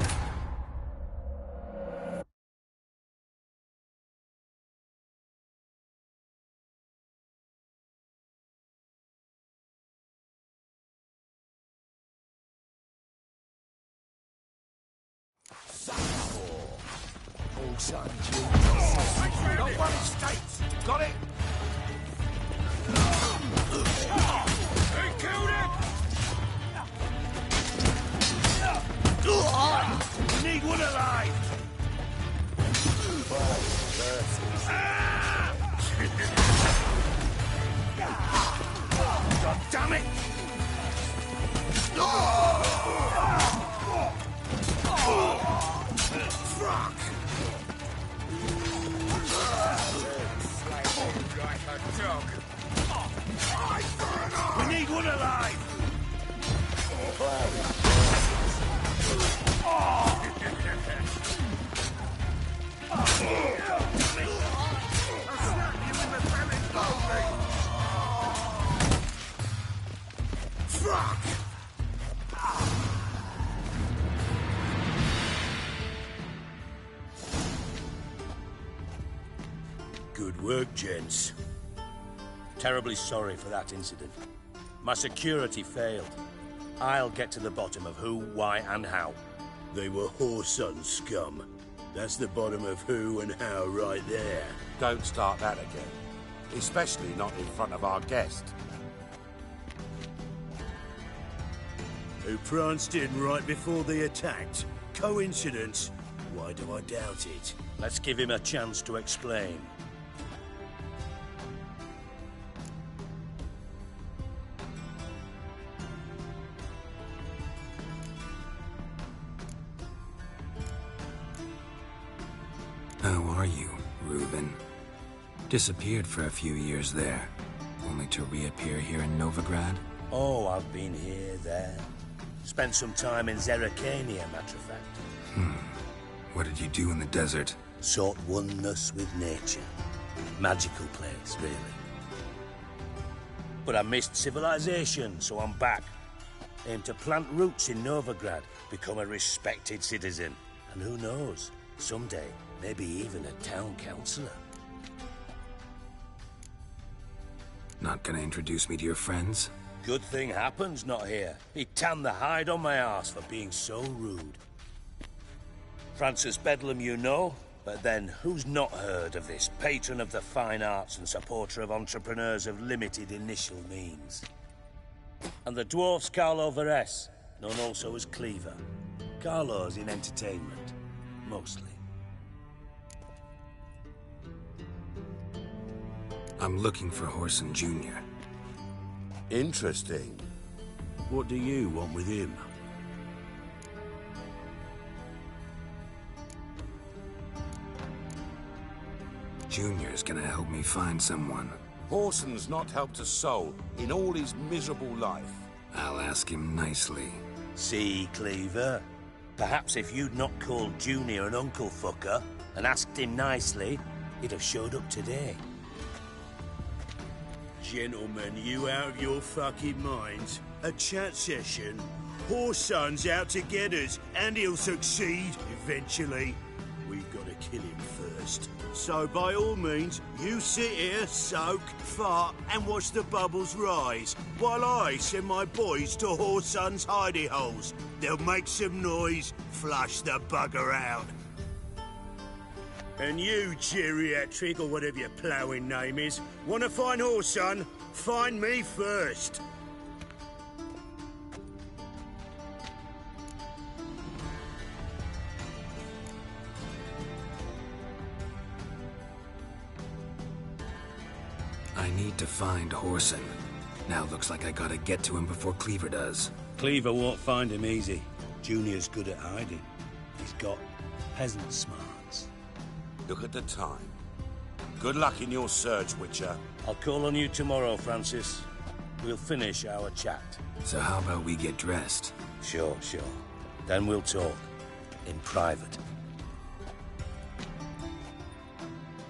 All sons, no one escapes. Got it? They killed him! We need one alive! God damn it! Fuck! Like a dog. We need one alive! Fuck! Good work, gents. Terribly sorry for that incident. My security failed. I'll get to the bottom of who, why, and how. They were whoreson scum. That's the bottom of who and how right there. Don't start that again. Especially not in front of our guest. Who pranced in right before they attacked. Coincidence? Why do I doubt it? Let's give him a chance to explain. How are you, Reuben? Disappeared for a few years there, only to reappear here in Novigrad? Oh, I've been here, there. Spent some time in Zerrikania, matter of fact. What did you do in the desert? Sought oneness with nature. Magical place, really. But I missed civilization, so I'm back. Aim to plant roots in Novigrad, become a respected citizen. And who knows, someday, maybe even a town councillor. Not gonna introduce me to your friends? Good thing Happen's not here. He tanned the hide on my arse for being so rude. Francis Bedlam you know, but then who's not heard of this patron of the fine arts and supporter of entrepreneurs of limited initial means? And the dwarf's Carlo Veres, known also as Cleaver. Carlo's in entertainment, mostly. I'm looking for Whoreson Jr. Interesting. What do you want with him? Junior's gonna help me find someone. Whoreson's not helped a soul in all his miserable life. I'll ask him nicely. See, Cleaver? Perhaps if you'd not called Junior an uncle fucker and asked him nicely, he'd have showed up today. Gentlemen, you out of your fucking minds? A chat session? Whoreson's out to get us, and he'll succeed, eventually. we've got to kill him first. So by all means, you sit here, soak, fart, and watch the bubbles rise, while I send my boys to Whoreson's hidey holes. They'll make some noise, flush the bugger out. And you, geriatric, or whatever your ploughing name is, want to find Whoreson? Find me first. I need to find Whoreson. Now looks like I gotta get to him before Cleaver does. Cleaver won't find him easy. Junior's good at hiding. He's got peasant smarts. Look at the time. Good luck in your search, Witcher. I'll call on you tomorrow, Francis. We'll finish our chat. So how about we get dressed? Sure. Then we'll talk. In private.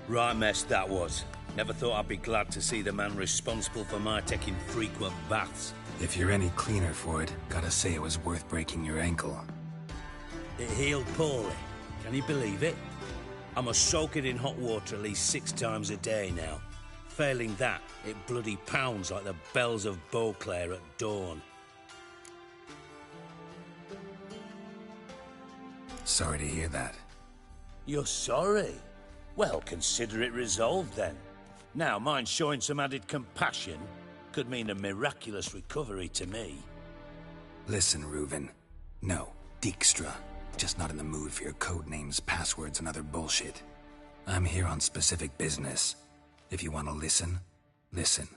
Right mess that was. Never thought I'd be glad to see the man responsible for my taking frequent baths. If you're any cleaner for it, gotta say it was worth breaking your ankle. It healed poorly. Can you believe it? I must soak it in hot water at least 6 times a day now. Failing that, it bloody pounds like the bells of Beauclair at dawn. Sorry to hear that. You're sorry? Well, consider it resolved then. Now, mind showing some added compassion could mean a miraculous recovery to me. Listen, Reuven. No, Dijkstra. Just not in the mood for your code names, passwords, and other bullshit. I'm here on specific business. If you want to listen, listen.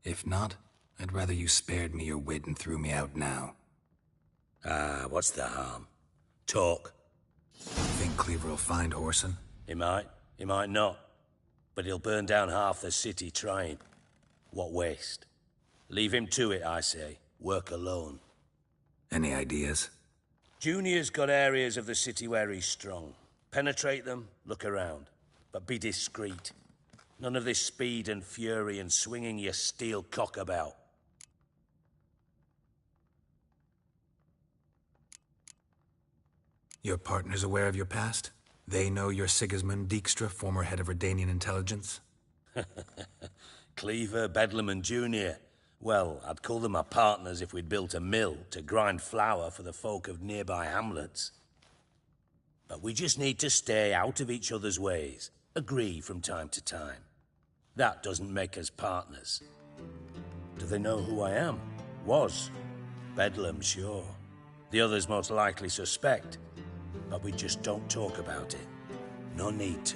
If not, I'd rather you spared me your wit and threw me out now. What's the harm? Talk. Think Cleaver will find Whoreson? He might not. But he'll burn down half the city trying. What waste? Leave him to it, I say. Work alone. Any ideas? Junior's got areas of the city where he's strong. Penetrate them, look around. But be discreet. None of this speed and fury and swinging your steel cock about. Your partner's aware of your past? They know you're Sigismund Dijkstra, former head of Redanian intelligence? Cleaver, Bedlam and Junior. Well, I'd call them our partners if we'd built a mill to grind flour for the folk of nearby hamlets. But we just need to stay out of each other's ways. Agree from time to time. That doesn't make us partners. Do they know who I am? Was. Bedlam, sure. The others most likely suspect. But we just don't talk about it. No need to.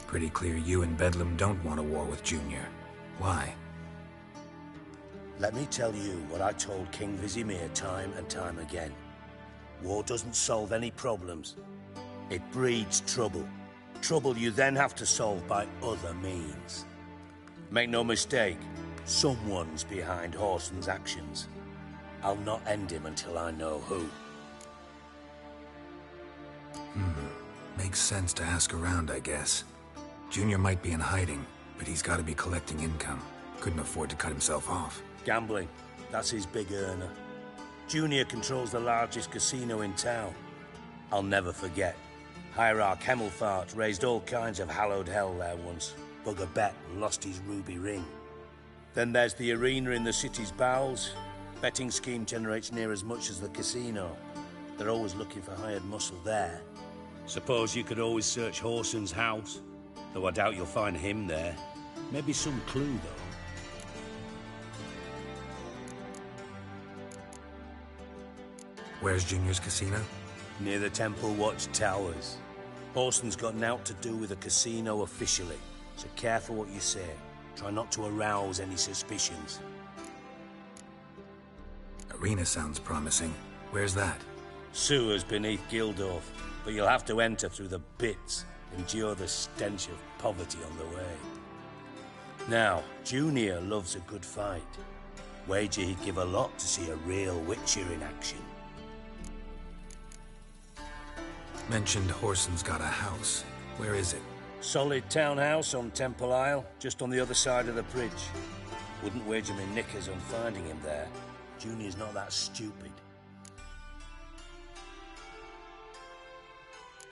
Pretty clear you and Bedlam don't want a war with Junior. Why? Let me tell you what I told King Vizimir time and time again. War doesn't solve any problems. It breeds trouble. Trouble you then have to solve by other means. Make no mistake, someone's behind Whoreson's actions. I'll not end him until I know who. Makes sense to ask around, I guess. Junior might be in hiding, but he's got to be collecting income. Couldn't afford to cut himself off. Gambling. That's his big earner. Junior controls the largest casino in town. I'll never forget. Hierarch Hemmelfart raised all kinds of hallowed hell there once. Bug a bet and lost his ruby ring. Then there's the arena in the city's bowels. Betting scheme generates near as much as the casino. They're always looking for hired muscle there. Suppose you could always search Whoreson's house. Though I doubt you'll find him there. Maybe some clue, though. Where's Junior's casino? Near the Temple Watch Towers. Whoreson's got nought to do with the casino officially, so careful what you say. Try not to arouse any suspicions. Arena sounds promising. Where's that? Sewers beneath Gildorf, but you'll have to enter through the bits, endure the stench of poverty on the way. Now, Junior loves a good fight. Wager he'd give a lot to see a real Witcher in action. Mentioned Whoreson's got a house. Where is it? Solid townhouse on Temple Isle, just on the other side of the bridge. Wouldn't wager me knickers on finding him there. Junior's not that stupid.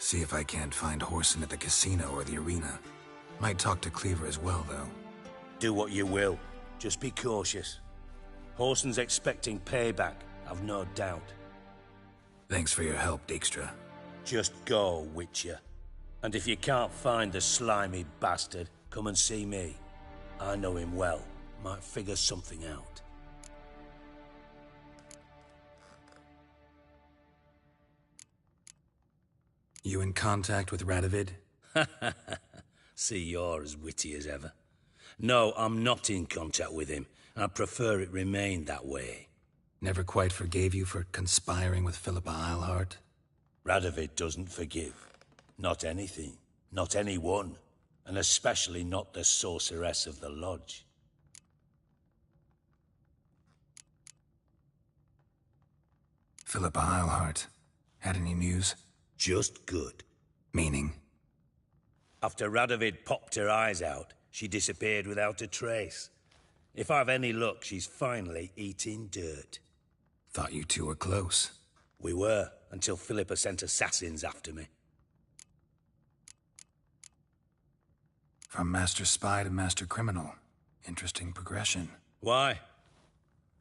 See if I can't find Whoreson at the casino or the arena. Might talk to Cleaver as well, though. Do what you will. Just be cautious. Whoreson's expecting payback, I've no doubt. Thanks for your help, Dijkstra. Just go, Witcher. And if you can't find the slimy bastard, come and see me. I know him well. Might figure something out. You in contact with Radovid? See, you're as witty as ever. No, I'm not in contact with him. I prefer it remained that way. Never quite forgave you for conspiring with Philippa Eilhart? Radovid doesn't forgive. Not anything. Not anyone. And especially not the sorceress of the Lodge. Philippa Eilhart. Had any news? Just good. Meaning? After Radovid popped her eyes out, she disappeared without a trace. If I've any luck, she's finally eating dirt. Thought you two were close. We were, until Philippa sent assassins after me. From Master Spy to Master Criminal. Interesting progression. Why?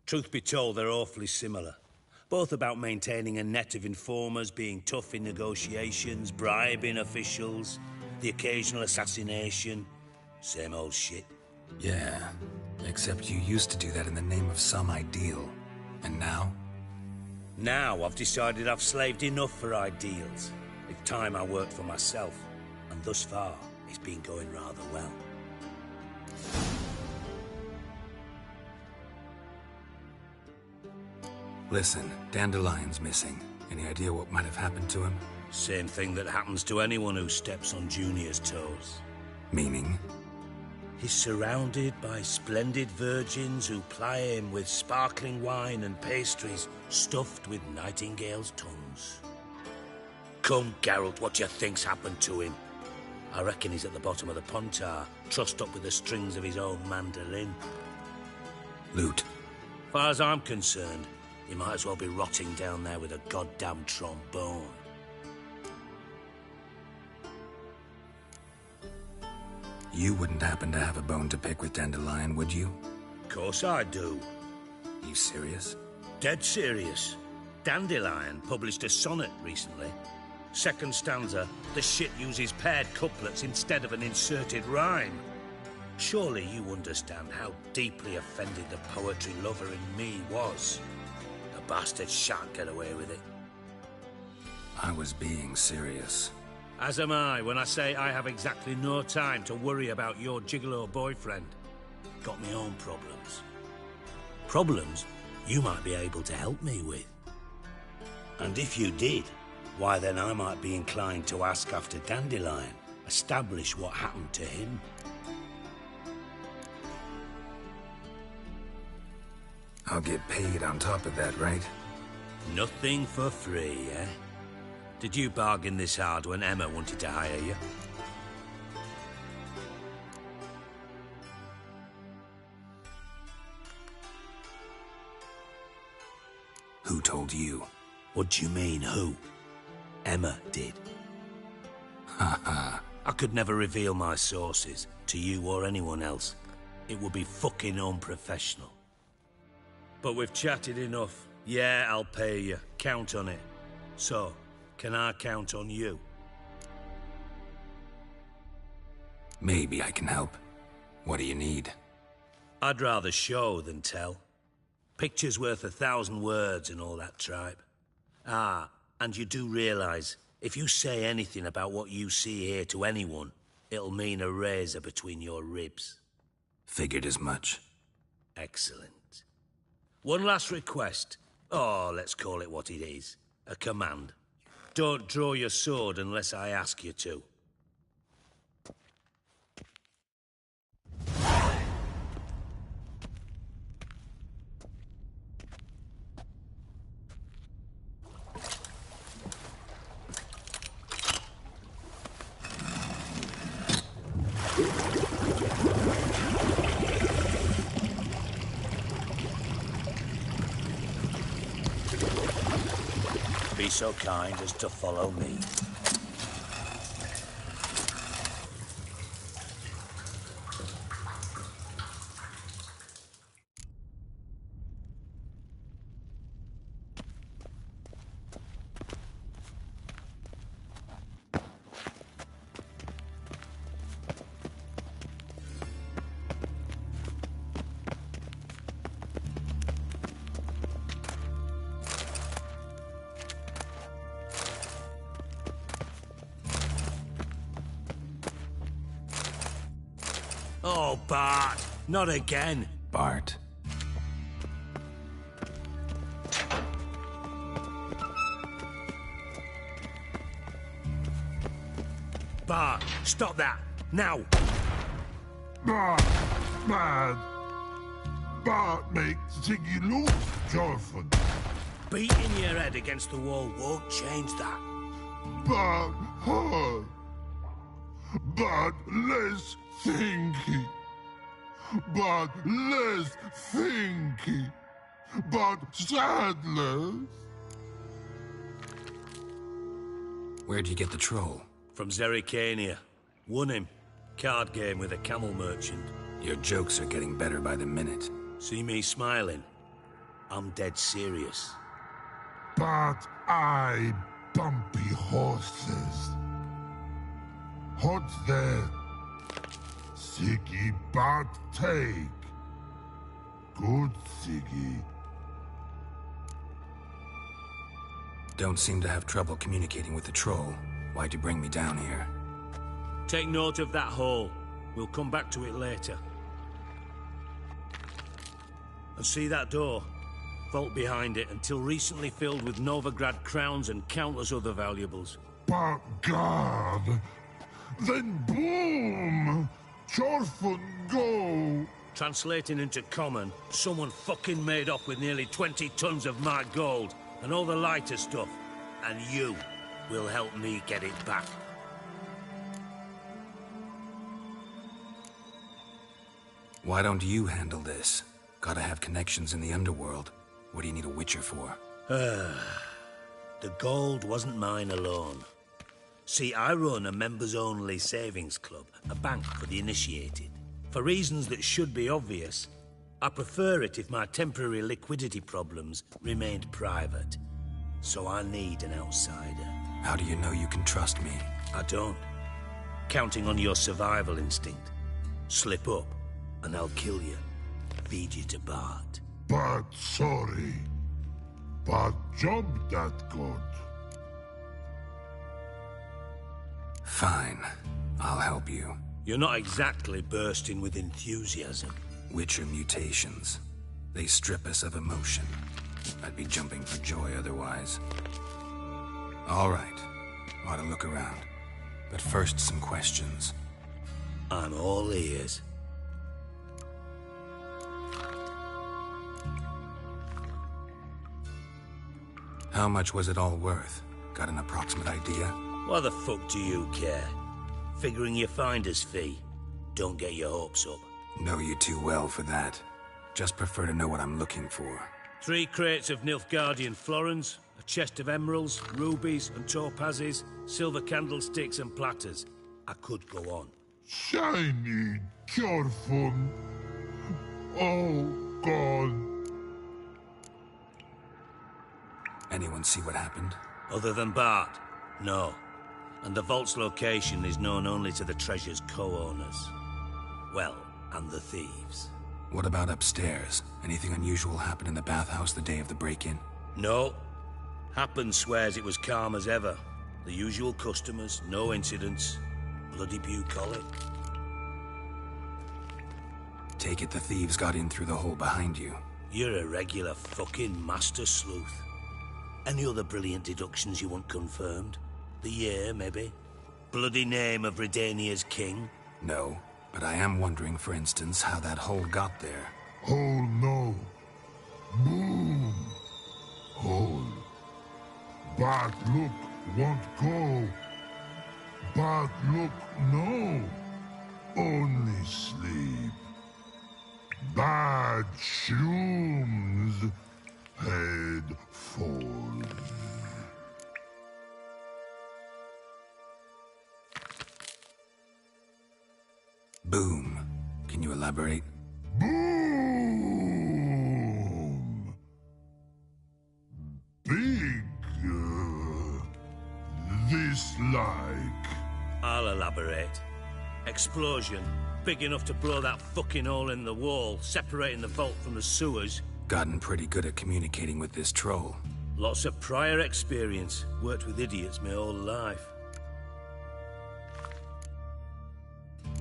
Truth be told, they're awfully similar. Both about maintaining a net of informers, being tough in negotiations, bribing officials, the occasional assassination. Same old shit. Yeah, except you used to do that in the name of some ideal. And now? Now I've decided I've slaved enough for ideals. It's time I worked for myself. And thus far, it's been going rather well. Listen, Dandelion's missing. Any idea what might have happened to him? Same thing that happens to anyone who steps on Junior's toes. Meaning? He's surrounded by splendid virgins who ply him with sparkling wine and pastries stuffed with nightingales' tongues. Come, Geralt, what do you think's happened to him? I reckon he's at the bottom of the Pontar, trussed up with the strings of his own mandolin. Loot. Far as I'm concerned, he might as well be rotting down there with a goddamn trombone. You wouldn't happen to have a bone to pick with Dandelion, would you? Of course I do. You serious? Dead serious. Dandelion published a sonnet recently. Second stanza, the shit uses paired couplets instead of an inserted rhyme. Surely you understand how deeply offended the poetry lover in me was. The bastard shan't get away with it. I was being serious. As am I when I say I have exactly no time to worry about your gigolo boyfriend. Got me own problems. Problems you might be able to help me with. And if you did, why then I might be inclined to ask after Dandelion, establish what happened to him. I'll get paid on top of that, right? Nothing for free, eh? Did you bargain this hard when Emma wanted to hire you? Who told you? What do you mean, who? Emma did. Haha. I could never reveal my sources to you or anyone else. It would be fucking unprofessional. But we've chatted enough. Yeah, I'll pay you. Count on it. So, can I count on you? Maybe I can help. What do you need? I'd rather show than tell. Picture's worth 1,000 words and all that tripe. Ah, and you do realise, if you say anything about what you see here to anyone, it'll mean a razor between your ribs. Figured as much. Excellent. One last request. Oh, let's call it what it is. A command. Don't draw your sword unless I ask you to. Be so kind as to follow me. Oh, Bart, not again. Bart. Bart, stop that, now. Bart, bad. Bart makes Ziggy lose, Jorfin. Beating your head against the wall won't change that. Bart hard. Bart less thinky. Bart less thinky. Bart Sadler. Where'd you get the troll? From Zerrikania. Won him. Card game with a camel merchant. Your jokes are getting better by the minute. See me smiling? I'm dead serious. But I bumpy horses. What's there? Siggy Bart take. Good Siggy. Don't seem to have trouble communicating with the troll. Why'd you bring me down here? Take note of that hole. We'll come back to it later. And see that door? Vault behind it, until recently filled with Novigrad crowns and countless other valuables. But God, then boom! Jorfin go! Translating into common, someone fucking made off with nearly 20 tons of my gold, and all the lighter stuff. And you will help me get it back. Why don't you handle this? Gotta have connections in the underworld. What do you need a Witcher for? The gold wasn't mine alone. See, I run a members-only savings club, a bank for the initiated. For reasons that should be obvious, I prefer it if my temporary liquidity problems remained private. So I need an outsider. How do you know you can trust me? I don't. Counting on your survival instinct. Slip up, and I'll kill you. Feed you to Bart. But sorry. But job that good. Fine. I'll help you. You're not exactly bursting with enthusiasm. Witcher mutations. They strip us of emotion. I'd be jumping for joy otherwise. All right. Ought to look around. But first, some questions. I'm all ears. How much was it all worth? Got an approximate idea? Why the fuck do you care? Figuring your finder's fee. Don't get your hopes up. Know you too well for that. Just prefer to know what I'm looking for. 3 crates of Nilfgaardian florins, a chest of emeralds, rubies and topazes, silver candlesticks and platters. I could go on. Shiny Jorfin. Oh, God. Anyone see what happened? Other than Bart? No. And the vault's location is known only to the treasure's co-owners. Well, and the thieves. What about upstairs? Anything unusual happen in the bathhouse the day of the break-in? No. Happen swears it was calm as ever. The usual customers, no incidents. Bloody bucolic. Take it the thieves got in through the hole behind you. You're a regular fucking master sleuth. Any other brilliant deductions you want confirmed? The year, maybe? Bloody name of Redania's king? No, but I am wondering, for instance, how that hole got there. Hole no. Boom. Hole. Bad look won't go. Bad look no. Only sleep. Bad shrooms. Head falls. Boom. Can you elaborate? Boom! Big. This like. I'll elaborate. Explosion. Big enough to blow that fucking hole in the wall, separating the vault from the sewers. Gotten pretty good at communicating with this troll. Lots of prior experience. Worked with idiots my whole life.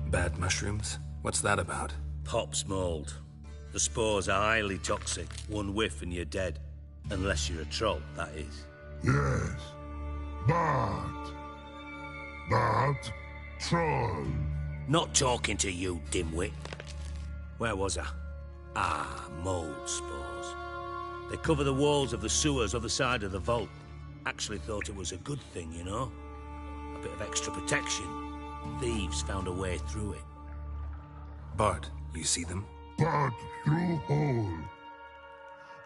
Bad mushrooms? What's that about? Pops mold. The spores are highly toxic. One whiff and you're dead. Unless you're a troll, that is. Yes. But troll. Not talking to you, dimwit. Where was I? Ah, mold spores. They cover the walls of the sewers other side of the vault. Actually thought it was a good thing, you know? A bit of extra protection. Thieves found a way through it. Bart, you see them? But through hole.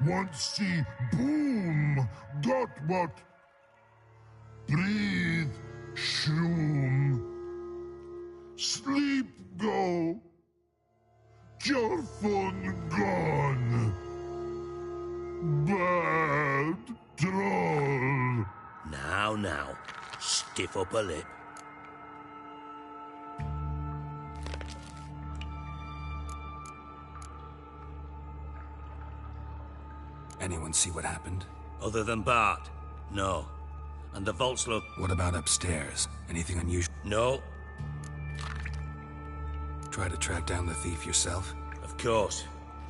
Want see boom. Got what? Breathe. Shroom. Sleep go. Your phone gone. Bad troll. Now. Stiff upper lip. Anyone see what happened? Other than Bart? No. And the vaults look... What about upstairs? Anything unusual? No. Try to track down the thief yourself? Of course.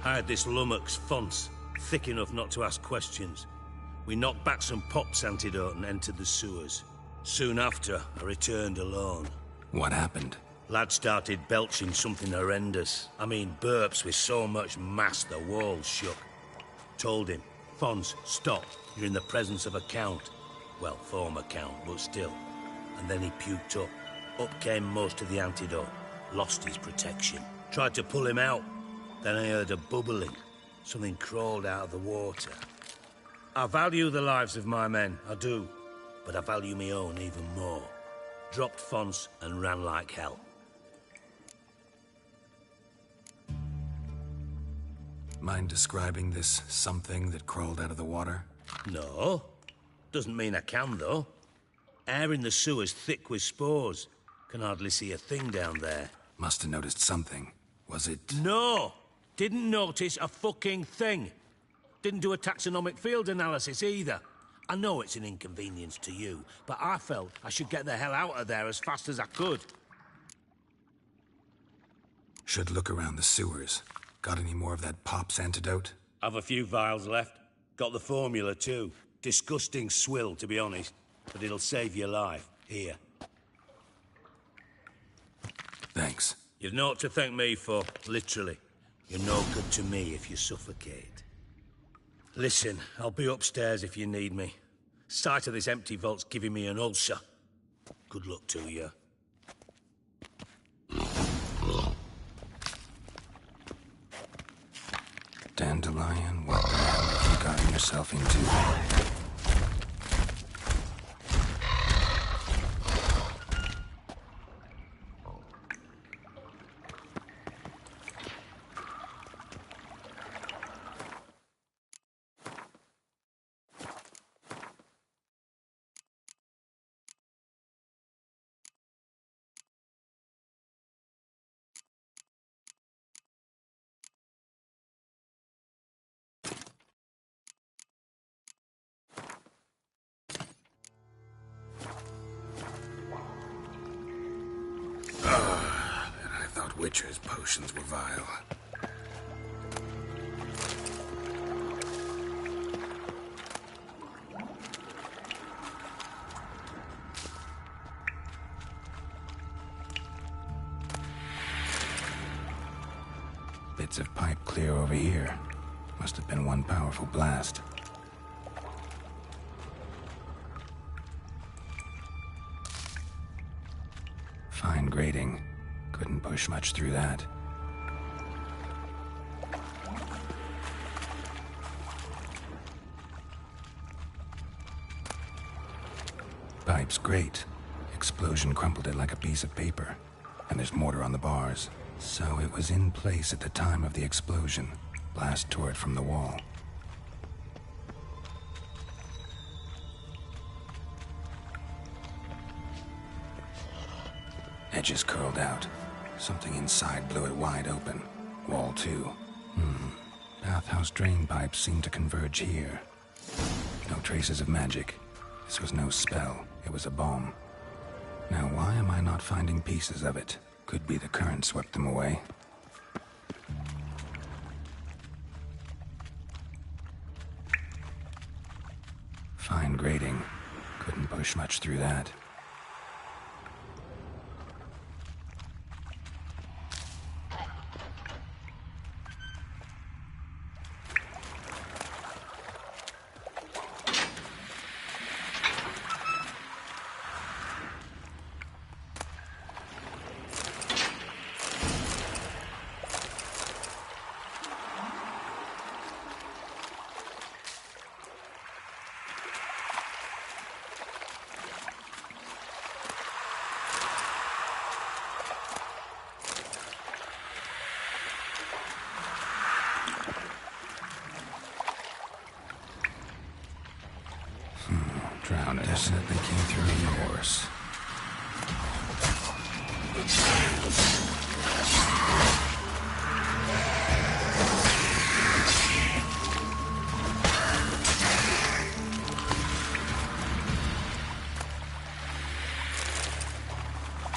I had this lummox Fonce, thick enough not to ask questions. We knocked back some Pop's antidote and entered the sewers. Soon after, I returned alone. What happened? Lad started belching something horrendous. I mean, burps with so much mass the walls shook. Told him, Fonce, stop. You're in the presence of a count. Well, former count, but still. And then he puked up. Up came most of the antidote. Lost his protection. Tried to pull him out. Then I heard a bubbling. Something crawled out of the water. I value the lives of my men, I do. But I value my own even more. Dropped Fonce and ran like hell. Mind describing this something that crawled out of the water? No. Doesn't mean I can, though. Air in the sewer's thick with spores. Can hardly see a thing down there. Must have noticed something. Was it... No! Didn't notice a fucking thing. Didn't do a taxonomic field analysis either. I know it's an inconvenience to you, but I felt I should get the hell out of there as fast as I could. Should look around the sewers. Got any more of that Pop's antidote? I've a few vials left. Got the formula too. Disgusting swill, to be honest. But it'll save your life. Here. Thanks. You've naught to thank me for, literally. You're no good to me if you suffocate. Listen, I'll be upstairs if you need me. Sight of this empty vault's giving me an ulcer. Good luck to you. Dandelion, what the hell have you gotten yourself into? Witcher's potions were vile. Bits of pipe clear over here. Must have been one powerful blast. Fine grating. Couldn't push much through that. Pipe's great. Explosion crumpled it like a piece of paper. And there's mortar on the bars. So it was in place at the time of the explosion. Blast tore it from the wall. Edges curled out. Something inside blew it wide open. Wall too. Bathhouse drain pipes seem to converge here. No traces of magic. This was no spell. It was a bomb. Now why am I not finding pieces of it? Could be the current swept them away. Fine grating. Couldn't push much through that. Drowned definitely came through the horse.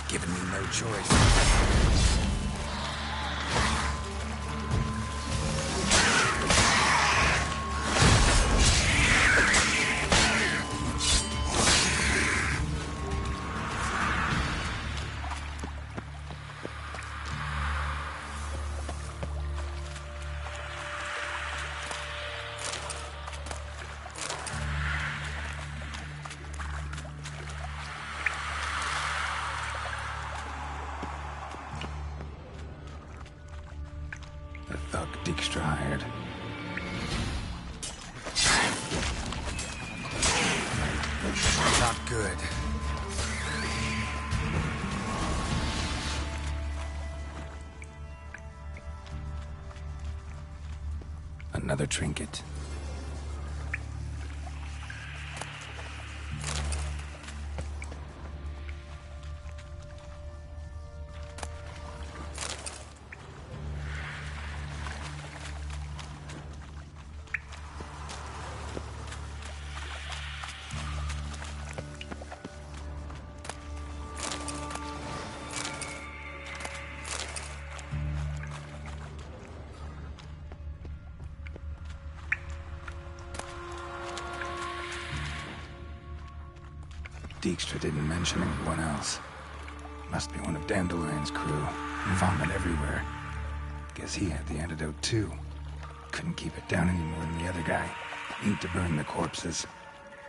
Giving me no choice. The thug Dijkstra hired. Not good. Another trinket. Dijkstra didn't mention anyone else. Must be one of Dandelion's crew. Vomit everywhere. Guess he had the antidote too. Couldn't keep it down any more than the other guy. Need to burn the corpses.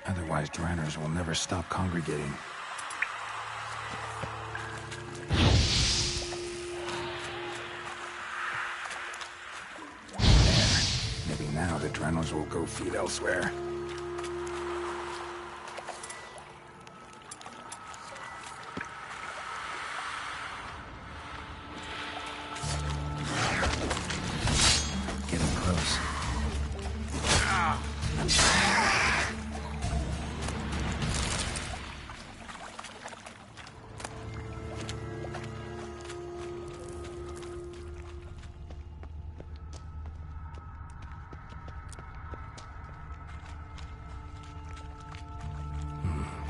Otherwise, Dranners will never stop congregating. There. Maybe now the Dranners will go feed elsewhere.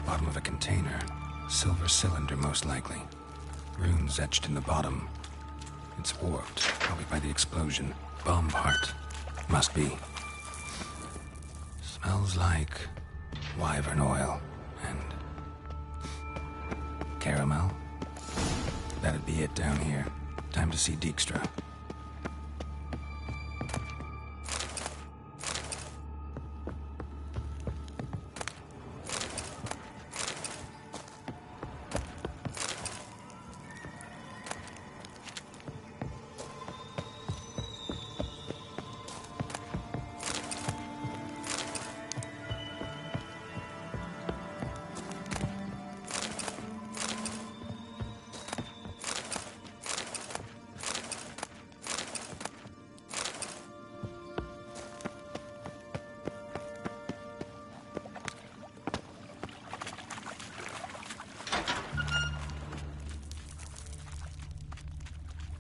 Bottom of a container. Silver cylinder, most likely. Runes etched in the bottom. It's warped, probably by the explosion. Bomb part. Must be. Smells like wyvern oil and caramel. That'd be it down here. Time to see Dijkstra.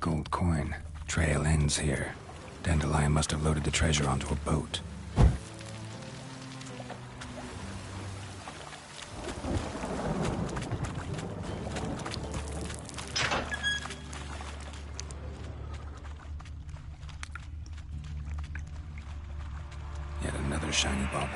Gold coin. Trail ends here. Dandelion must have loaded the treasure onto a boat. Yet another shiny bauble.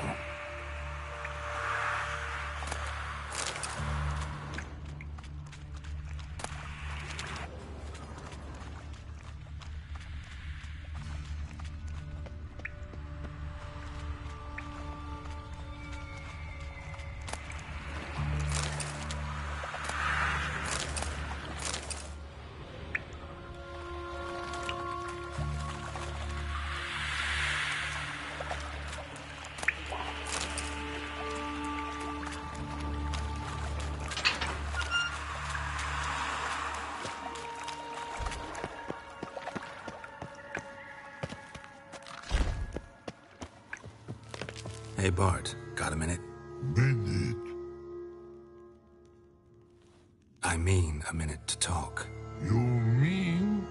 Hey, Bart, got a minute? Minute? I mean a minute to talk. You mean?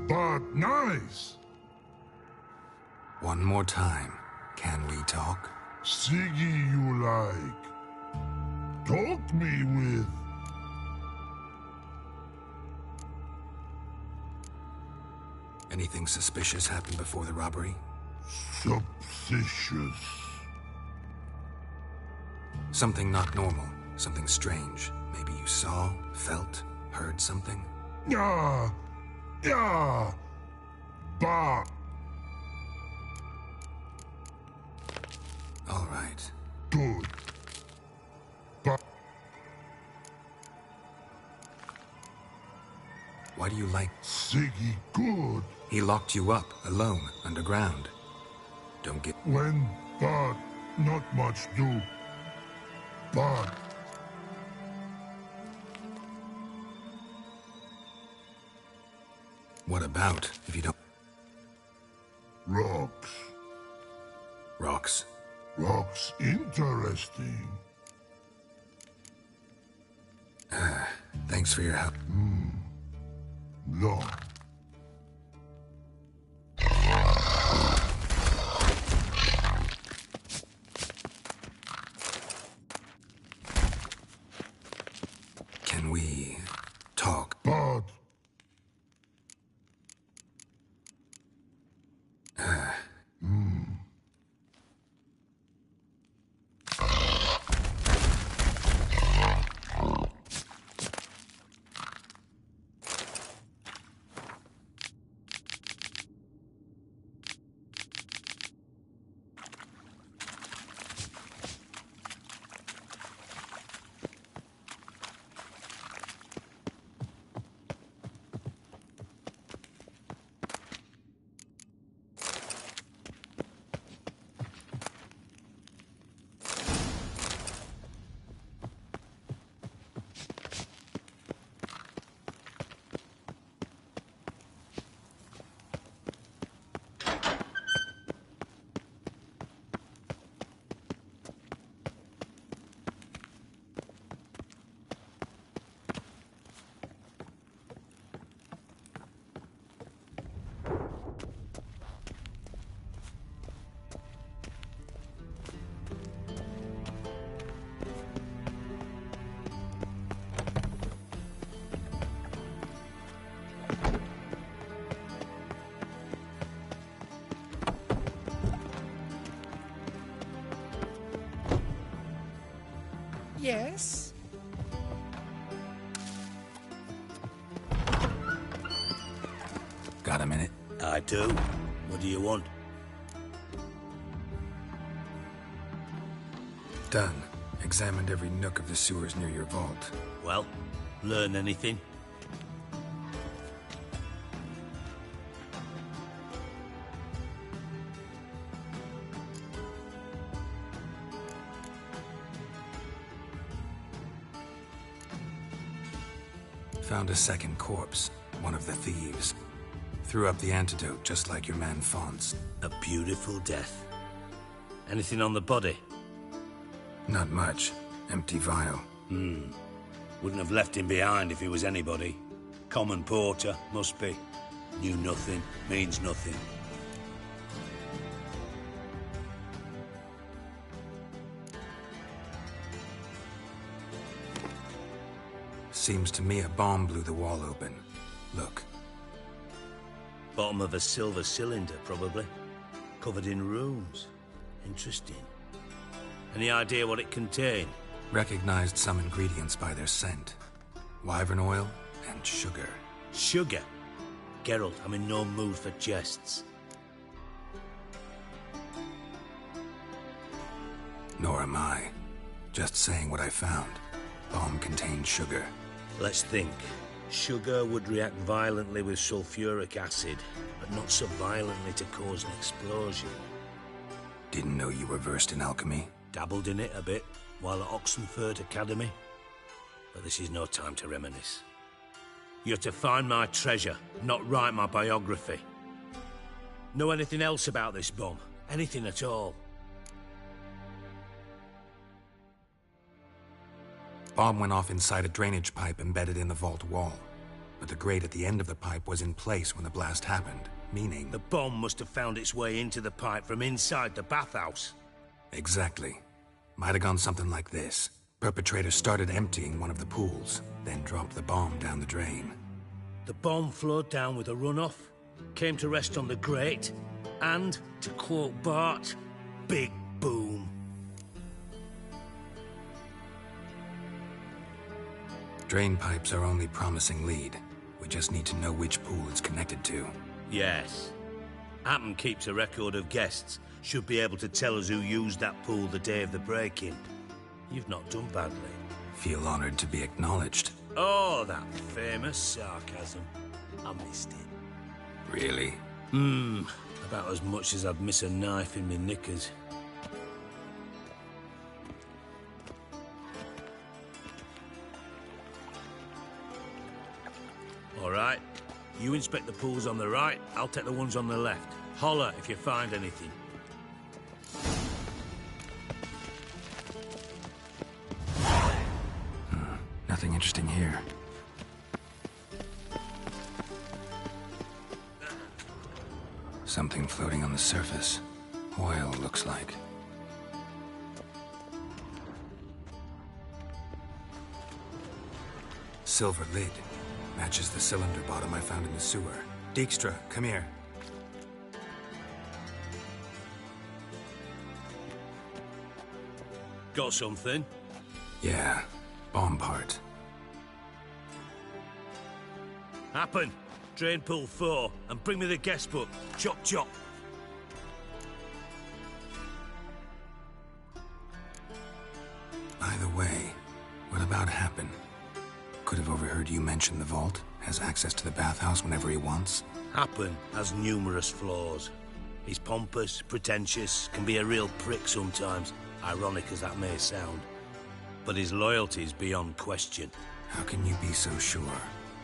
But nice! One more time. Can we talk? Siggy you like. Talk me with. Anything suspicious happened before the robbery? Suspicious. Something not normal. Something strange. Maybe you saw, felt, heard something? Yeah. But. All right. Good. But. Why do you like... Siggy good. He locked you up, alone, underground. Don't get... When, but, not much do. But... What about, if you don't... Rocks. Rocks? Rocks interesting. Thanks for your help. No. Can we talk? But... Yes? Got a minute? I do. What do you want? Done. Examined every nook of the sewers near your vault. Well, learn anything? Found a second corpse, one of the thieves. Threw up the antidote just like your man Fonz. A beautiful death. Anything on the body? Not much. Empty vial. Wouldn't have left him behind if he was anybody. Common porter, must be. Knew nothing, means nothing. Seems to me a bomb blew the wall open. Look. Bottom of a silver cylinder, probably. Covered in runes. Interesting. Any idea what it contained? Recognized some ingredients by their scent. Wyvern oil and sugar. Sugar? Geralt, I'm in no mood for jests. Nor am I. Just saying what I found. Bomb contained sugar. Let's think. Sugar would react violently with sulfuric acid, but not so violently to cause an explosion. Didn't know you were versed in alchemy. Dabbled in it a bit while at Oxenford Academy. But this is no time to reminisce. You're to find my treasure, not write my biography. Know anything else about this bomb? Anything at all? Bomb went off inside a drainage pipe embedded in the vault wall. But the grate at the end of the pipe was in place when the blast happened, meaning... The bomb must have found its way into the pipe from inside the bathhouse. Exactly. Might have gone something like this. Perpetrator started emptying one of the pools, then dropped the bomb down the drain. The bomb flowed down with a runoff, came to rest on the grate, and, to quote Bart, big boom. Drain pipes are only promising lead. We just need to know which pool it's connected to. Yes. Happen keeps a record of guests. Should be able to tell us who used that pool the day of the break-in. You've not done badly. Feel honored to be acknowledged. Oh, that famous sarcasm. I missed it. Really? About as much as I'd miss a knife in my knickers. All right. You inspect the pools on the right, I'll take the ones on the left. Holler if you find anything. Nothing interesting here. Something floating on the surface. Oil, looks like. Silver lid. Matches the cylinder bottom I found in the sewer. Dijkstra, come here. Got something? Yeah, bomb part. Happen. Drain pool 4, and bring me the guest book. Chop chop. By the way, what about Happen? Could have overheard you mention the vault. Has access to the bathhouse whenever he wants. Happen has numerous flaws. He's pompous, pretentious, can be a real prick sometimes, ironic as that may sound. But his loyalty's beyond question. How can you be so sure?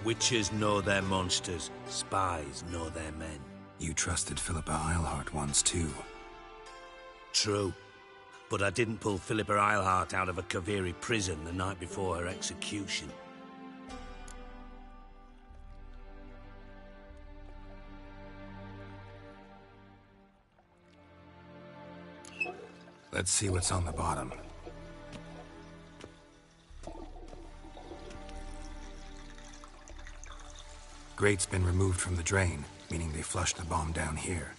Witches know their monsters, spies know their men. You trusted Philippa Eilhart once too. True. But I didn't pull Philippa Eilhart out of a Kaviri prison the night before her execution. Let's see what's on the bottom. Grate's been removed from the drain, meaning they flushed the bomb down here.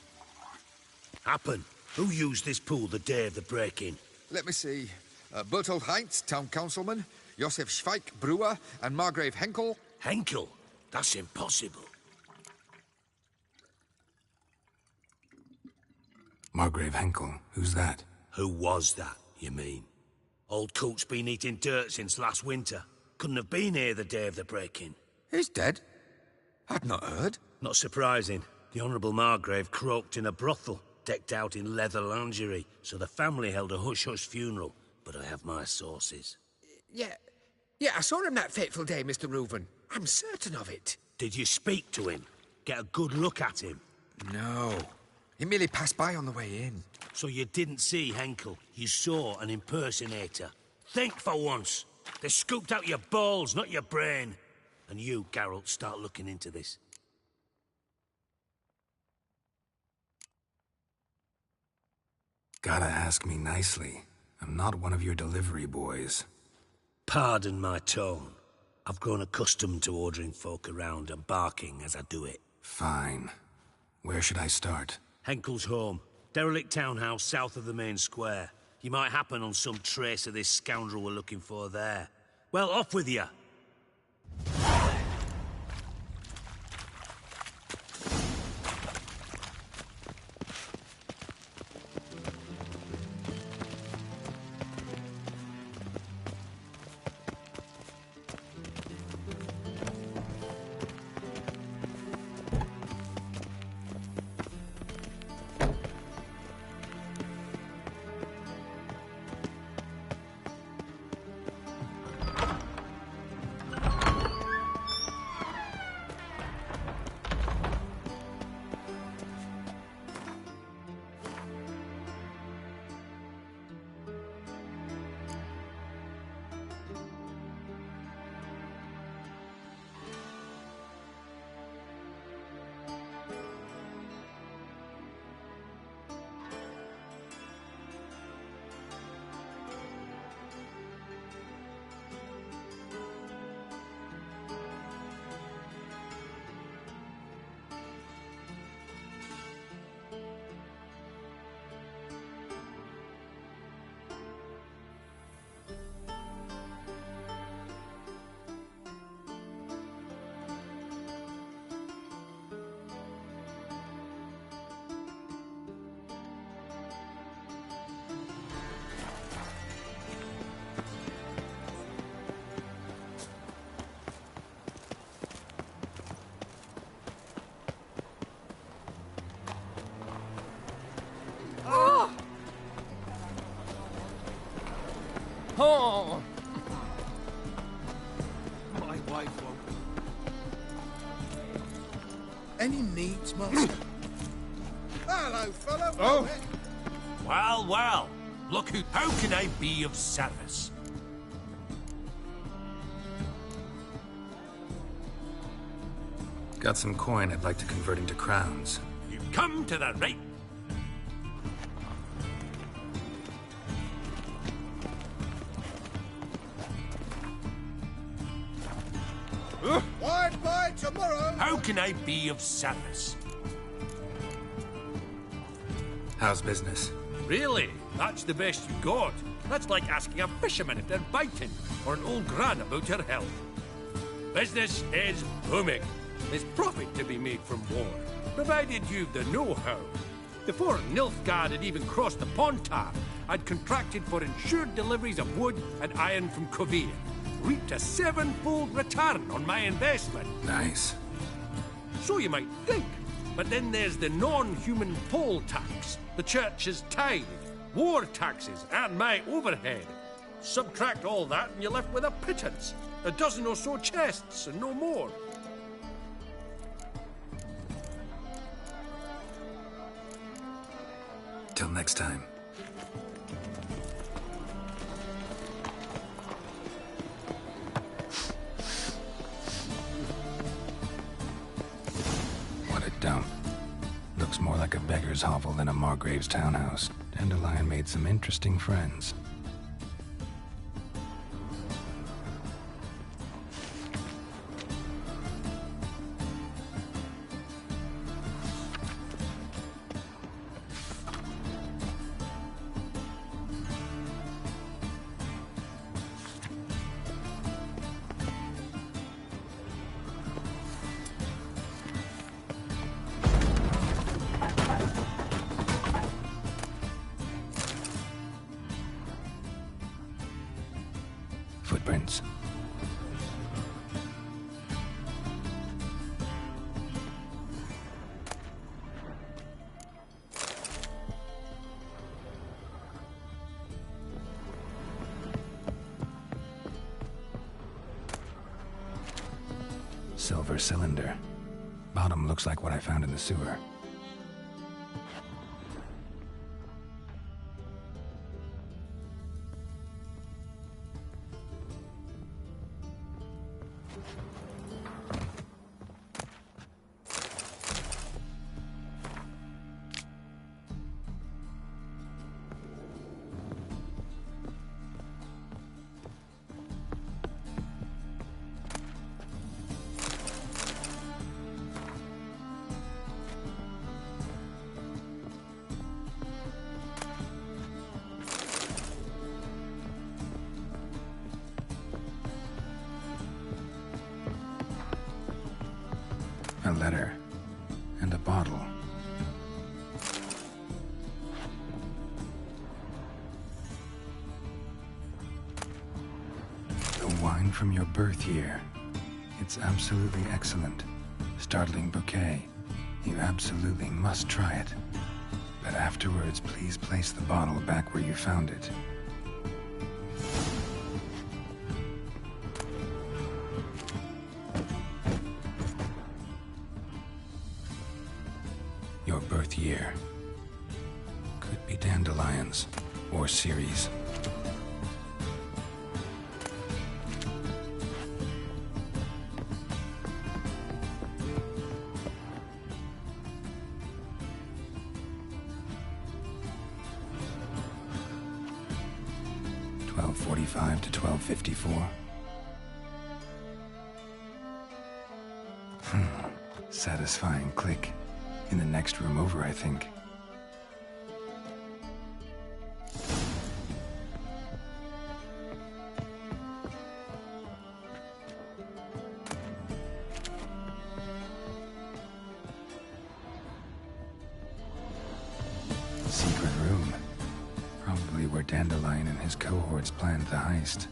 Happen. Who used this pool the day of the break-in? Let me see. Bertold Heinz, town councilman, Josef Schweik, brewer, and Margrave Henkel. Henkel? That's impossible. Margrave Henkel? Who's that? Who was that, you mean? Old Coot's been eating dirt since last winter. Couldn't have been here the day of the break-in. He's dead? I'd not heard. Not surprising. The Honourable Margrave croaked in a brothel, decked out in leather lingerie, so the family held a hush-hush funeral. But I have my sources. Yeah, I saw him that fateful day, Mr. Reuven. I'm certain of it. Did you speak to him? Get a good look at him? No. He merely passed by on the way in. So you didn't see Henkel. You saw an impersonator. Think for once. They scooped out your balls, not your brain. And you, Geralt, start looking into this. Gotta ask me nicely. I'm not one of your delivery boys. Pardon my tone. I've grown accustomed to ordering folk around and barking as I do it. Fine. Where should I start? Henkel's home. Derelict townhouse south of the main square. You might happen on some trace of this scoundrel we're looking for there. Well, off with you! Any needs, Master? Hello, fella. Oh. Well, well. Look how can I be of service? Got some coin I'd like to convert into crowns. You've come to the right... Wide by tomorrow. How can I be of service? How's business? Really? That's the best you got? That's like asking a fisherman if they're biting, or an old gran about her health. Business is booming. There's profit to be made from war, provided you've the know-how. Before Nilfgaard had even crossed the Pontar, I'd contracted for insured deliveries of wood and iron from Kovir. Reaped a 7-fold return on my investment. Nice. So you might think. But then there's the non-human poll tax, the church's tithe, war taxes, and my overhead. Subtract all that and you're left with a pittance. A dozen or so chests and no more. Till next time. What a dump. Looks more like a beggar's hovel than a Margrave's townhouse. Dandelion made some interesting friends. Footprints. Silver cylinder. Bottom looks like what I found in the sewer. A letter. And a bottle. The wine from your birth year. It's absolutely excellent. Startling bouquet. You absolutely must try it. But afterwards, please place the bottle back where you found it. Your birth year. Could be dandelions or Ceres. $12:45 to $12:54. Satisfying click. In the next room over, I think. Secret room. Probably where Dandelion and his cohorts planned the heist.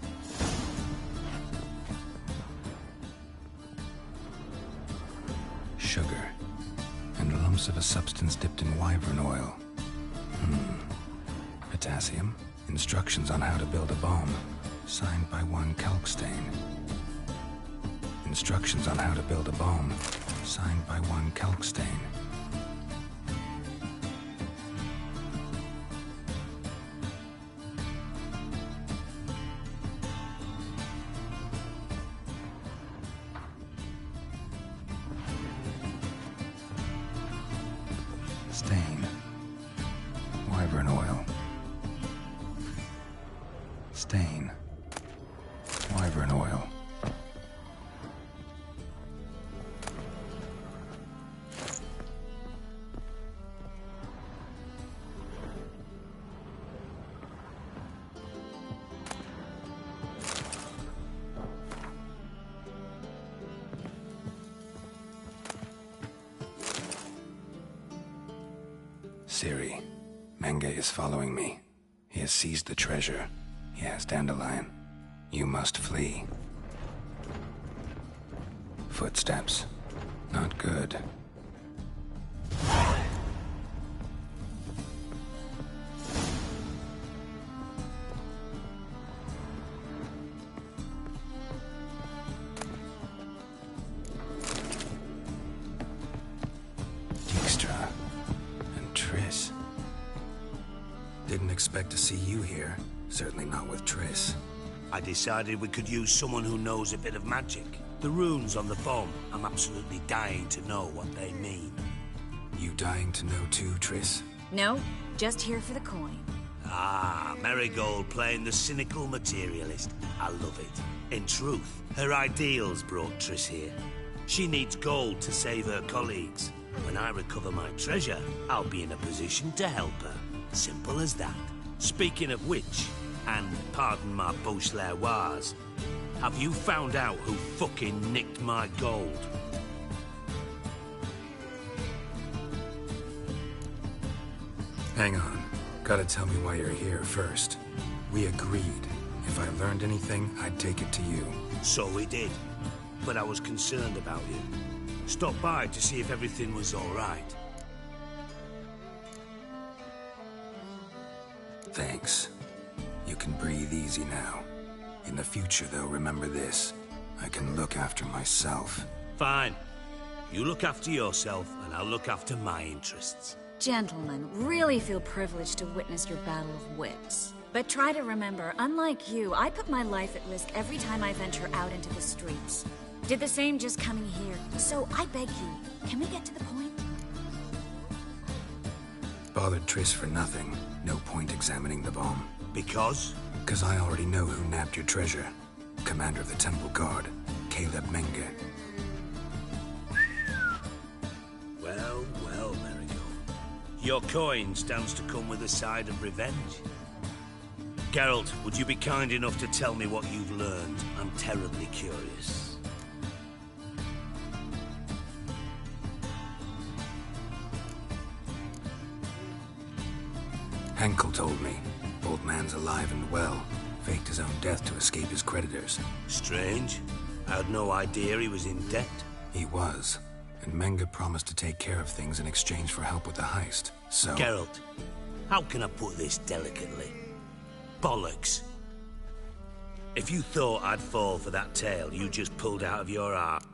Sugar. And lumps of a substance dipped in wyvern oil. Potassium. Instructions on how to build a bomb. Signed by one Kalkstein. Instructions on how to build a bomb, signed by one Kalkstein. Stain. Wyvern oil. Stain. Wyvern oil. Ciri, Menge is following me. He has seized the treasure. He has Dandelion. You must flee. Footsteps. Not good. Dijkstra. And Triss. Didn't expect to see you here. Certainly not with Triss. I decided we could use someone who knows a bit of magic. The runes on the bomb, I'm absolutely dying to know what they mean. You dying to know too, Triss? No, just here for the coin. Ah, Marigold playing the cynical materialist. I love it. In truth, her ideals brought Triss here. She needs gold to save her colleagues. When I recover my treasure, I'll be in a position to help her. Simple as that. Speaking of which, and pardon my Beauclervois, have you found out who fucking nicked my gold? Hang on. Gotta tell me why you're here first. We agreed. If I learned anything, I'd take it to you. So we did. But I was concerned about you. Stopped by to see if everything was all right. Thanks. You can breathe easy now. In the future, though, remember this. I can look after myself. Fine. You look after yourself, and I'll look after my interests. Gentlemen, really feel privileged to witness your battle of wits. But try to remember, unlike you, I put my life at risk every time I venture out into the streets. Did the same just coming here. So I beg you, can we get to the point? Bothered Triss for nothing. No point examining the bomb. Because? Because I already know who nabbed your treasure. Commander of the Temple Guard, Caleb Menge. Well, well, Marigold. Your coin stands to come with a side of revenge. Geralt, would you be kind enough to tell me what you've learned? I'm terribly curious. Henkel told me. Old man's alive and well. Faked his own death to escape his creditors. Strange. I had no idea he was in debt. He was. And Menge promised to take care of things in exchange for help with the heist. So... Geralt, how can I put this delicately? Bollocks. If you thought I'd fall for that tale you just pulled out of your arse...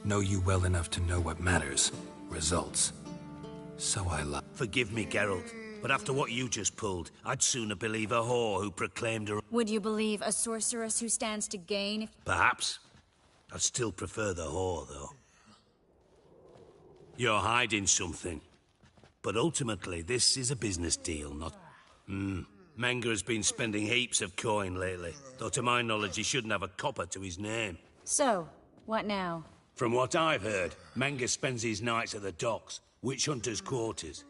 Know you well enough to know what matters. Results. So I lie. Forgive me, Geralt, but after what you just pulled, I'd sooner believe a whore who proclaimed her... Would you believe a sorceress who stands to gain if... Perhaps. I'd still prefer the whore, though. You're hiding something. But ultimately, this is a business deal, not... Menge has been spending heaps of coin lately, though to my knowledge he shouldn't have a copper to his name. So, what now? From what I've heard, Menge spends his nights at the docks, witch hunters' quarters.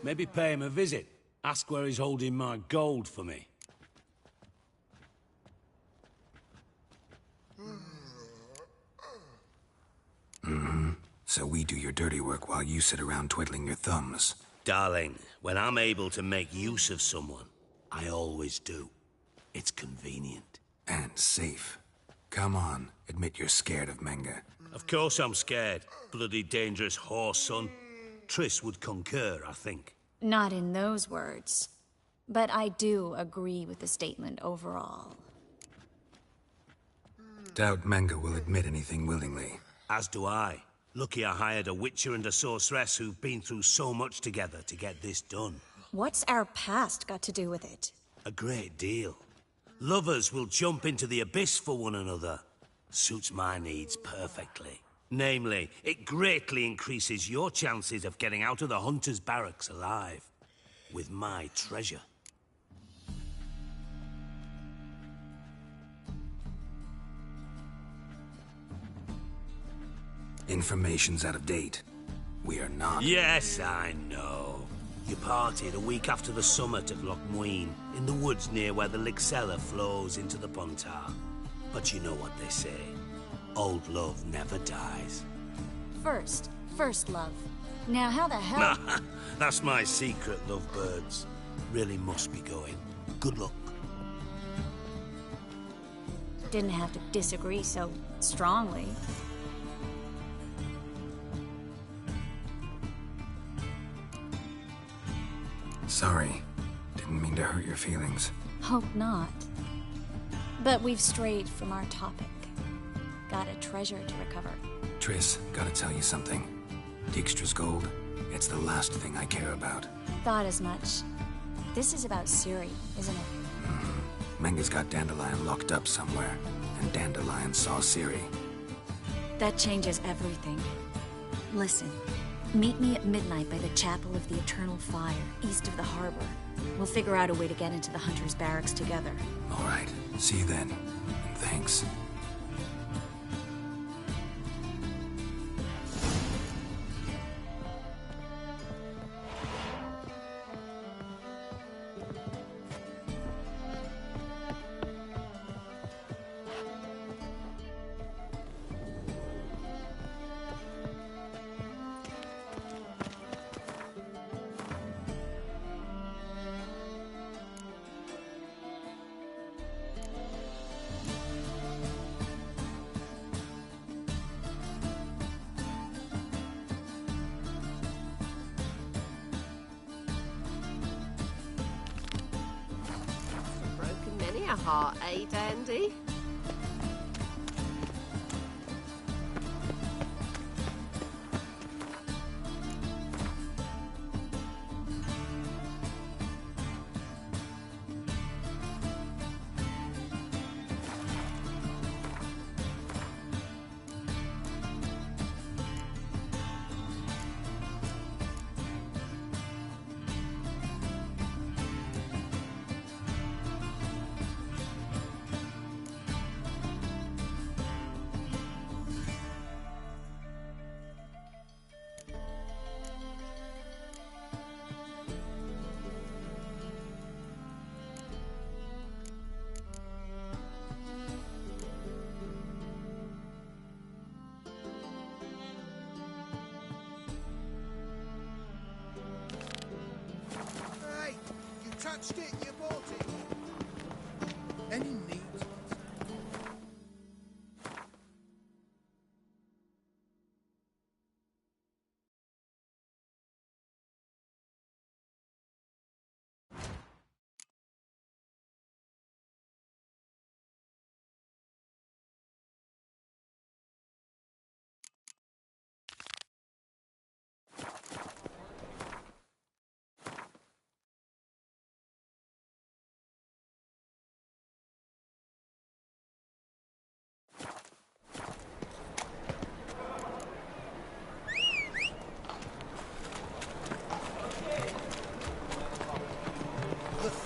Maybe pay him a visit. Ask where he's holding my gold for me. So we do your dirty work while you sit around twiddling your thumbs. Darling, when I'm able to make use of someone, I always do. It's convenient. And safe. Come on, admit you're scared of Menge. Of course I'm scared. Bloody dangerous whore, son. Triss would concur, I think. Not in those words. But I do agree with the statement overall. Doubt Menge will admit anything willingly. As do I. Lucky I hired a witcher and a sorceress who've been through so much together to get this done. What's our past got to do with it? A great deal. Lovers will jump into the abyss for one another. Suits my needs perfectly. Namely, it greatly increases your chances of getting out of the Hunter's barracks alive. With my treasure. Information's out of date. We are not... Yes, I know. You parted a week after the summit of Loch Muin, in the woods near where the Lixella flows into the Pontar. But you know what they say. Old love never dies. First love. Now how the hell... That's my secret, lovebirds. Really must be going. Good luck. Didn't have to disagree so strongly. Sorry. Didn't mean to hurt your feelings. Hope not. But we've strayed from our topic. Got a treasure to recover. Triss, gotta tell you something. Dijkstra's gold, it's the last thing I care about. Thought as much. This is about Ciri, isn't it? Menge's got Dandelion locked up somewhere, and Dandelion saw Ciri. That changes everything. Listen, meet me at midnight by the Chapel of the Eternal Fire, east of the harbor. We'll figure out a way to get into the Hunter's barracks together. All right, see you then, and thanks. A heart, eh, Dandy? Touched it, you bought it. Any neat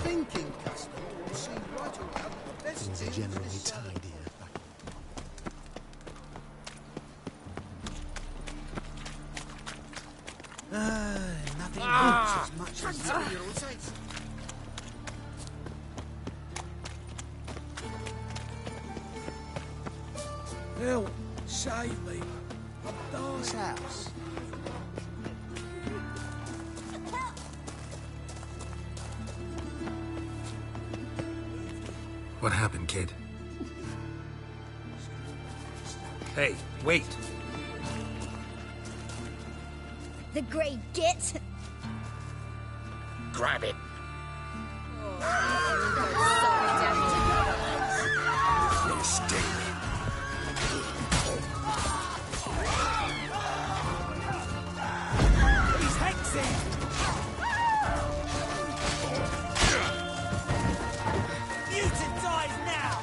thinking custom will seem right around the best things are generally tidier. Nothing hurts as much as 3-year-old says. Help! Save me! I'm dying! This house. What happened, kid? Hey, wait! The Grey Git! Grab it! He's hexing! Mutant dies now!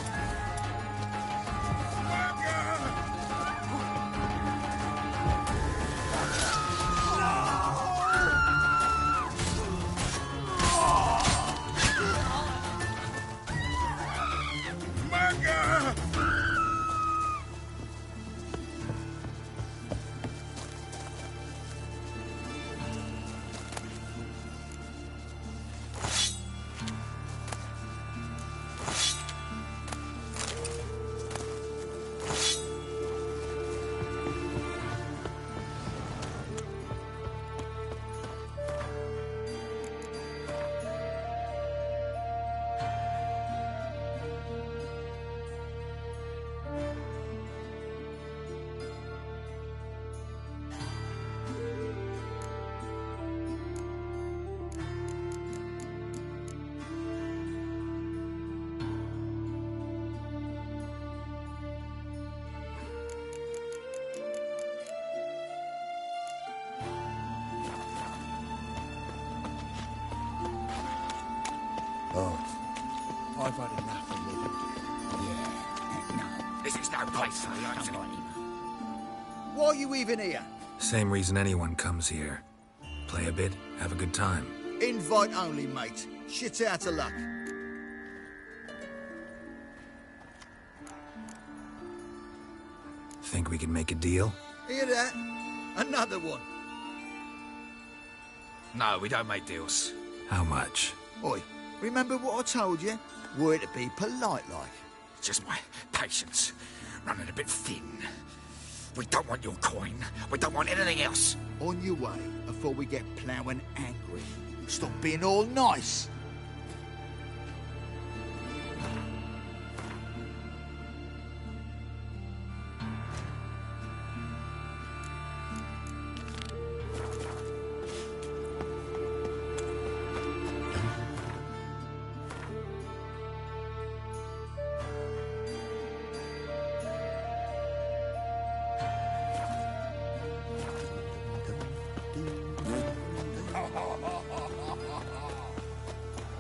I've had enough of living. Yeah, no. This is no place for the accident. Why are you even here? Same reason anyone comes here. Play a bit, have a good time. Invite only, mate. Shit's out of luck. Think we can make a deal? Hear that? Another one. No, we don't make deals. How much? Oi, remember what I told you? We're to be polite like. Just my patience running a bit thin. We don't want your coin. We don't want anything else. On your way before we get ploughing angry. Stop being all nice.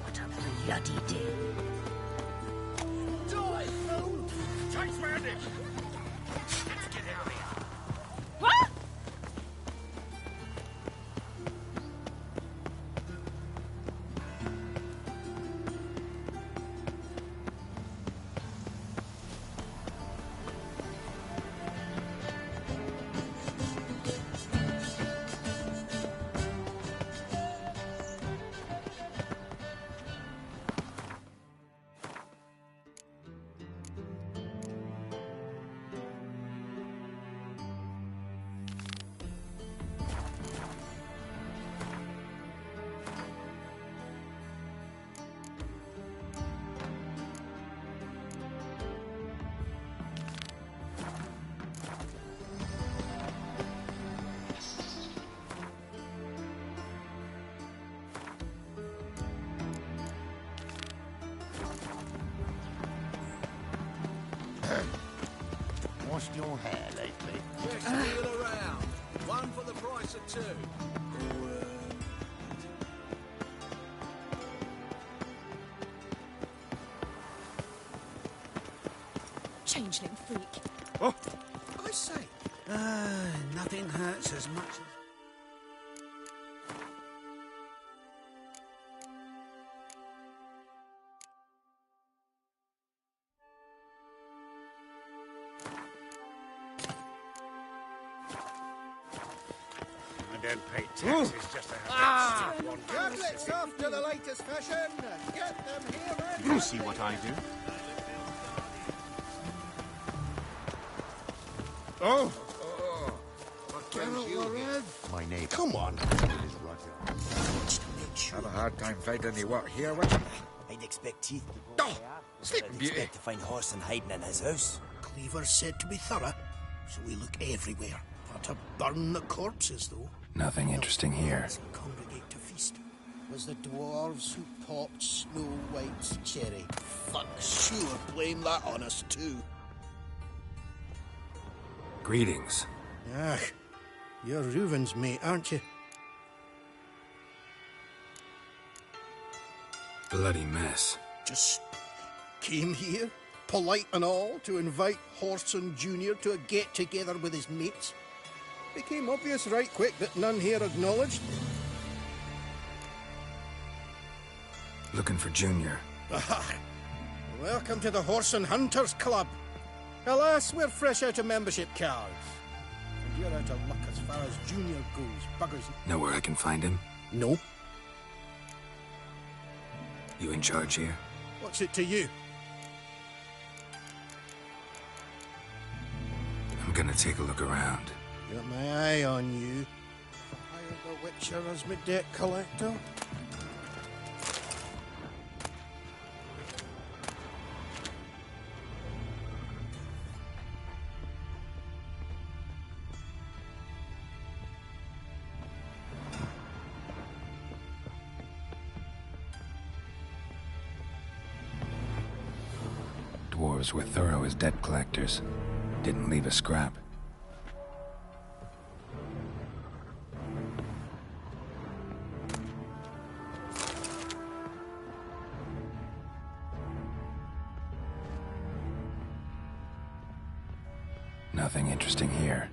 What a bloody din. Die, fool! Chase round him! Let's get out of here. What? Washed your hair lately? Best deal around. One for the price of two. Changeling freak. Oh, I say, nothing hurts as much as... I don't pay taxes just to have that one. Tablets after the latest fashion. Get them here and... You see what I do? Oh! My neighbor. Come on. Have a hard time finding the work here, Witcher. I'd expect Teeth to go. Oh, Sleeping Beauty. Expect to find Horson hiding in his house. Cleaver said to be thorough, so we look everywhere. Not to burn the corpses, though. Nothing interesting here. Congregate to feast. was the dwarves who popped Snow White's cherry. Fuck, sure, blame that on us too. Greetings. Ah, you're Reuven's mate, aren't you? Bloody mess. Just came here, polite and all, to invite Whoreson Jr. to a get-together with his mates. Became obvious right quick that none here acknowledged. Looking for Junior. Ah, welcome to the Whoreson Hunters Club. Alas, we're fresh out of membership cards. And you're out of luck as far as Junior goes, buggers. Know where I can find him? No. You in charge here? What's it to you? I'm gonna take a look around. Got my eye on you. Hired the Witcher as my debt collector. Dwarves were thorough as debt collectors. Didn't leave a scrap. Nothing interesting here.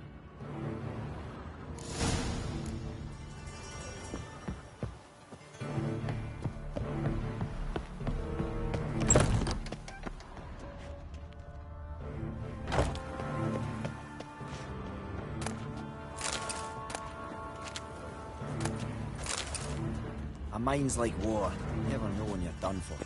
A mind's like war. Never know when you're done for.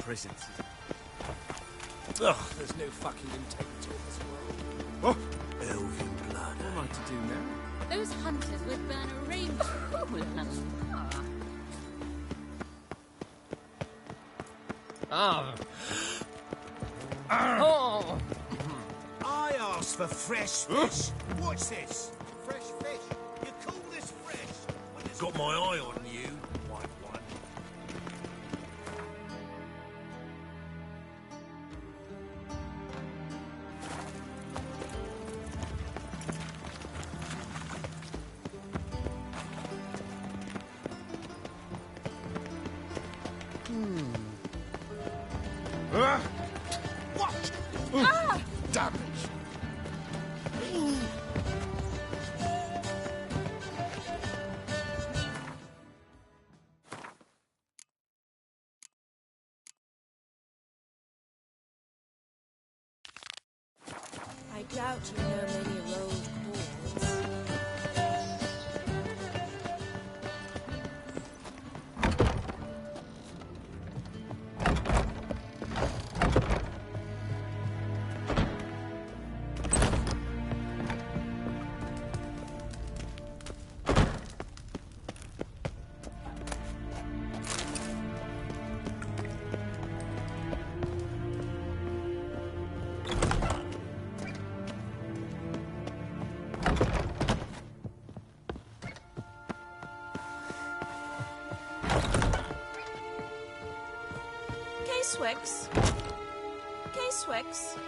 Prisons. Ugh, there's no fucking integrity in this world. Oh, elven blood. What am I to do now? Those hunters would burn a range of Ah. Oh. I asked for fresh fish. What's this? Fresh fish? You call this fresh? Got my eye on you, white one. What? Ah! Damn it. I doubt you know many rolled chords. K-Swix. K-Swix.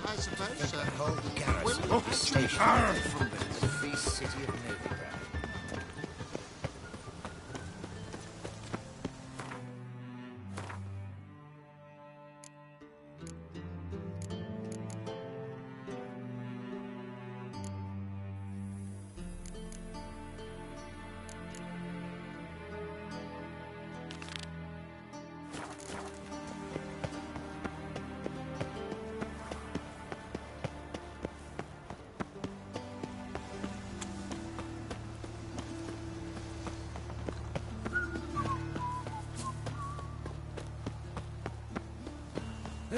I suppose so. Whole garrison Well, of the station from the free city of Novigrad.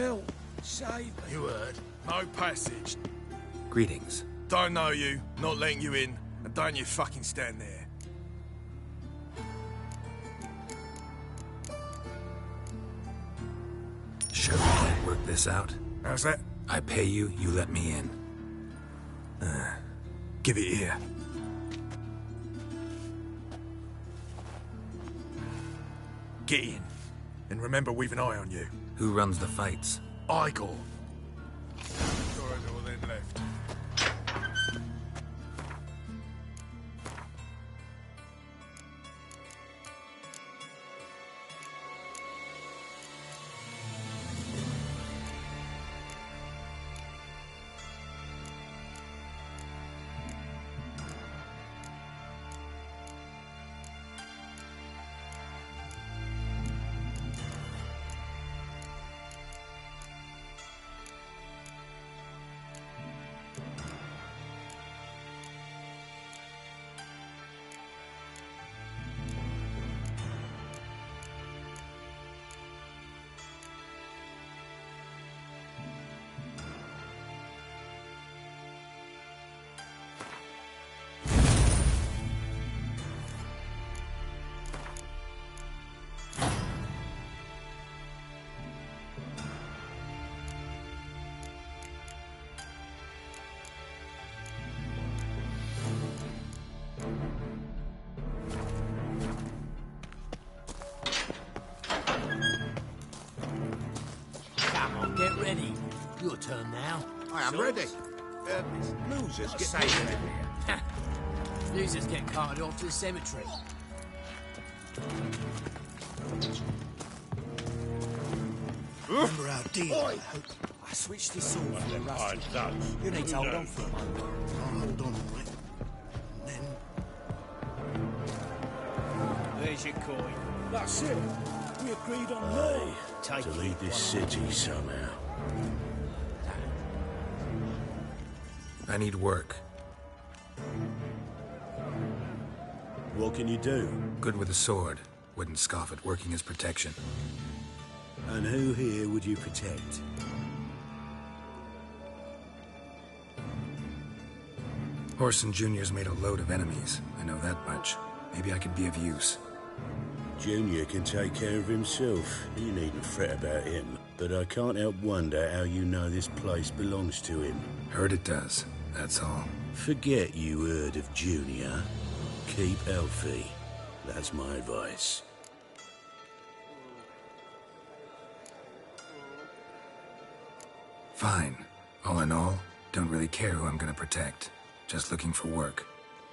Help! Save me! You heard. No passage. Greetings. Don't know you, not letting you in, and don't you fucking stand there. Sure we can't work this out? How's that? I pay you, you let me in. Give it here. Get in. And remember, we've an eye on you. Who runs the fights? Igor. Sorry, there were then left. Get ready. Your turn now. I am ready. Losers get taken. Losers get carted off to the cemetery. Remember our deal, I hope. I switched this sword for the rusty. You need to hold on for a moment. I'll hold on all right. Then... There's your coin. That's it. We agreed on law. To leave this city somehow. I need work. What can you do? Good with a sword. Wouldn't scoff at working as protection. And who here would you protect? Horson Jr.'s made a load of enemies. I know that much. Maybe I could be of use. Junior can take care of himself. You needn't fret about him. But I can't help wonder how you know this place belongs to him. Heard it does, that's all. Forget you heard of Junior. Keep healthy. That's my advice. Fine. All in all, don't really care who I'm gonna protect. Just looking for work.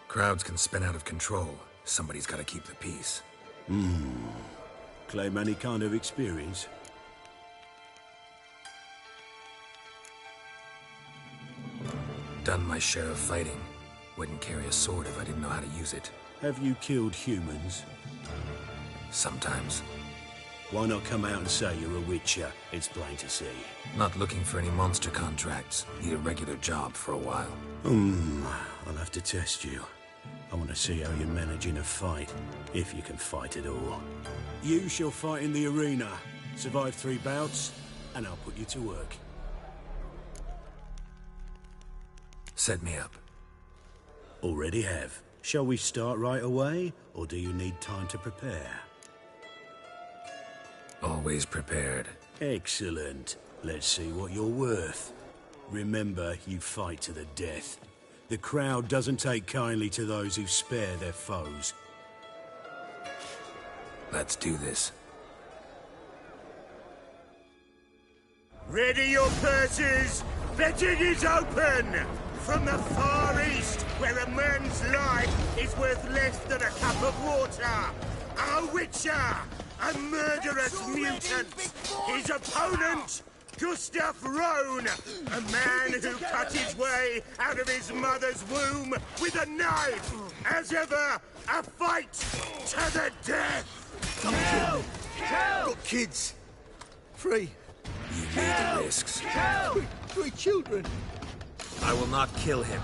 Crowds can spin out of control. Somebody's gotta keep the peace. Claim any kind of experience? Done my share of fighting. Wouldn't carry a sword if I didn't know how to use it. Have you killed humans? Sometimes. Why not come out and say you're a witcher? It's plain to see. Not looking for any monster contracts. Need a regular job for a while. I'll have to test you. I want to see how you manage in a fight, if you can fight at all. You shall fight in the arena. Survive 3 bouts, and I'll put you to work. Set me up. Already have. Shall we start right away, or do you need time to prepare? Always prepared. Excellent. Let's see what you're worth. Remember, you fight to the death. The crowd doesn't take kindly to those who spare their foes. Let's do this. Ready your purses! Betting is open! From the Far East, where a man's life is worth less than a cup of water! A witcher! A murderous mutant! His opponent, Gustav Rohn! A man who cut his way out of his mother's womb with a knife! As ever, a fight to the death! Don't kill! Got kids! 3. You made the risks. 3 children! I will not kill him.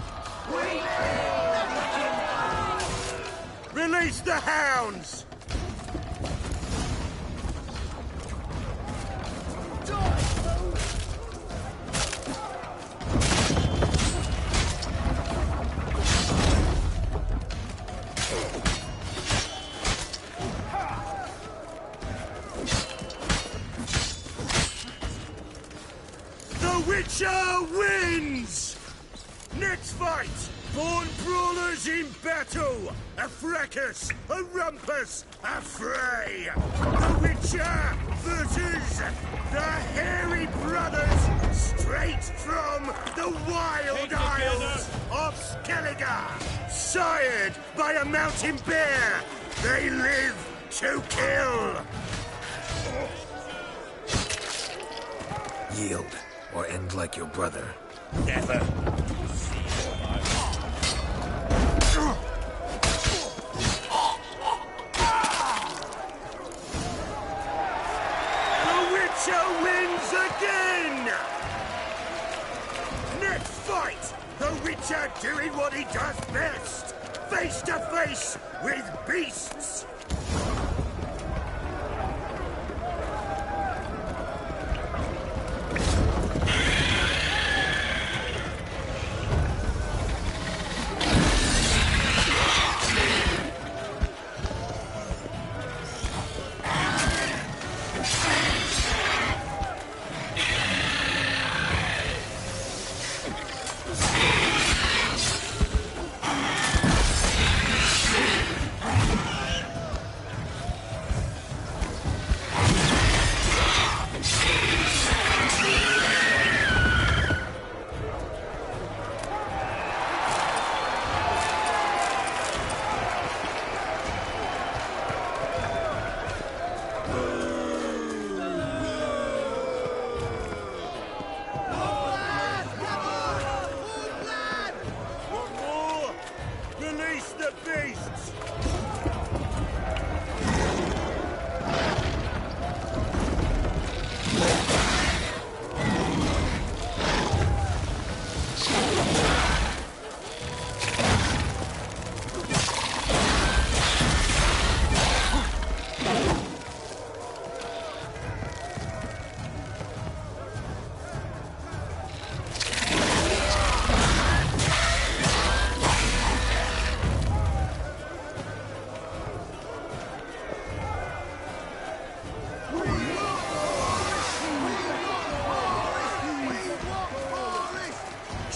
Release the hounds! Witcher wins! Next fight! Born brawlers in battle! A fracas, a rumpus, a fray! The Witcher versus the Hairy Brothers, straight from the wild isles of Skellige! Sired by a mountain bear, they live to kill! Yield, or end like your brother. Never. The Witcher wins again! Next fight, the Witcher doing what he does best, face to face with beasts!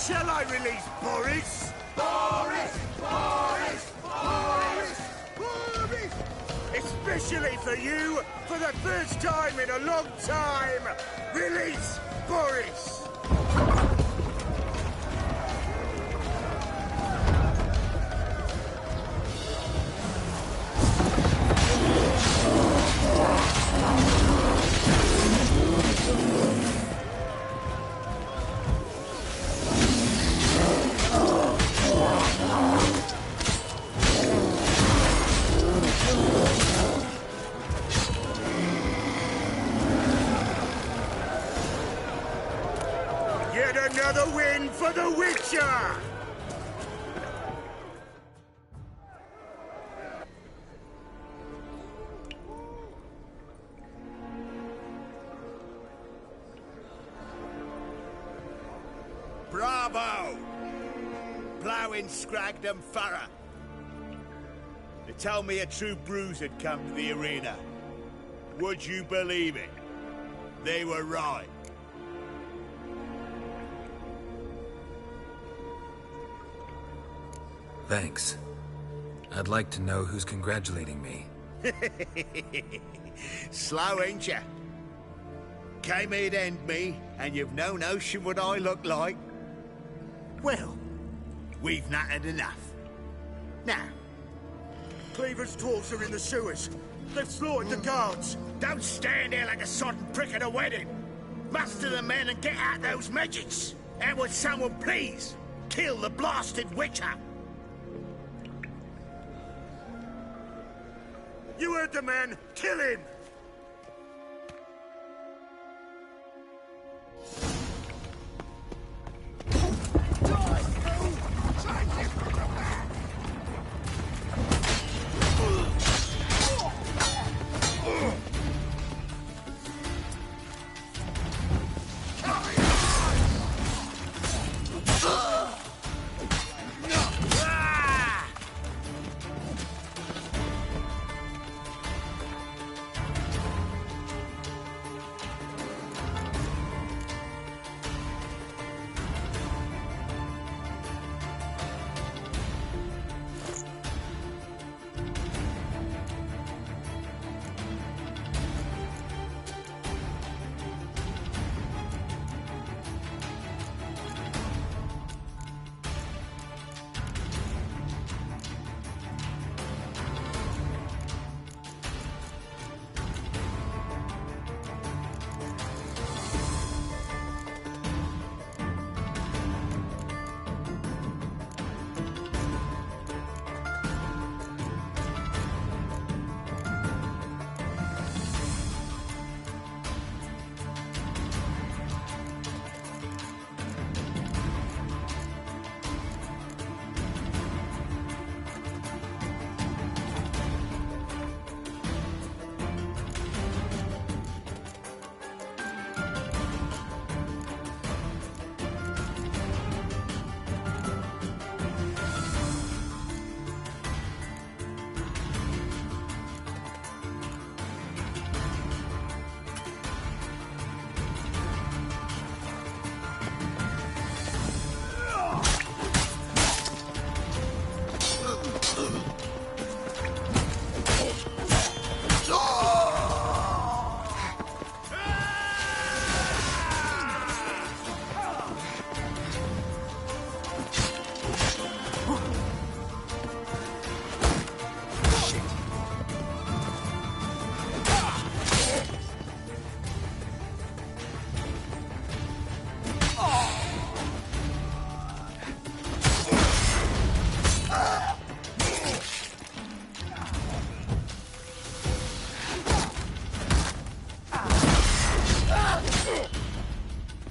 Shall I release Boris? Boris! Boris! Boris! Boris! Especially for you, for the first time in a long time, release Boris! Yet another win for the Witcher! Bravo! Ploughing Scragdom Thorough. They told me a true bruise had come to the arena. Would you believe it? They were right. Thanks. I'd like to know who's congratulating me. Slow, ain't ya? Came here'd end me, and you've no notion what I look like. Well, we've nattered enough. Now, Cleaver's dwarves are in the sewers. They've slaughtered the guards. Don't stand there like a sodden prick at a wedding. Muster the men and get out those midgets. And would someone please kill the blasted Witcher? You heard the man. Kill him!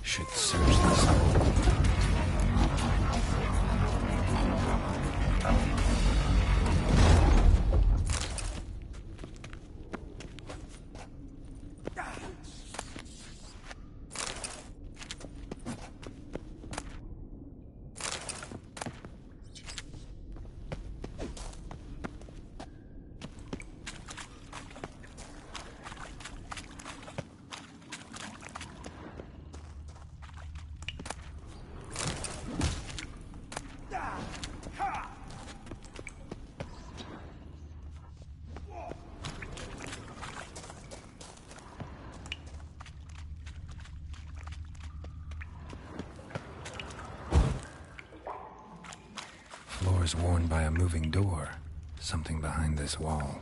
Should search this hole. Floors worn by a moving door. Something behind this wall.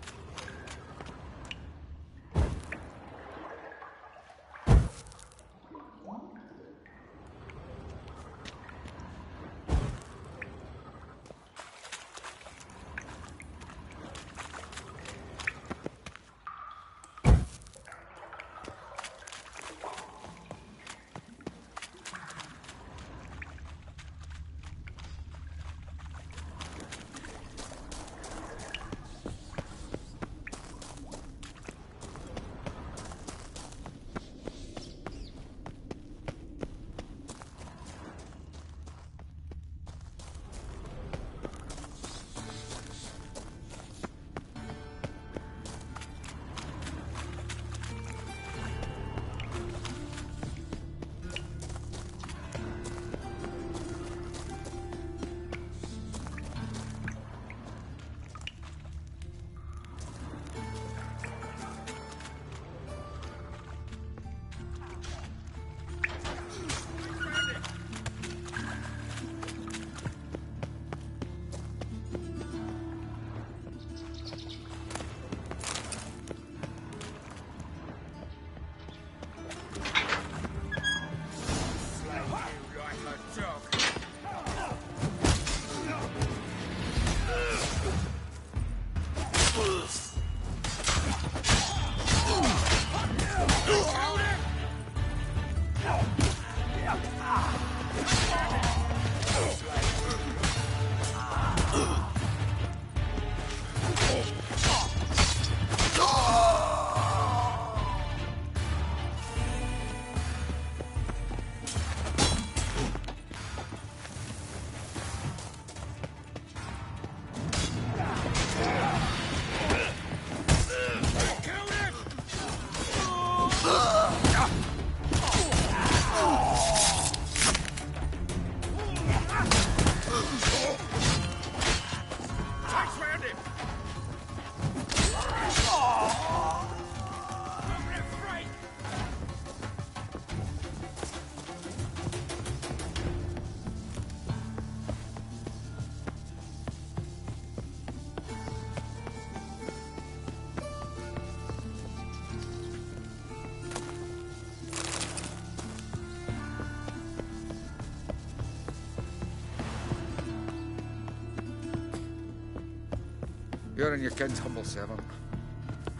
You're in your kid's humble servant.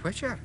Witcher?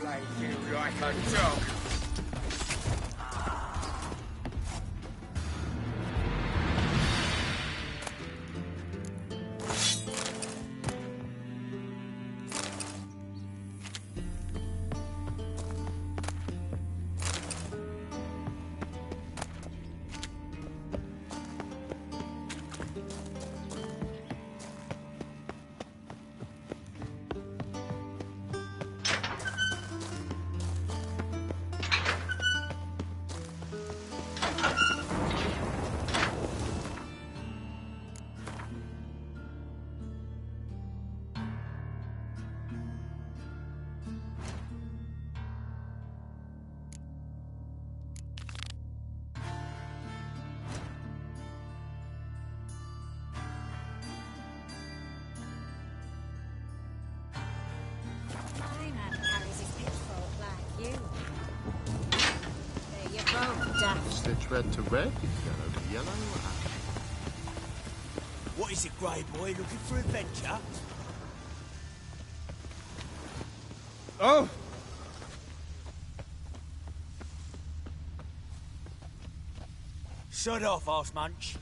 I feel like a dog. My man carries his pitchfork like you. There you go, daft. Stitch red to red, yellow to yellow. What is it, Grey Boy? Looking for adventure? Oh! Shut off, arse munch.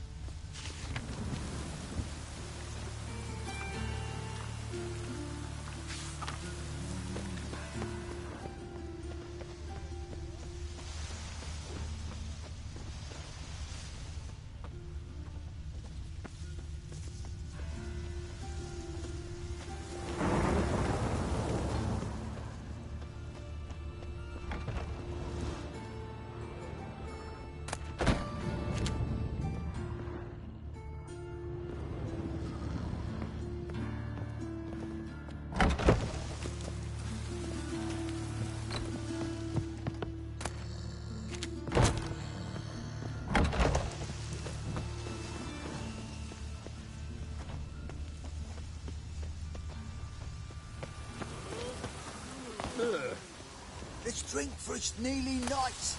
Let's drink for it's nearly night.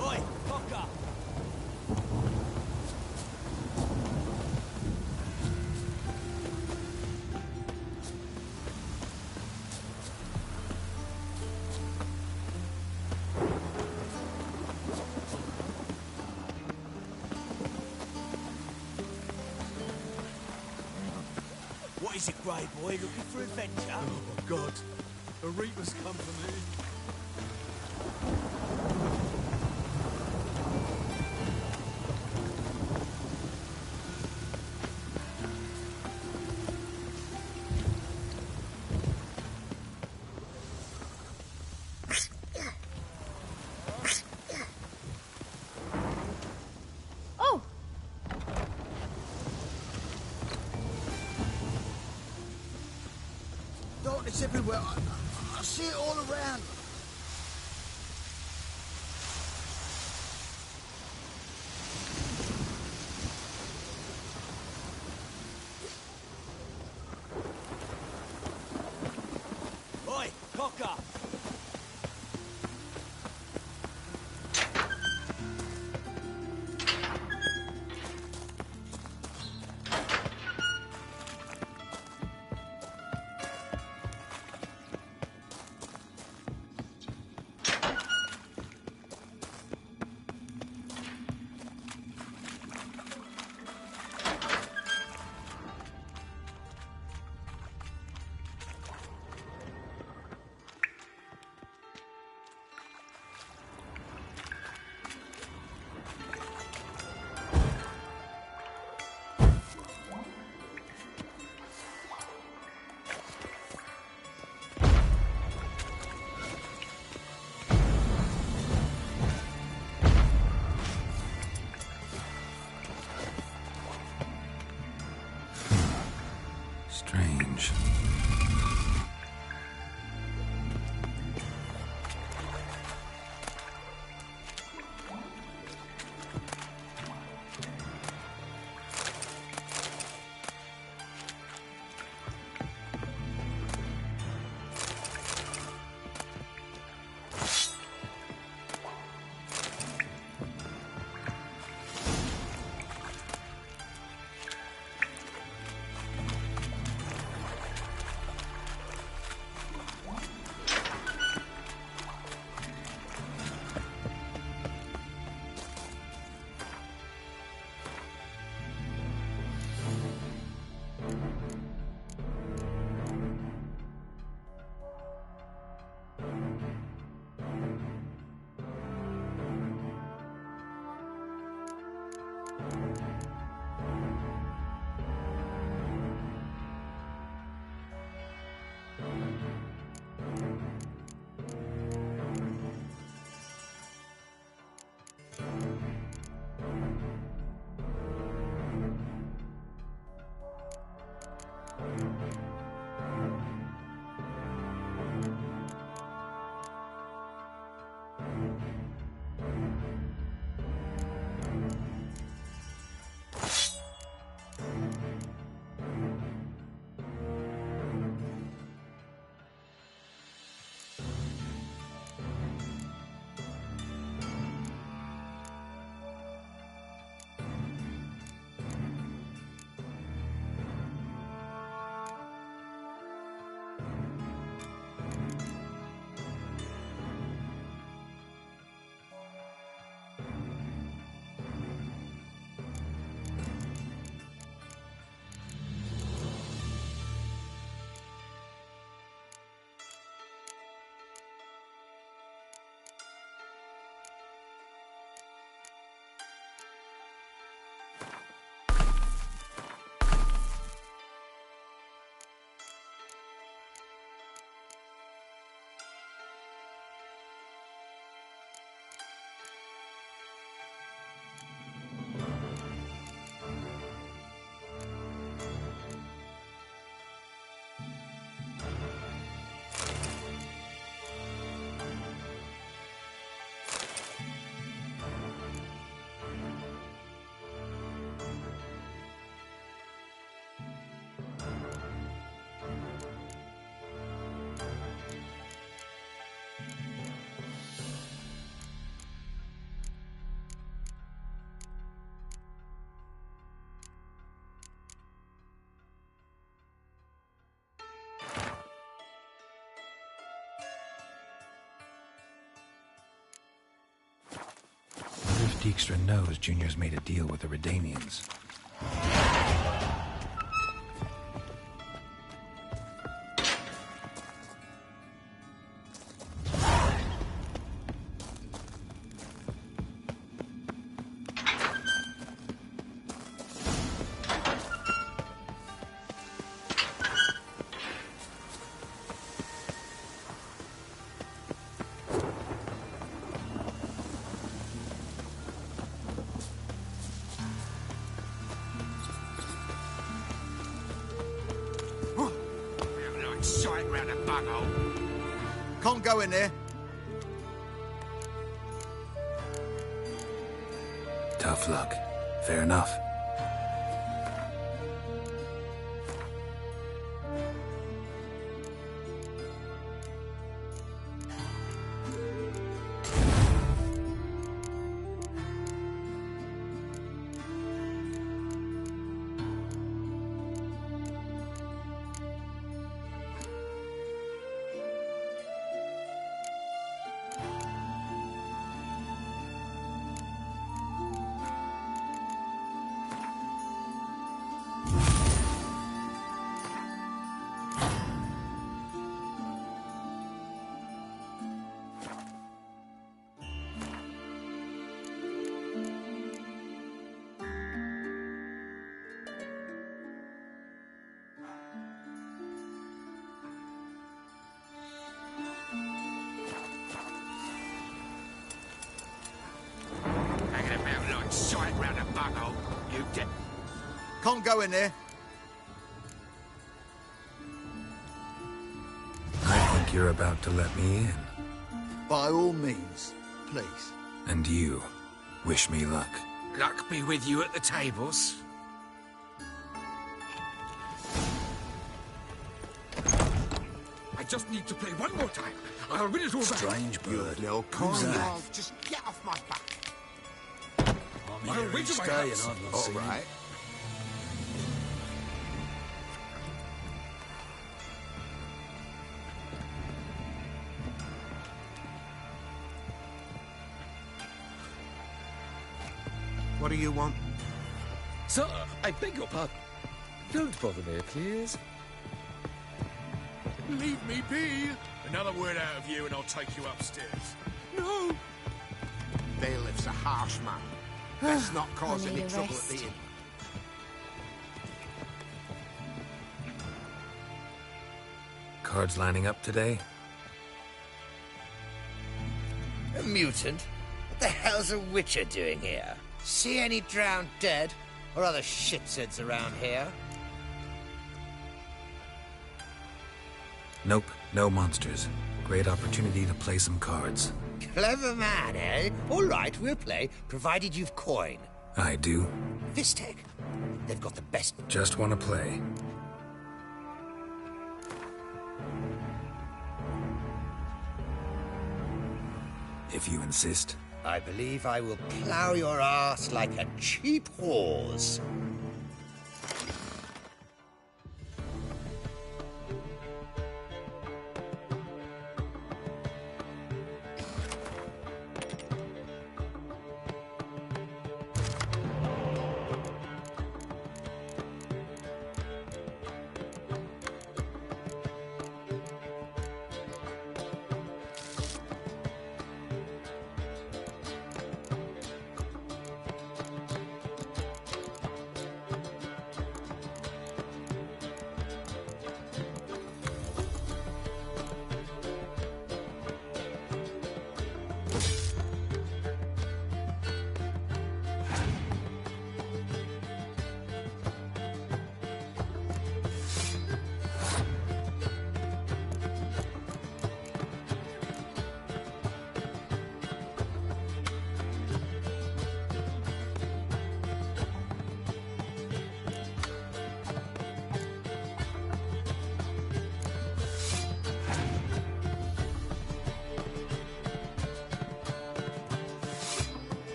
Oi, Cocker! What is it, Grey Boy? Looking for adventure? Oh, God. A Reaper's come for me. Oh! Darkness everywhere. I see it all around. Oi, Cocker! Dijkstra knows Junior's made a deal with the Redanians. Sight round a bunghole. Can't go in there. Tough luck. Fair enough. Sight round a bunghole, you get. Can't go in there. I think you're about to let me in. By all means, please. And you, wish me luck. Luck be with you at the tables. I just need to play one more time. I'll win it all back. Strange bird. You little Who's that? con. Just get off my back. I'll wait till my house. All right. What do you want? Sir, I beg your pardon. Don't bother me, please. Leave me be. Another word out of you and I'll take you upstairs. No. Bailiff's a harsh man. Let's not cause I any need a trouble rest. at the inn. Cards lining up today? A mutant? What the hell's a witcher doing here? See any drowned dead? Or other shitsuds around here? Nope, no monsters. Great opportunity to play some cards. Clever man, eh? All right, we'll play, provided you've coin. I do. Vistec. They've got the best. Just want to play. If you insist. I believe I will plow your ass like a cheap horse.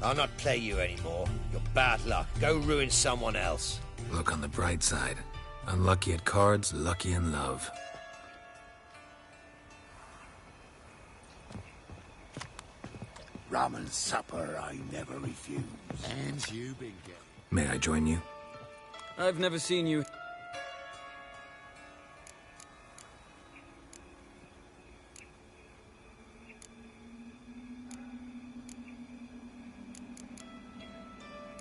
I'll not play you anymore. You're bad luck. Go ruin someone else. Look on the bright side. Unlucky at cards, lucky in love. Rum and supper I never refuse. And you been getting. May I join you? I've never seen you.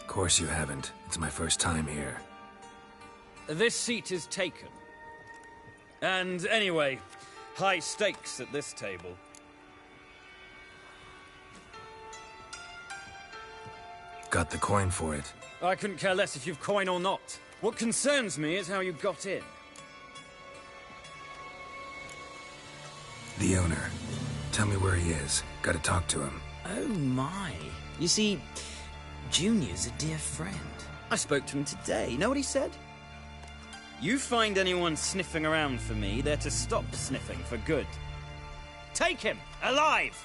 Of course you haven't. It's my first time here. This seat is taken. And anyway, high stakes at this table. Got the coin for it. I couldn't care less if you've coin or not. What concerns me is how you got in. The owner. Tell me where he is. Gotta talk to him. Oh my. You see, Junior's a dear friend. I spoke to him today. Know what he said? You find anyone sniffing around for me, they're to stop sniffing for good. Take him! Alive!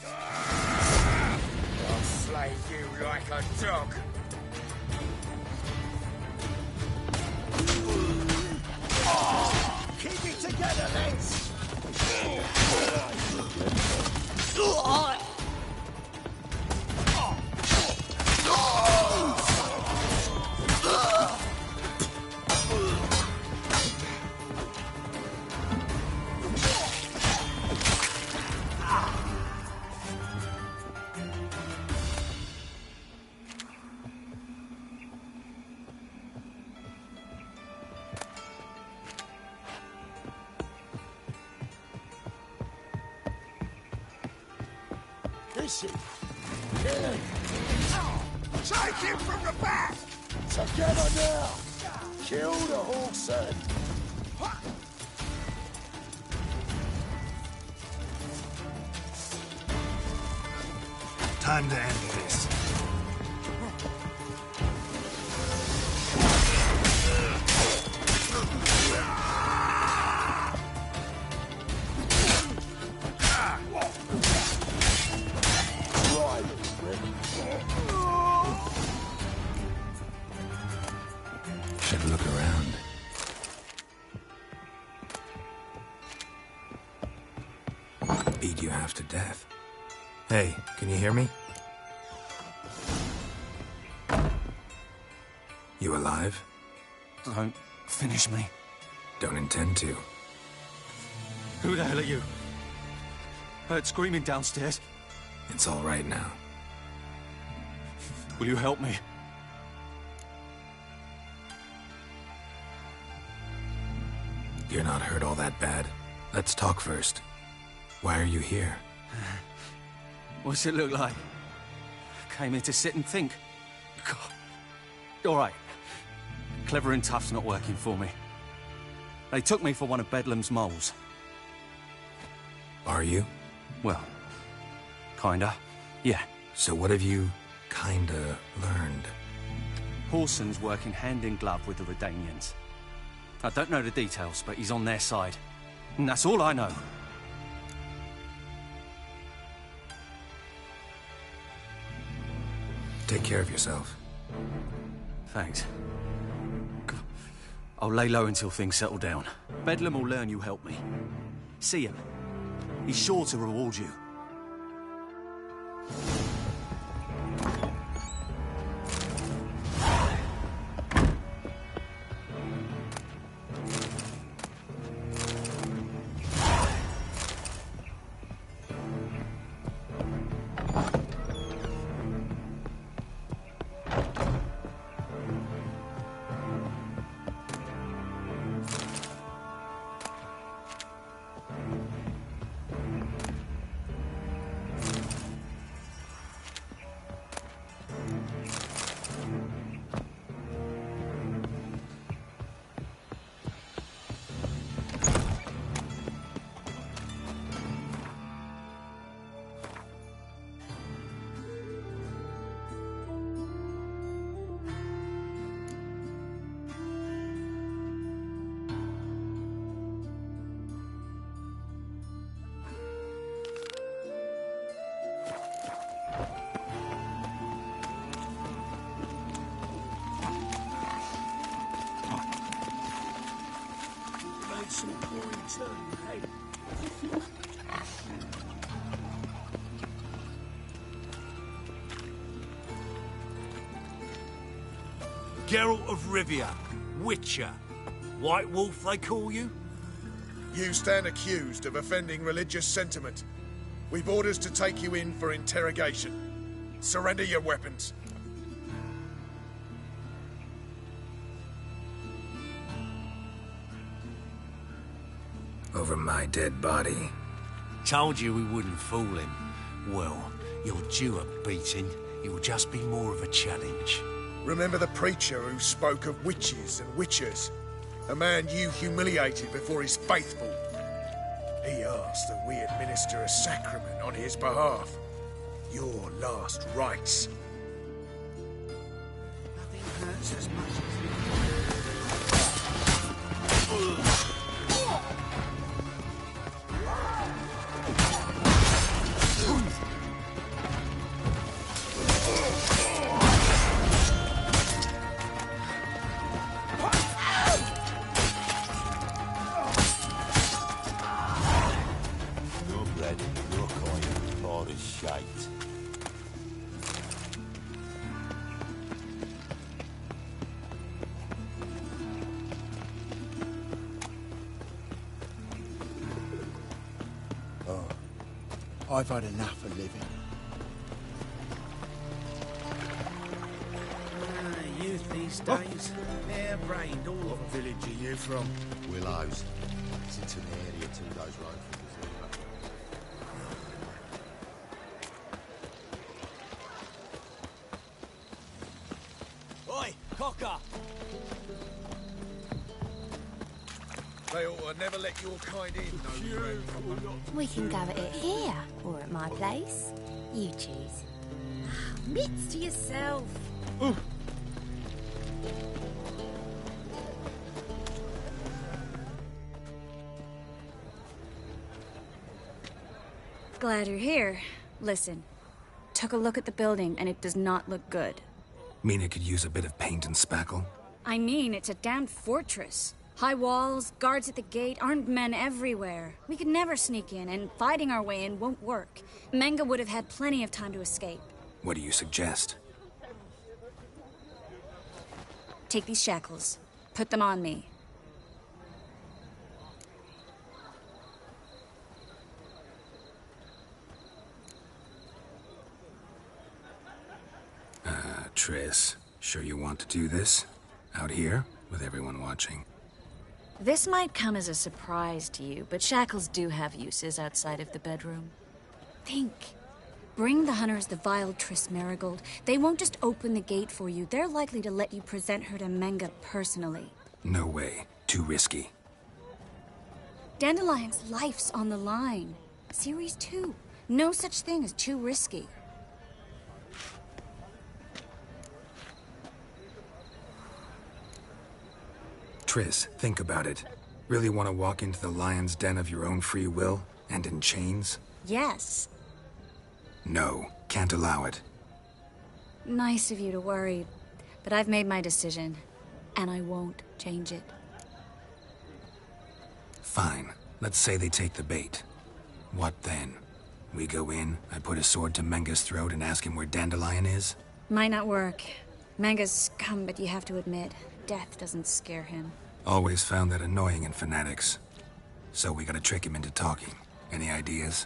I'll slay you like a dog. Keep it together, lads! Listen. Take him from the back! Together now! Kill the Hawkson! Time to end this. Should look around. Beat you half to death. Hey, can you hear me? You alive? Don't finish me. Don't intend to. Who the hell are you? Heard screaming downstairs. It's all right now. Will you help me? You're not hurt all that bad. Let's talk first. Why are you here? What's it look like? Came here to sit and think. God. All right. Clever and tough's not working for me. They took me for one of Bedlam's moles. Are you? Well, kinda. Yeah. So what have you kinda learned? Whoreson's working hand in glove with the Redanians. I don't know the details, but he's on their side. And that's all I know. Take care of yourself. Thanks. I'll lay low until things settle down. Bedlam will learn you helped me. See him. He's sure to reward you. Geralt of Rivia, Witcher. White Wolf, they call you? You stand accused of offending religious sentiment. We've orders to take you in for interrogation. Surrender your weapons. Over my dead body. Told you we wouldn't fool him. Well, you're due a beating. It will just be more of a challenge. Remember the preacher who spoke of witches and witchers? A man you humiliated before his faithful. He asked that we administer a sacrament on his behalf. Your last rites. Nothing hurts as much as I've had enough of living. Youth these days, hair-brained all What village are you from? Willows. Sits in the area 2 days road from Oi, Cocker! They ought to never let your kind in, no friend. We can go at it here, or at my place. You choose. Mitts to yourself. Glad you're here. Listen, took a look at the building and it does not look good. Mean it could use a bit of paint and spackle? I mean, it's a damn fortress. High walls, guards at the gate, armed men everywhere. We could never sneak in, and fighting our way in won't work. Menge would have had plenty of time to escape. What do you suggest? Take these shackles. Put them on me. Triss, sure you want to do this? Out here, with everyone watching? This might come as a surprise to you, but shackles do have uses outside of the bedroom. Think. Bring the hunters the vile Triss Merigold. They won't just open the gate for you. They're likely to let you present her to Menge personally. No way. Too risky. Dandelion's life's on the line. Series 2. No such thing as too risky. Triss, think about it. Really want to walk into the lion's den of your own free will, and in chains? Yes. No, can't allow it. Nice of you to worry, but I've made my decision, and I won't change it. Fine. Let's say they take the bait. What then? We go in, I put a sword to Menge's throat and ask him where Dandelion is? Might not work. Menge's scum, but you have to admit, death doesn't scare him. Always found that annoying in fanatics. So we gotta trick him into talking. Any ideas?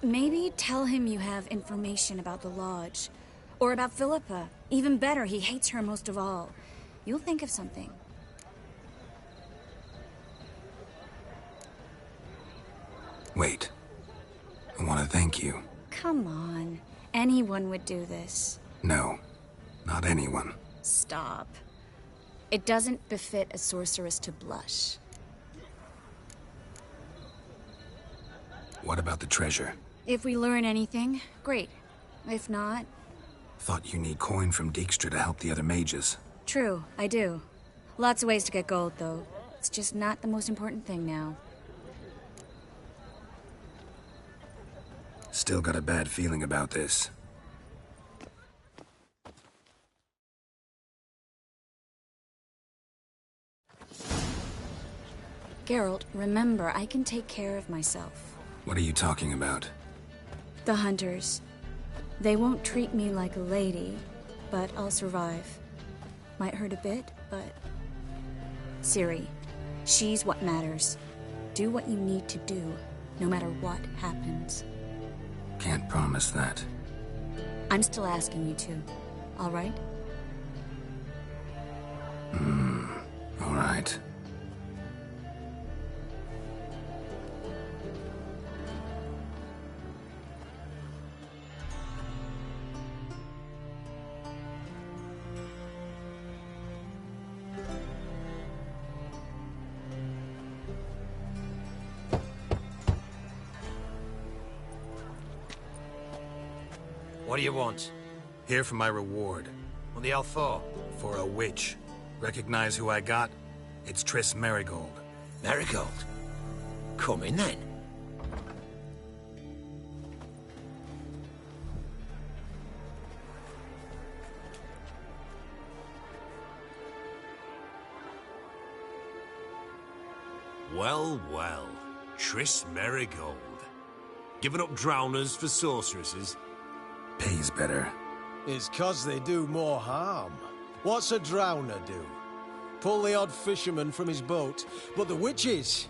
Maybe tell him you have information about the Lodge. Or about Philippa. Even better, he hates her most of all. You'll think of something. Wait. I want to thank you. Come on. Anyone would do this. No. Not anyone. Stop. It doesn't befit a sorceress to blush. What about the treasure? If we learn anything, great. If not... Thought you need coin from Dijkstra to help the other mages. True, I do. Lots of ways to get gold, though. It's just not the most important thing now. Still got a bad feeling about this. Geralt, remember, I can take care of myself. What are you talking about? The hunters. They won't treat me like a lady, but I'll survive. Might hurt a bit, but... Ciri, she's what matters. Do what you need to do, no matter what happens. Can't promise that. I'm still asking you to, all right? All right. What do you want? Here for my reward. What the hell for? For a witch. Recognize who I got? It's Triss Merigold. Merigold? Come in then. Well, well. Triss Merigold. Giving up drowners for sorceresses? Pays better. It's 'cause they do more harm. What's a drowner do? Pull the odd fisherman from his boat. But the witches,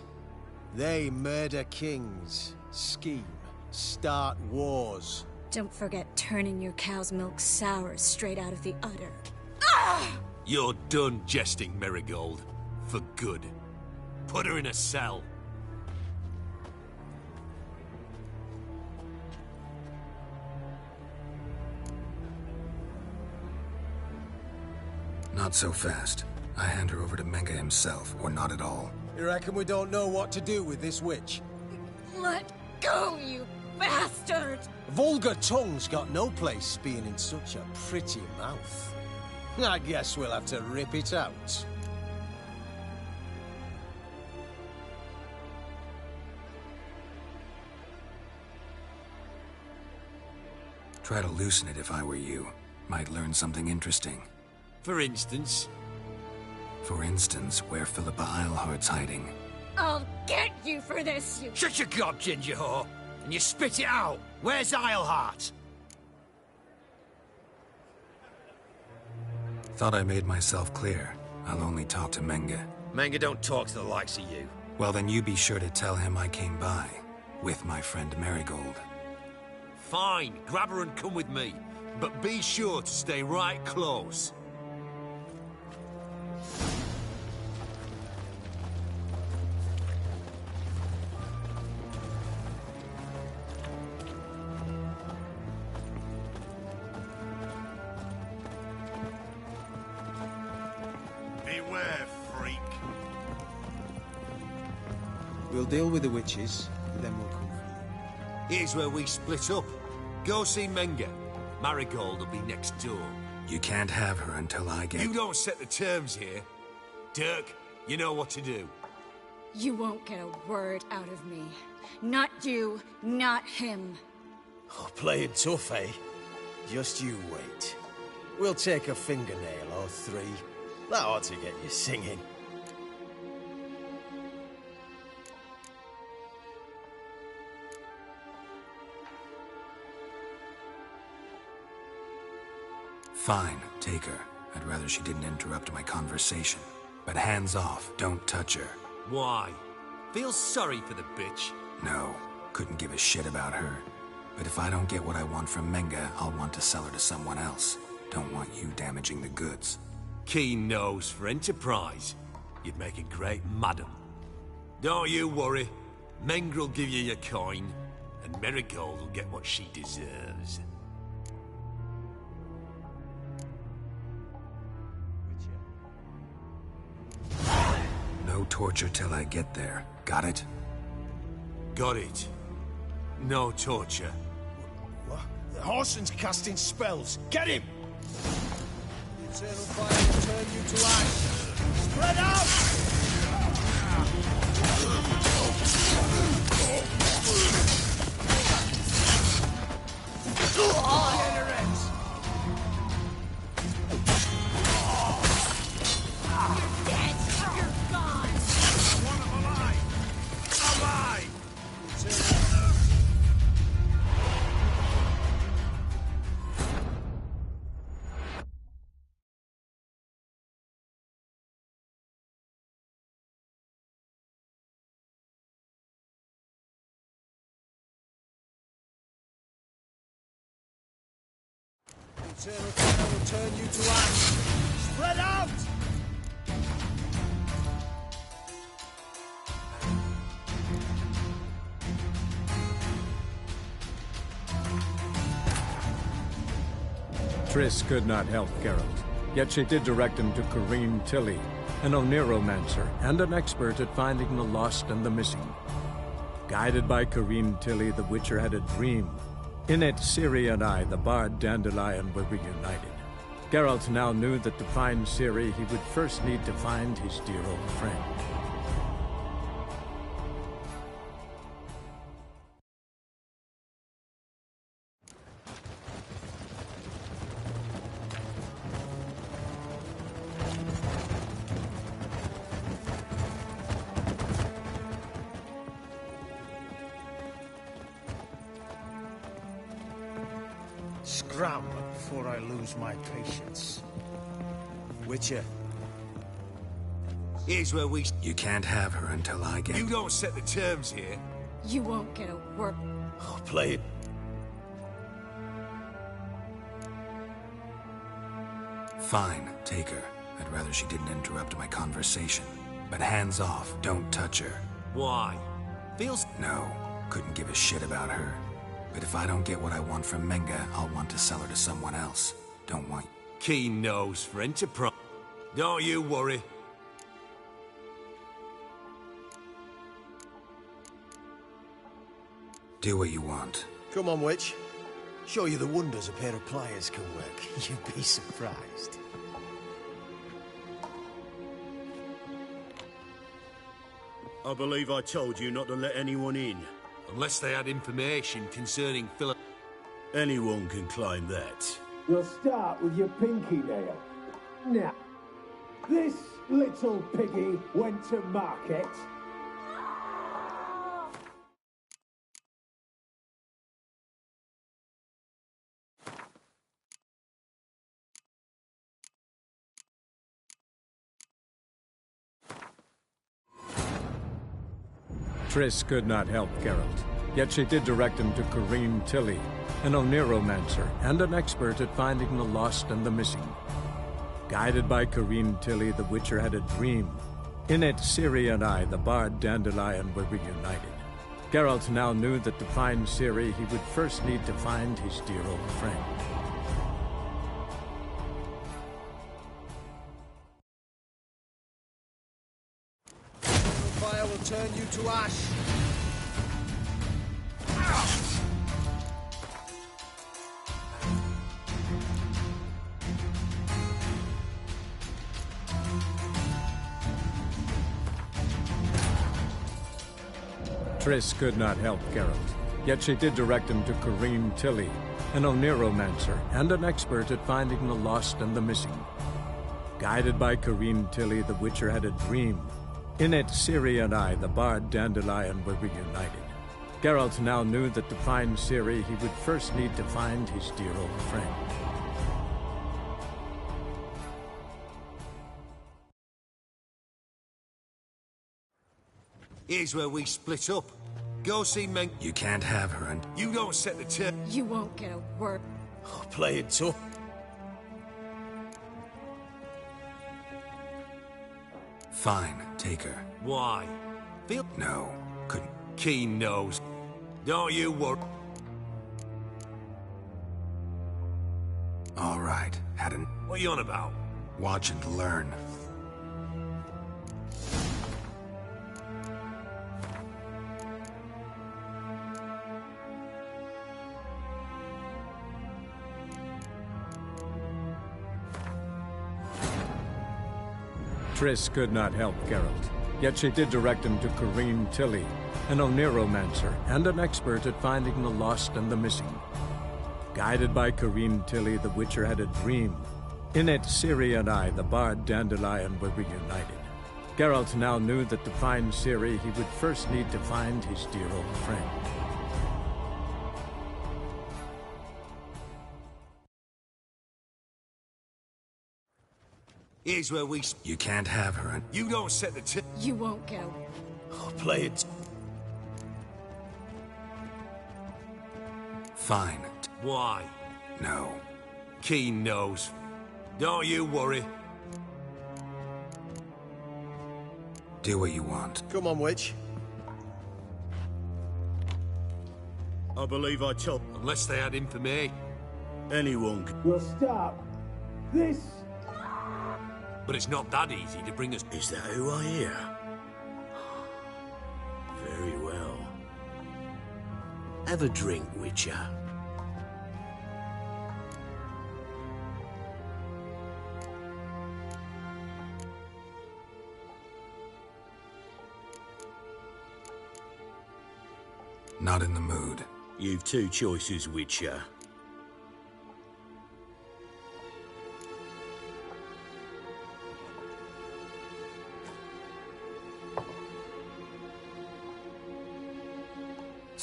they murder kings, scheme, start wars. Don't forget turning your cow's milk sour straight out of the udder. You're done jesting, Merigold. For good. Put her in a cell. Not so fast. I hand her over to Menge himself, or not at all. You reckon we don't know what to do with this witch? Let go, you bastard! Vulgar tongue's got no place being in such a pretty mouth. I guess we'll have to rip it out. Try to loosen it if I were you. Might learn something interesting. For instance? For instance, where Philippa Eilhart's hiding. I'll get you for this, you... Shut your gob, ginger whore, and you spit it out. Where's Eilhart? Thought I made myself clear. I'll only talk to Menge. Menge don't talk to the likes of you. Well, then you be sure to tell him I came by. With my friend Marigold. Fine, grab her and come with me. But be sure to stay right close. Beware, freak. We'll deal with the witches, and then we'll come for you. Here's where we split up. Go see Menge. Marigold will be next door. You can't have her until I get... You don't set the terms here. Dirk, you know what to do. You won't get a word out of me. Not you, not him. Oh, playing tough, eh? Just you wait. We'll take a fingernail or three. That ought to get you singing. Fine, take her. I'd rather she didn't interrupt my conversation. But hands off, don't touch her. Why? Feel sorry for the bitch? No, couldn't give a shit about her. But if I don't get what I want from Menge, I'll want to sell her to someone else. Don't want you damaging the goods. Keen nose for enterprise. You'd make a great madam. Don't you worry. Menge will give you your coin, and Marigold will get what she deserves. No torture till I get there. Got it? Got it. No torture. What? The Horson's casting spells. Get him! The eternal fire will turn you to ice. Spread out! The eternal fire will turn you to ash. Spread out! Triss could not help Geralt, yet she did direct him to Corrine Tilly, an Oneiromancer and an expert at finding the lost and the missing. Guided by Corrine Tilly, the Witcher had a dream. In it, Ciri and I, the bard Dandelion, were reunited. Geralt now knew that to find Ciri, he would first need to find his dear old friend. Scram before I lose my patience. Witcher. Here's where we... You can't have her until I get... You don't set the terms here. You won't get a word. Oh, play it. Fine, take her. I'd rather she didn't interrupt my conversation. But hands off, don't touch her. Why? Feels... No, couldn't give a shit about her. But if I don't get what I want from Menge, I'll want to sell her to someone else. Don't want... Keen nose for enterprise. Don't you worry. Do what you want. Come on, witch. Show you the wonders a pair of pliers can work. You'd be surprised. I believe I told you not to let anyone in. Unless they had information concerning Philip. Anyone can claim that. You'll start with your pinky nail. Now, This little piggy went to market. Triss could not help Geralt, yet she did direct him to Corrine Tilly, an Oneiromancer and an expert at finding the lost and the missing. Guided by Corrine Tilly, the Witcher had a dream. In it, Ciri and I, the bard Dandelion, were reunited. Geralt now knew that to find Ciri, he would first need to find his dear old friend. Fire will turn you to ash. Triss could not help Geralt, yet she did direct him to Corrine Tilly, an Oneiromancer and an expert at finding the lost and the missing. Guided by Corrine Tilly, the Witcher had a dream. In it, Ciri and I, the bard Dandelion, were reunited. Geralt now knew that to find Ciri, he would first need to find his dear old friend. Here's where we split up. Go see Meng. You can't have her and... You don't set the tip. You won't get a word. Oh, play it tough. Fine, take her. Why? Feel... No, couldn't. Keen knows. Don't you worry. All right, hadn't... What are you on about? Watch and learn. Triss could not help Geralt, yet she did direct him to Corrine Tilly, an Oneiromancer and an expert at finding the lost and the missing. Guided by Corrine Tilly, the Witcher had a dream. In it, Ciri and I, the bard Dandelion, were reunited. Geralt now knew that to find Ciri, he would first need to find his dear old friend. Here's where we... You can't have her and... You don't set the tip. You won't get a... Oh, play it. Fine. Why? No. Keen knows. Don't you worry. Do what you want. Come on, witch. I believe I told... Unless they had him for me. Anyone... We'll stop. This... But it's not that easy to bring us... Is that who I hear? Very well. Have a drink, Witcher. Not in the mood. You've two choices, Witcher.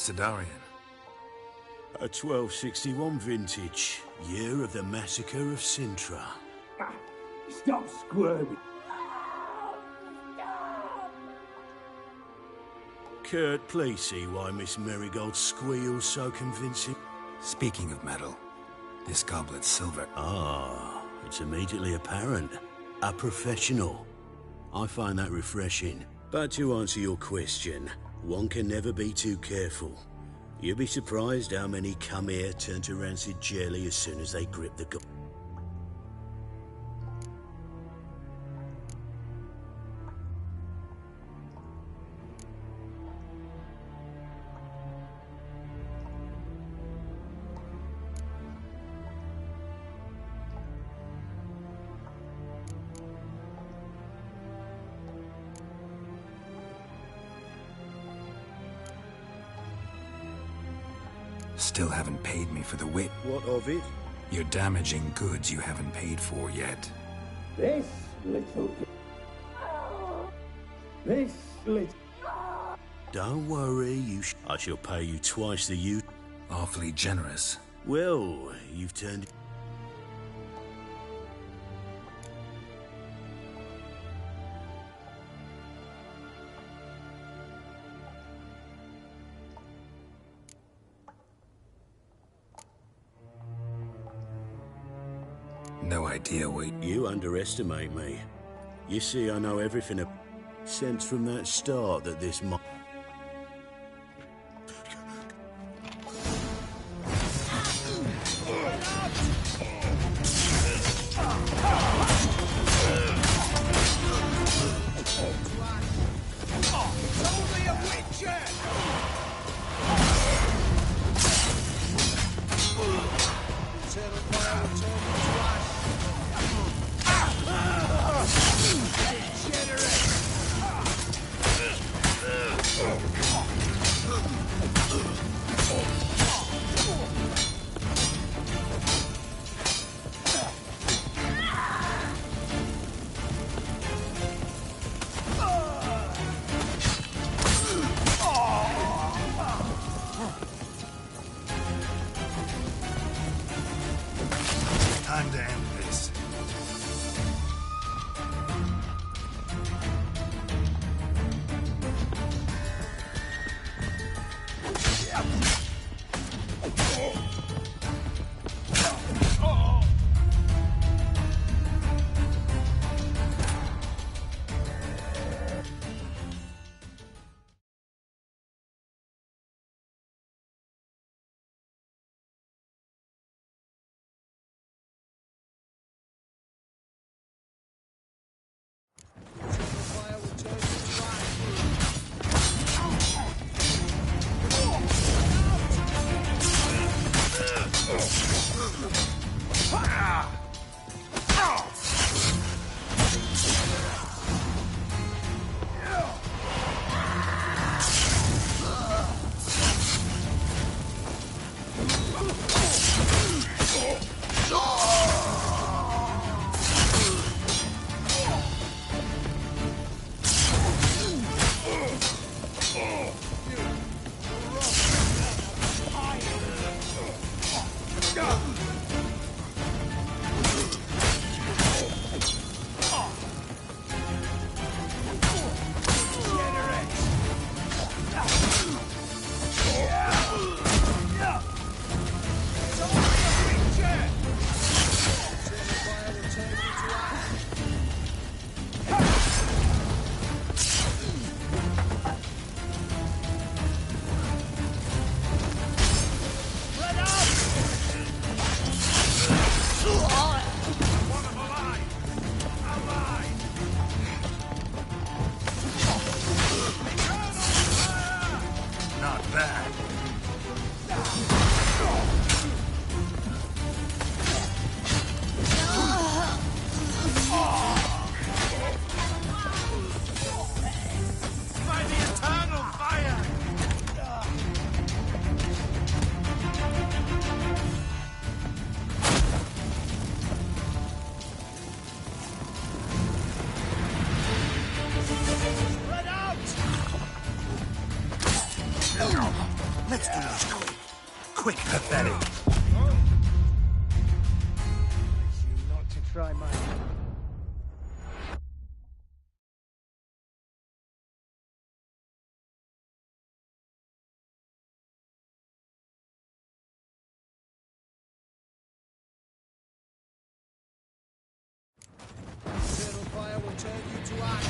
Sidarian. A 1261 vintage, year of the massacre of Sintra. Stop squirming. Kurt, please see why Miss Marigold squeals so convincing. Speaking of metal, this goblet's silver. Ah, it's immediately apparent. A professional. I find that refreshing. But to answer your question, one can never be too careful. You'll be surprised how many come here turn to rancid jelly as soon as they grip the Still haven't paid me for the wit. What of it? You're damaging goods you haven't paid for yet. This little... This little... Don't worry, I shall pay you twice the you... Awfully generous. Well, you've turned... No idea what... You underestimate me. You see, I know everything. Sense from that start that this might... Time to end this. Let's do this quick. Quick, pathetic. Not to try my... Eternal fire will turn you to ash.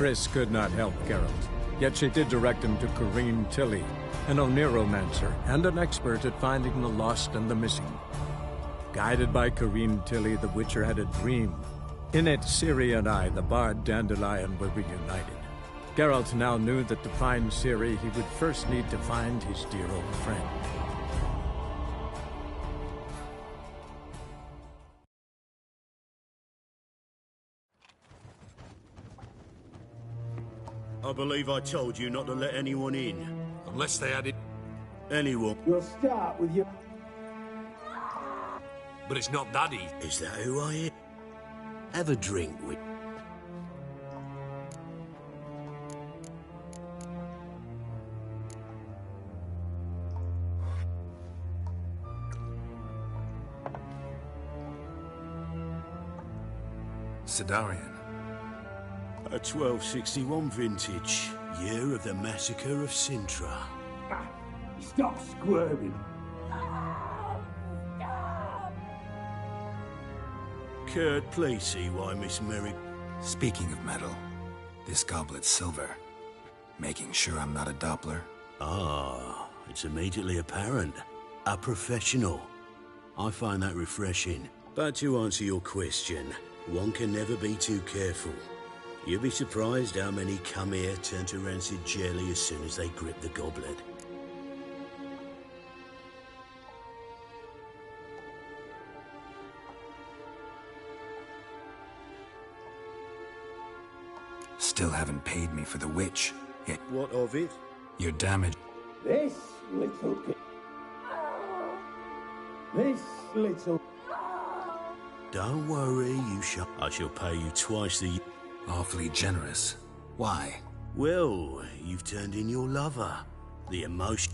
Triss could not help Geralt, yet she did direct him to Corrine Tilly, an Oneiromancer and an expert at finding the lost and the missing. Guided by Corrine Tilly, the Witcher had a dream. In it, Ciri and I, the bard Dandelion, were reunited. Geralt now knew that to find Ciri, he would first need to find his dear old friend. I believe I told you not to let anyone in. Unless they had it. Anyone. You'll start with your... But it's not that easy. Is that who I am? Have a drink with... Sidarian. A 1261 vintage, year of the massacre of Sintra. Stop squirming. Kurt, please see why Miss Merrick... Speaking of metal, this goblet's silver. Making sure I'm not a Doppler? Ah, it's immediately apparent. A professional. I find that refreshing. But to answer your question, one can never be too careful. You'll be surprised how many come here turn to rancid jelly as soon as they grip the goblet. Still haven't paid me for the witch, yet... What of it? Your damage... This little... This little... Don't worry, you shall... I shall pay you twice the... Awfully generous. Why? Well, you've turned in your lover. The emotion...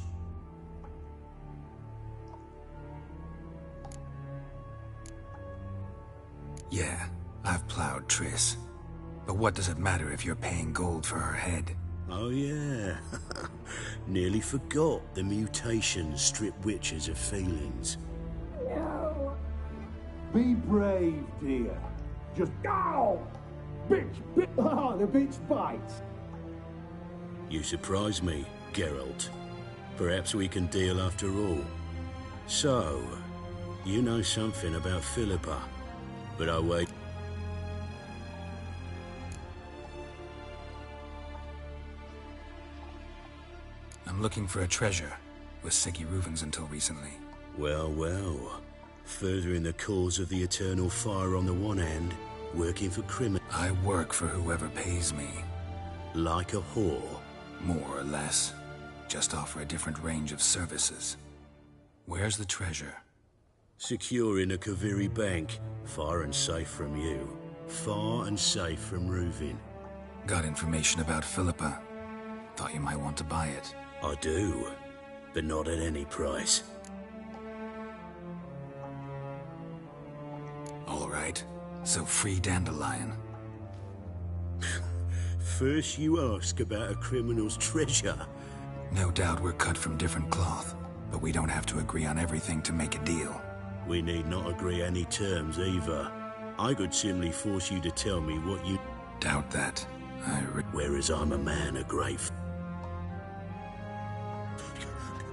Yeah, I've plowed Triss. But what does it matter if you're paying gold for her head? Oh yeah. Nearly forgot the mutations strip witches of feelings. Be brave, dear. Just go! Bitch! Oh, the bitch bites. You surprise me, Geralt. Perhaps we can deal after all. So, you know something about Philippa, but I wait. I'm looking for a treasure. Was Siggy Reuven's until recently. Well, well. Furthering the cause of the eternal fire on the one hand, working for criminals. I work for whoever pays me. Like a whore? More or less. Just offer a different range of services. Where's the treasure? Secure in a Kaviri bank. Far and safe from you. Far and safe from Reuven. Got information about Philippa. Thought you might want to buy it. I do, but not at any price. All right, so free Dandelion. First you ask about a criminal's treasure. No doubt we're cut from different cloth, but we don't have to agree on everything to make a deal. We need not agree any terms either. I could simply force you to tell me what you... Doubt that. Whereas I'm a man of great...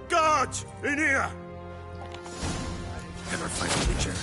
Guards! In here! Never fight a Witcher.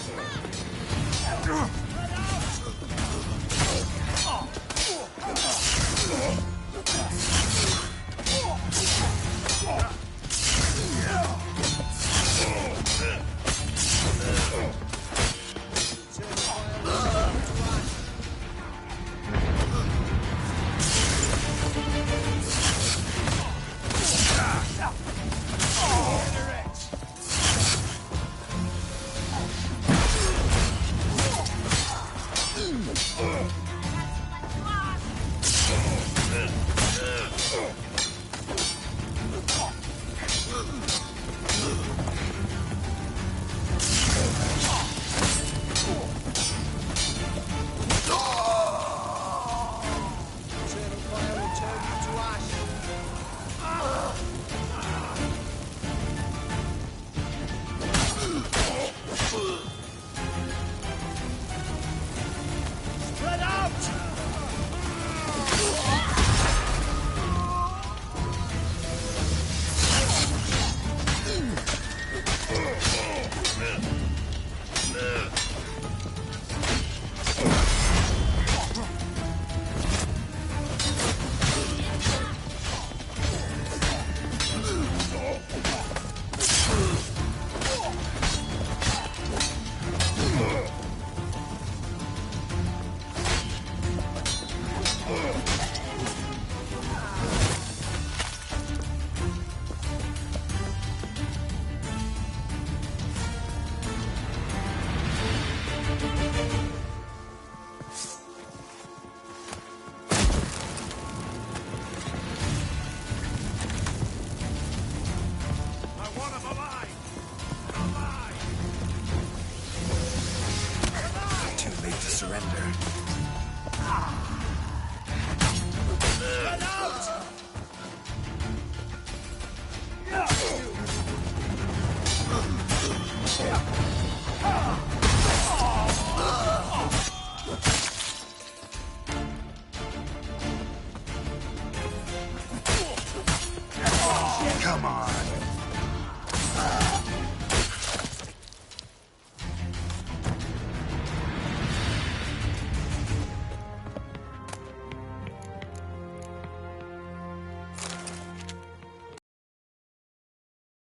surrender. Get out! Come on.